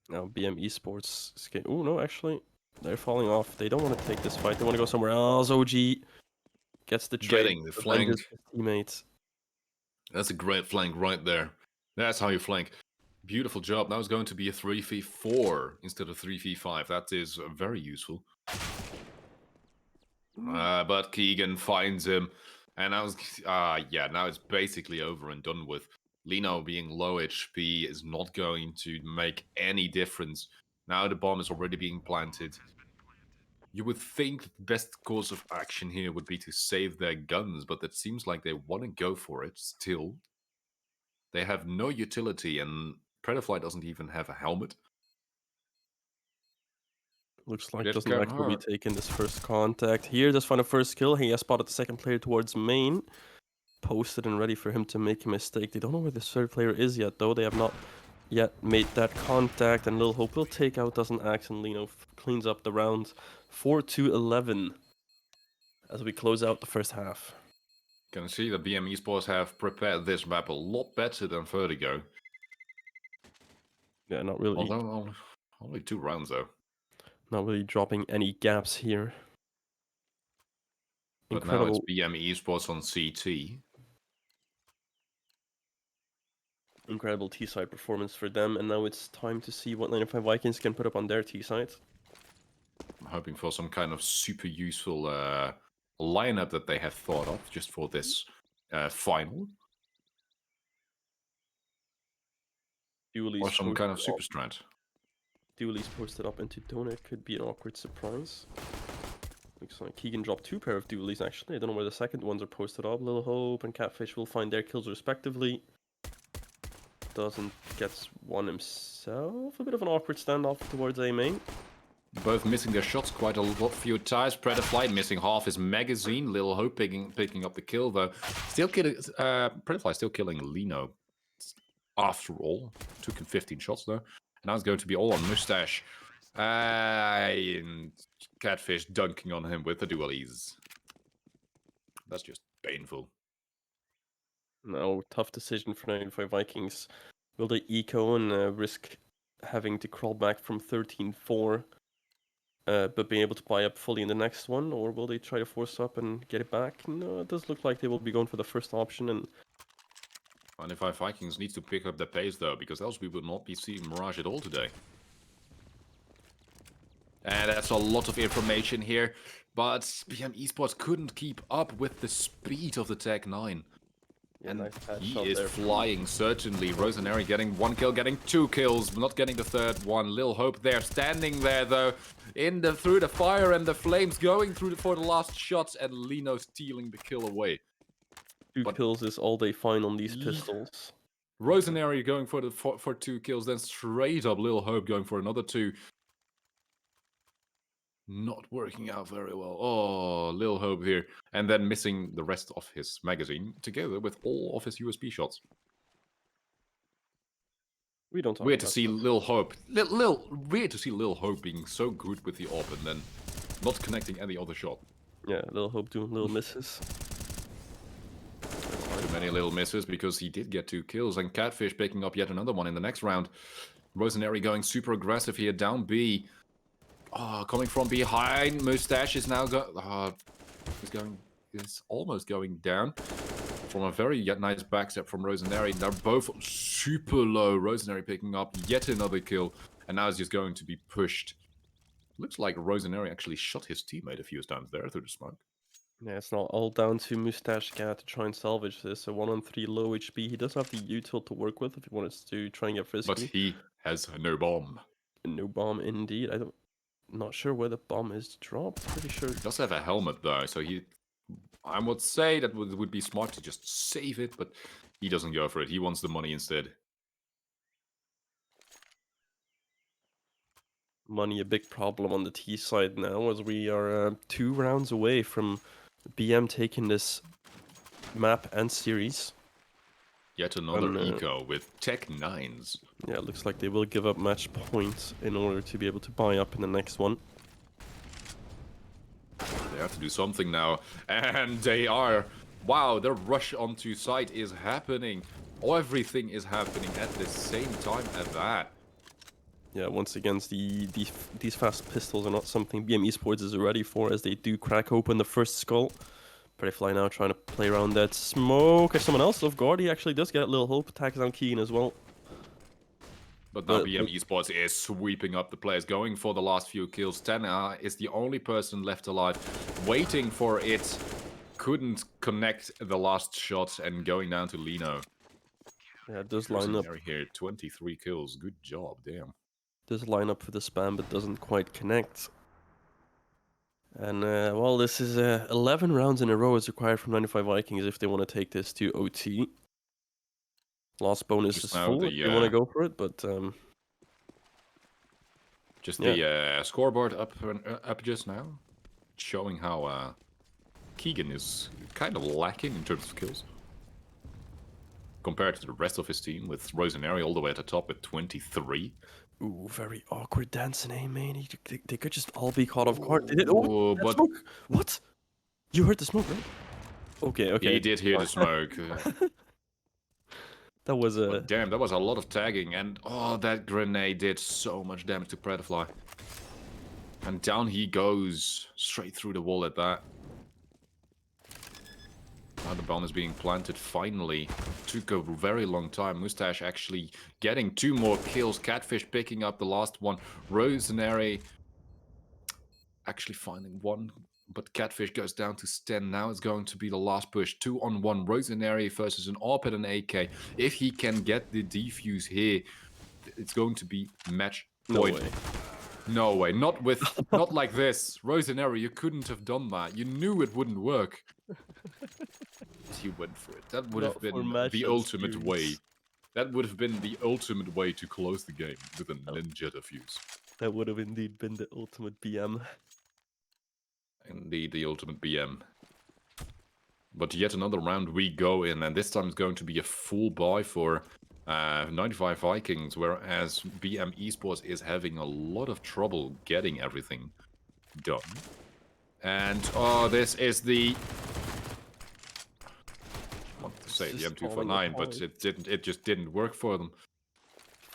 Now BM eSports. Oh no, actually, they're falling off. They don't want to take this fight. They want to go somewhere else. OG gets the trade. Getting the flank. avenges his teammates. That's a great flank right there. That's how you flank. Beautiful job. Now it's going to be a 3v4 instead of 3v5. That is very useful. But Keegan finds him. And now it's basically over and done with. Lino being low HP is not going to make any difference. Now the bomb is already being planted. You would think the best course of action here would be to save their guns, but it seems like they want to go for it still. They have no utility, and Predafly doesn't even have a helmet. Looks like That doesn't can actually be hurt. taking this first contact. Here, just found a first kill. He has spotted the second player towards main. Posted and ready for him to make a mistake. They don't know where this third player is yet, though. They have not yet made that contact. And Lil Hope will take out, doesn't axe, and Lino cleans up the round. 4-11 as we close out the first half. Can see that BM eSports have prepared this map a lot better than Vertigo. Yeah, not really, Although only 2 rounds though. not really dropping any gaps here. But Incredible. now it's BM eSports on CT. Incredible T-side performance for them, and now it's time to see what 95Vikings can put up on their T-side. I'm hoping for some kind of super useful lineup that they have thought of just for this final. Or some kind of super strat. Dualies posted up into Donut could be an awkward surprise. Looks like Keegan dropped 2 pair of dualies actually. I don't know where the second ones are posted up. Lil Hope and Catfish will find their kills respectively. Doesn't gets one himself. A bit of an awkward standoff towards A main. Both missing their shots quite a lot, few times. Predafly missing half his magazine. Lil Hope picking up the kill though. Still killing Predafly still killing Lino. After all, took him 15 shots though. And now it's going to be all on Mustache. And Catfish dunking on him with the dualies. That's just painful. No, tough decision for 95Vikings. Will they eco and risk having to crawl back from 13-4, but being able to buy up fully in the next one? Or will they try to force up and get it back? No, it does look like they will be going for the first option. And 95Vikings needs to pick up the pace though, because else we would not be seeing Mirage at all today. And that's a lot of information here, but BM eSports couldn't keep up with the speed of the Tech 9. yeah, And nice pad he shot is there. flying, certainly. Rosaneri getting 1 kill, getting 2 kills, not getting the third one. Lil Hope there, standing there though, through the fire and the flames, going through for the last shots, and Lino stealing the kill away. 2 kills is all they find on these pistols. Rosaneri going for 2 kills, then straight up Lil Hope going for another 2. Not working out very well. Oh, Lil Hope here. And then missing the rest of his magazine, together with all of his USP shots. We don't talk Weird to about see stuff. Lil Hope. Weird to see Lil Hope being so good with the AWP and then not connecting any other shot. Yeah, little Hope doing little misses. Too many little misses because he did get 2 kills, and Catfish picking up yet another one in the next round. Rosenary going super aggressive here, down B. Coming from behind. Mustache is now is almost going down. From a very nice backstep from Rosenary. They're both super low. Rosenary picking up yet another kill, and now it's just going to be pushed. Looks like Rosenary actually shot his teammate a few times there through the smoke. Yeah, it's not all down to Mustache Cat to try and salvage this. So 1-on-3 low HP. He does have the util to work with if he wants to try and get frisky. But he has no bomb. No bomb indeed. Not sure where the bomb is dropped. Pretty sure. He does have a helmet though, so I would say that would be smart to just save it, but he doesn't go for it. He wants the money instead. Money a big problem on the T side now, as we are 2 rounds away from BM taking this map and series. Yet another eco with Tech 9s. Yeah, it looks like they will give up match points in order to be able to buy up in the next one. They have to do something now, and they are. Wow, their rush onto site is happening. Everything is happening at the same time as that. Yeah, once again, these fast pistols are not something BM Esports is ready for, as they do crack open the first skull. Prettyfly now trying to play around that smoke. Catch someone else off guard. He actually does get a little hope. Attacks down Keen as well. But now BM Esports is sweeping up the players, going for the last few kills. Tena is the only person left alive, waiting for it. Couldn't connect the last shot and going down to Lino. Yeah, it does line up. Here, 23 kills. Good job, damn. Does line up for the spam, but doesn't quite connect. And, well, this is 11 rounds in a row is required from 95Vikings if they want to take this to OT. Last bonus is full if you want to go for it, but... Just the scoreboard up just now, showing how Keegan is kind of lacking in terms of kills. Compared to the rest of his team, with Rosenary all the way at the top with 23. Ooh, very awkward dancing, eh, man? They could just all be caught off guard. Did it? But smoke! What? You heard the smoke, right? Okay. He did hear the smoke. That was a... But damn, that was a lot of tagging, and that grenade did so much damage to Prettyfly. And down he goes, straight through the wall at that. Now the bomb is being planted finally. Took a very long time. Mustache actually getting 2 more kills. Catfish picking up the last one. Rosenary actually finding 1. But Catfish goes down to Sten. Now it's going to be the last push. 2-on-1. Rosenary versus an AWP and an AK. If he can get the defuse here, it's going to be match point. No way. Not like this. Rosenary, you couldn't have done that. You knew it wouldn't work. He went for it. That would have been the ultimate way. That would have been the ultimate way to close the game with a ninja defuse. That would have indeed been the ultimate BM. Indeed, the ultimate BM. But yet another round we go in, and this time it's going to be a full buy for 95Vikings, whereas BM Esports is having a lot of trouble getting everything done. And this is the... I want to say the M249, but it just didn't work for them.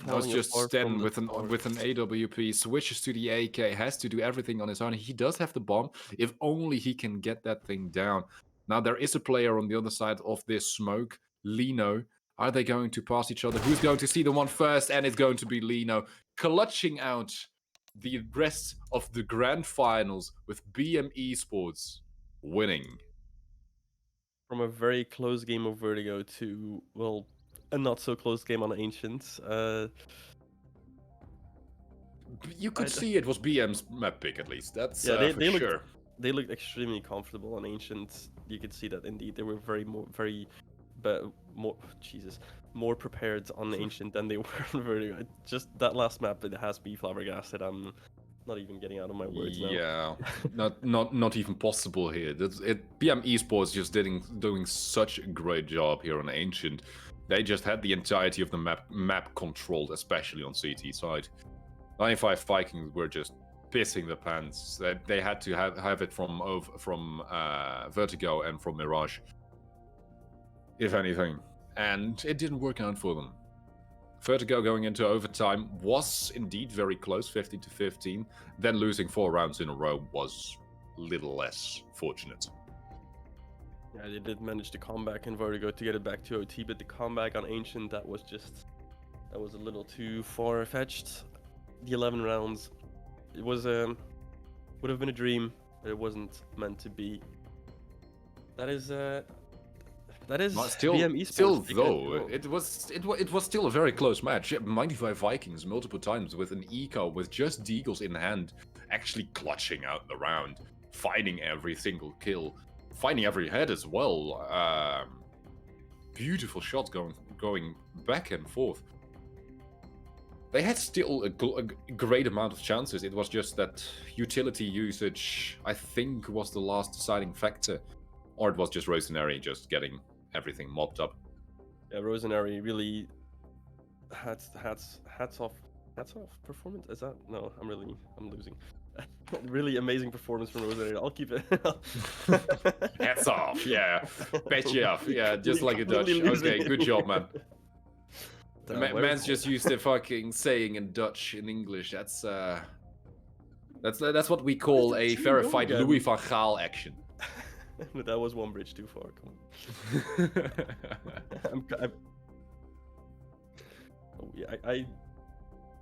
That was just Sten with an AWP, switches to the AK, has to do everything on his own. He does have the bomb, if only he can get that thing down. Now there is a player on the other side of this smoke, Lino. Are they going to pass each other? Who's going to see the one first? And it's going to be Lino, clutching out the rest of the grand finals with BM Esports winning. From a very close game of Vertigo to, well, a not so close game on Ancient. You could see it was BM's map pick at least. That's for sure. They looked extremely comfortable on Ancient. You could see that indeed they were more prepared on Ancient than they were on Vertigo. Just that last map, it has me flabbergasted. I'm not even getting out of my words now. Yeah, not even possible here. BM Esports just doing such a great job here on Ancient. They just had the entirety of the map controlled, especially on CT side. 95Vikings were just pissing the pants. They had to have it from Vertigo and from Mirage, if anything, and it didn't work out for them. Vertigo going into overtime was indeed very close, 15-15. Then losing 4 rounds in a row was little less fortunate. Yeah, they did manage to come back in Vertigo to get it back to OT, but the comeback on Ancient, that was a little too far-fetched. The 11 rounds, it was would have been a dream, but it wasn't meant to be. That is Still, BM Esports. still though, it was still a very close match. 95Vikings multiple times with an eco with just Deagles in hand, actually clutching out the round, finding every single kill, finding every head as well. Beautiful shots going back and forth. They had still a great amount of chances. It was just that utility usage, I think, was the last deciding factor. Or it was just Rosenary just getting everything mopped up. Yeah, Rosenary really hats off performance. Is that no? I'm losing. Really amazing performance from Rosenary. I'll keep it. Hats off, yeah. Bet you off, yeah. Just like a Dutch. Okay, good job, man. Man's just used the fucking saying in Dutch in English. That's what we call a verified Louis van Gaal action. But that was one bridge too far. Come on. I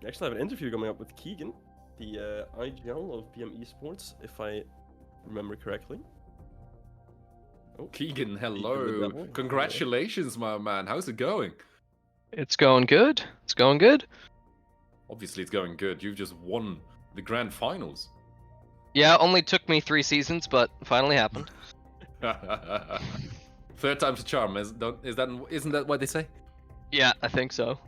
actually have an interview coming up with Keegan, the IGL of BM Esports, if I remember correctly. Oh, Keegan, hello. Congratulations, my man. How's it going? It's going good. It's going good. Obviously, it's going good. You've just won the grand finals. Yeah, it only took me 3 seasons, but finally happened. Third time's a charm. Isn't that what they say? Yeah, I think so.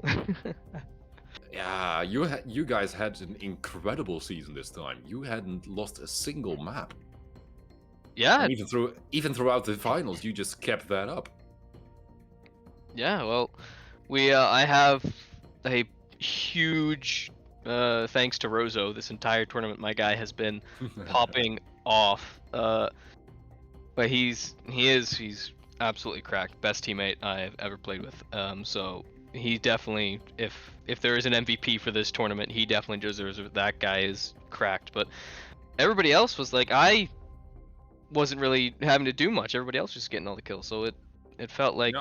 Yeah, you guys had an incredible season this time. You hadn't lost a single map. Yeah. And even throughout the finals, you just kept that up. Yeah, well, I have a huge thanks to Rozo. This entire tournament, my guy has been popping off. But he's absolutely cracked. Best teammate I've ever played with. So he definitely, if there is an MVP for this tournament, he definitely deserves it. That guy is cracked. But everybody else was like, I wasn't really having to do much. Everybody else was just getting all the kills. So it felt like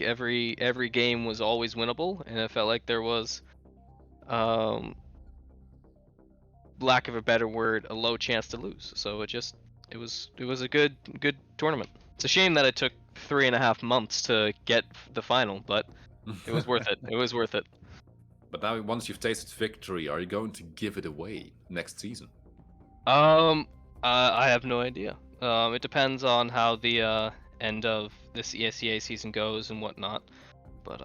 every game was always winnable, and it felt like there was lack of a better word, a low chance to lose. So it was a good tournament. It's a shame that it took 3.5 months to get the final, but it was worth it. It was worth it. But now, once you've tasted victory, are you going to give it away next season? I have no idea. It depends on how the end of this ESEA season goes and whatnot. But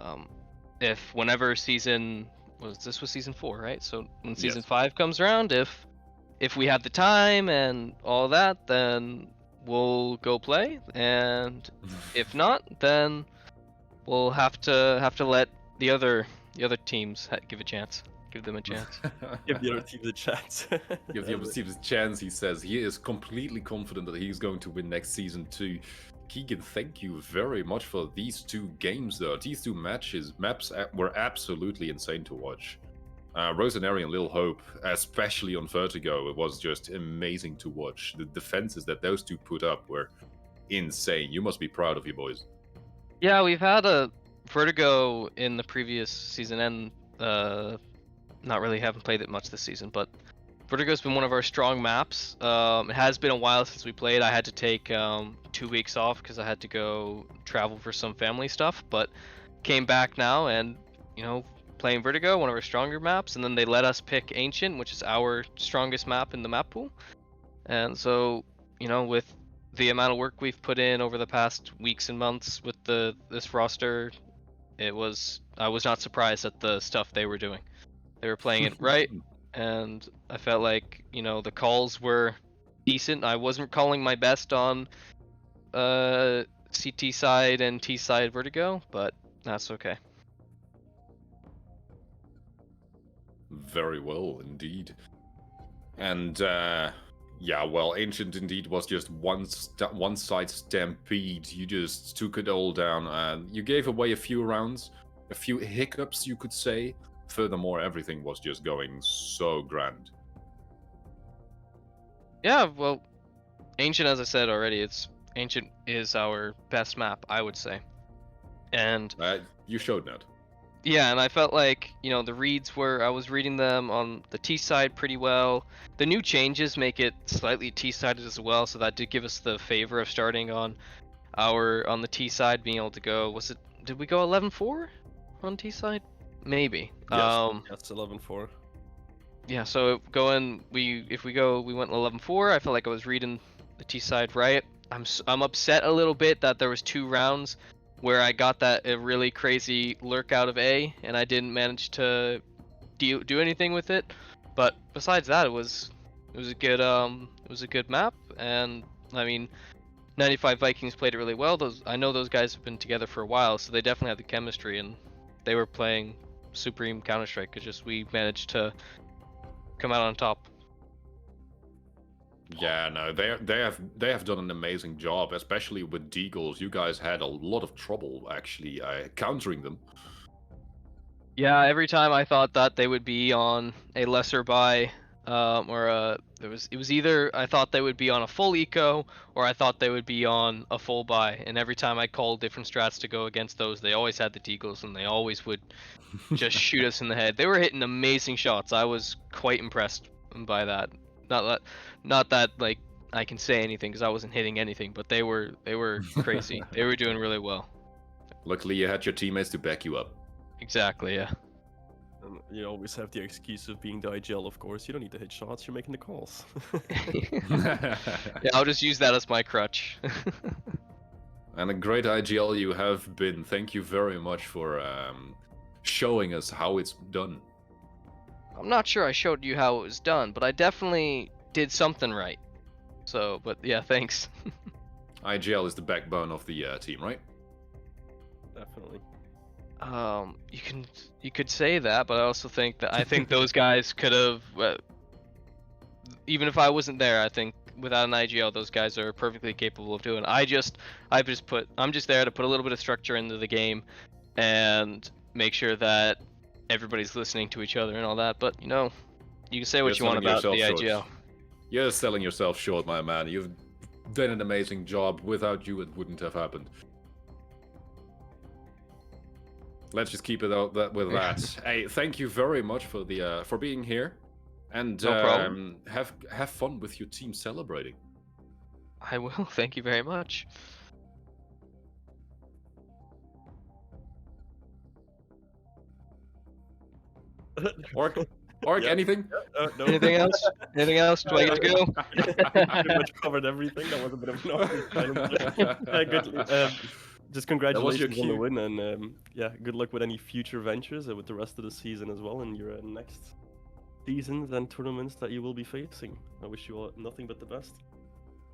if whenever season was season 4, right? So when season 5 comes around, if we have the time and all that, then we'll go play. And if not, then we'll have to let the other teams give a chance. Give them a chance. Give the other teams a chance. Give the other teams a chance, he says. He is completely confident that he's going to win next season too. Keegan, thank you very much for these 2 games, though. These 2 maps were absolutely insane to watch. Rosenary and Lil Hope, especially on Vertigo, it was just amazing to watch. The defenses that those 2 put up were insane. You must be proud of you boys. Yeah, we've had a Vertigo in the previous season, and not really haven't played it much this season, but Vertigo's been one of our strong maps. It has been a while since we played. I had to take 2 weeks off because I had to go travel for some family stuff, but came back now and, playing Vertigo, one of our stronger maps, and then they let us pick Ancient, which is our strongest map in the map pool. And so, with the amount of work we've put in over the past weeks and months with this roster, I was not surprised at the stuff they were doing. They were playing it right, and I felt like, the calls were decent. I wasn't calling my best on CT side and T side Vertigo, but That's okay. Very well, indeed. And yeah, well, Ancient indeed was just one side stampede. You just took it all down, and you gave away a few rounds, a few hiccups, you could say. Furthermore, everything was just going so grand. Yeah, well, Ancient, as I said already, Ancient is our best map, I would say. And You showed that. yeah, and I felt like, the reads I was reading them on the T side pretty well. The new changes make it slightly T sided as well, so that did give us the favor of starting on the T side, being able to go. Did we go 11-4 on T side? Maybe. Yes, yes, 11-4. Yeah, so we went 11-4. I felt like I was reading the T side right. I'm upset a little bit that there was 2 rounds where I got a really crazy lurk out of A, and I didn't manage to do anything with it. But besides that, it was a good map, and I mean, 95Vikings played it really well. I know those guys have been together for a while, so they definitely had the chemistry, and they were playing Supreme Counter-Strike. It's just we managed to come out on top. Yeah, no, they have done an amazing job, especially with Deagles. You guys had a lot of trouble actually countering them. Yeah, every time I thought that they would be on a lesser buy, it was either I thought they would be on a full eco or I thought they would be on a full buy, and every time I called different strats to go against those, they always had the Deagles and they always would just shoot us in the head. They were hitting amazing shots. I was quite impressed by that. Not that like I can say anything because I wasn't hitting anything, but they were crazy. They were doing really well. Luckily, you had your teammates to back you up. Exactly, yeah. You always have the excuse of being the IGL, of course. You don't need to hit shots, you're making the calls. Yeah, I'll just use that as my crutch. And a great IGL you have been. Thank you very much for showing us how it's done. I'm not sure I showed you how it was done, but I definitely did something right. So, but yeah, thanks. IGL is the backbone of the team, right? Definitely. You could say that, but I also think those guys could have, even if I wasn't there, I think without an IGL, those guys are perfectly capable of doing. I'm just there to put a little bit of structure into the game, and make sure that everybody's listening to each other and all that. But you can say what you want about the IGL. You're selling yourself short, my man. You've done an amazing job. Without you, it wouldn't have happened. Let's just keep it out with that. Hey, thank you very much for being here, and No problem. have fun with your team celebrating. I will. Thank you very much. Orc, Yeah. anything? No. Anything else? Anything else? Do I get to go? Pretty much covered everything. That was a bit of an awkward silence. Good. Just congratulations on the win, and yeah, good luck with any future ventures with the rest of the season as well, and your next seasons and tournaments that you will be facing. I wish you all nothing but the best.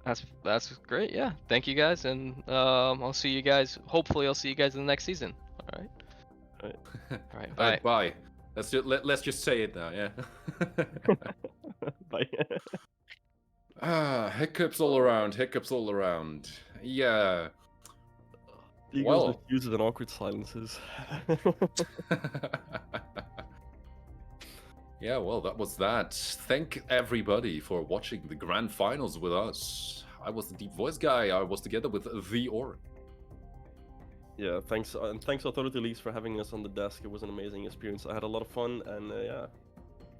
That's great. Yeah. Thank you guys, and I'll see you guys. Hopefully, I'll see you guys in the next season. All right. All right. Bye. Bye. Let's just say it now. Yeah. Bye. Hiccups all around. Hiccups all around. Yeah. Eagles diffuses and awkward silences. Yeah, well, that was that. Thank everybody for watching the grand finals with us. I was the deep voice guy. I was together with the Orc. Yeah, thanks, and thanks Authority Leagues for having us on the desk. It was an amazing experience. I had a lot of fun, and yeah,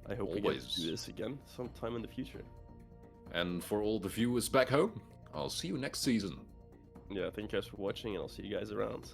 I hope we get to do this again sometime in the future. And for all the viewers back home, I'll see you next season. Yeah, thank you guys for watching, and I'll see you guys around.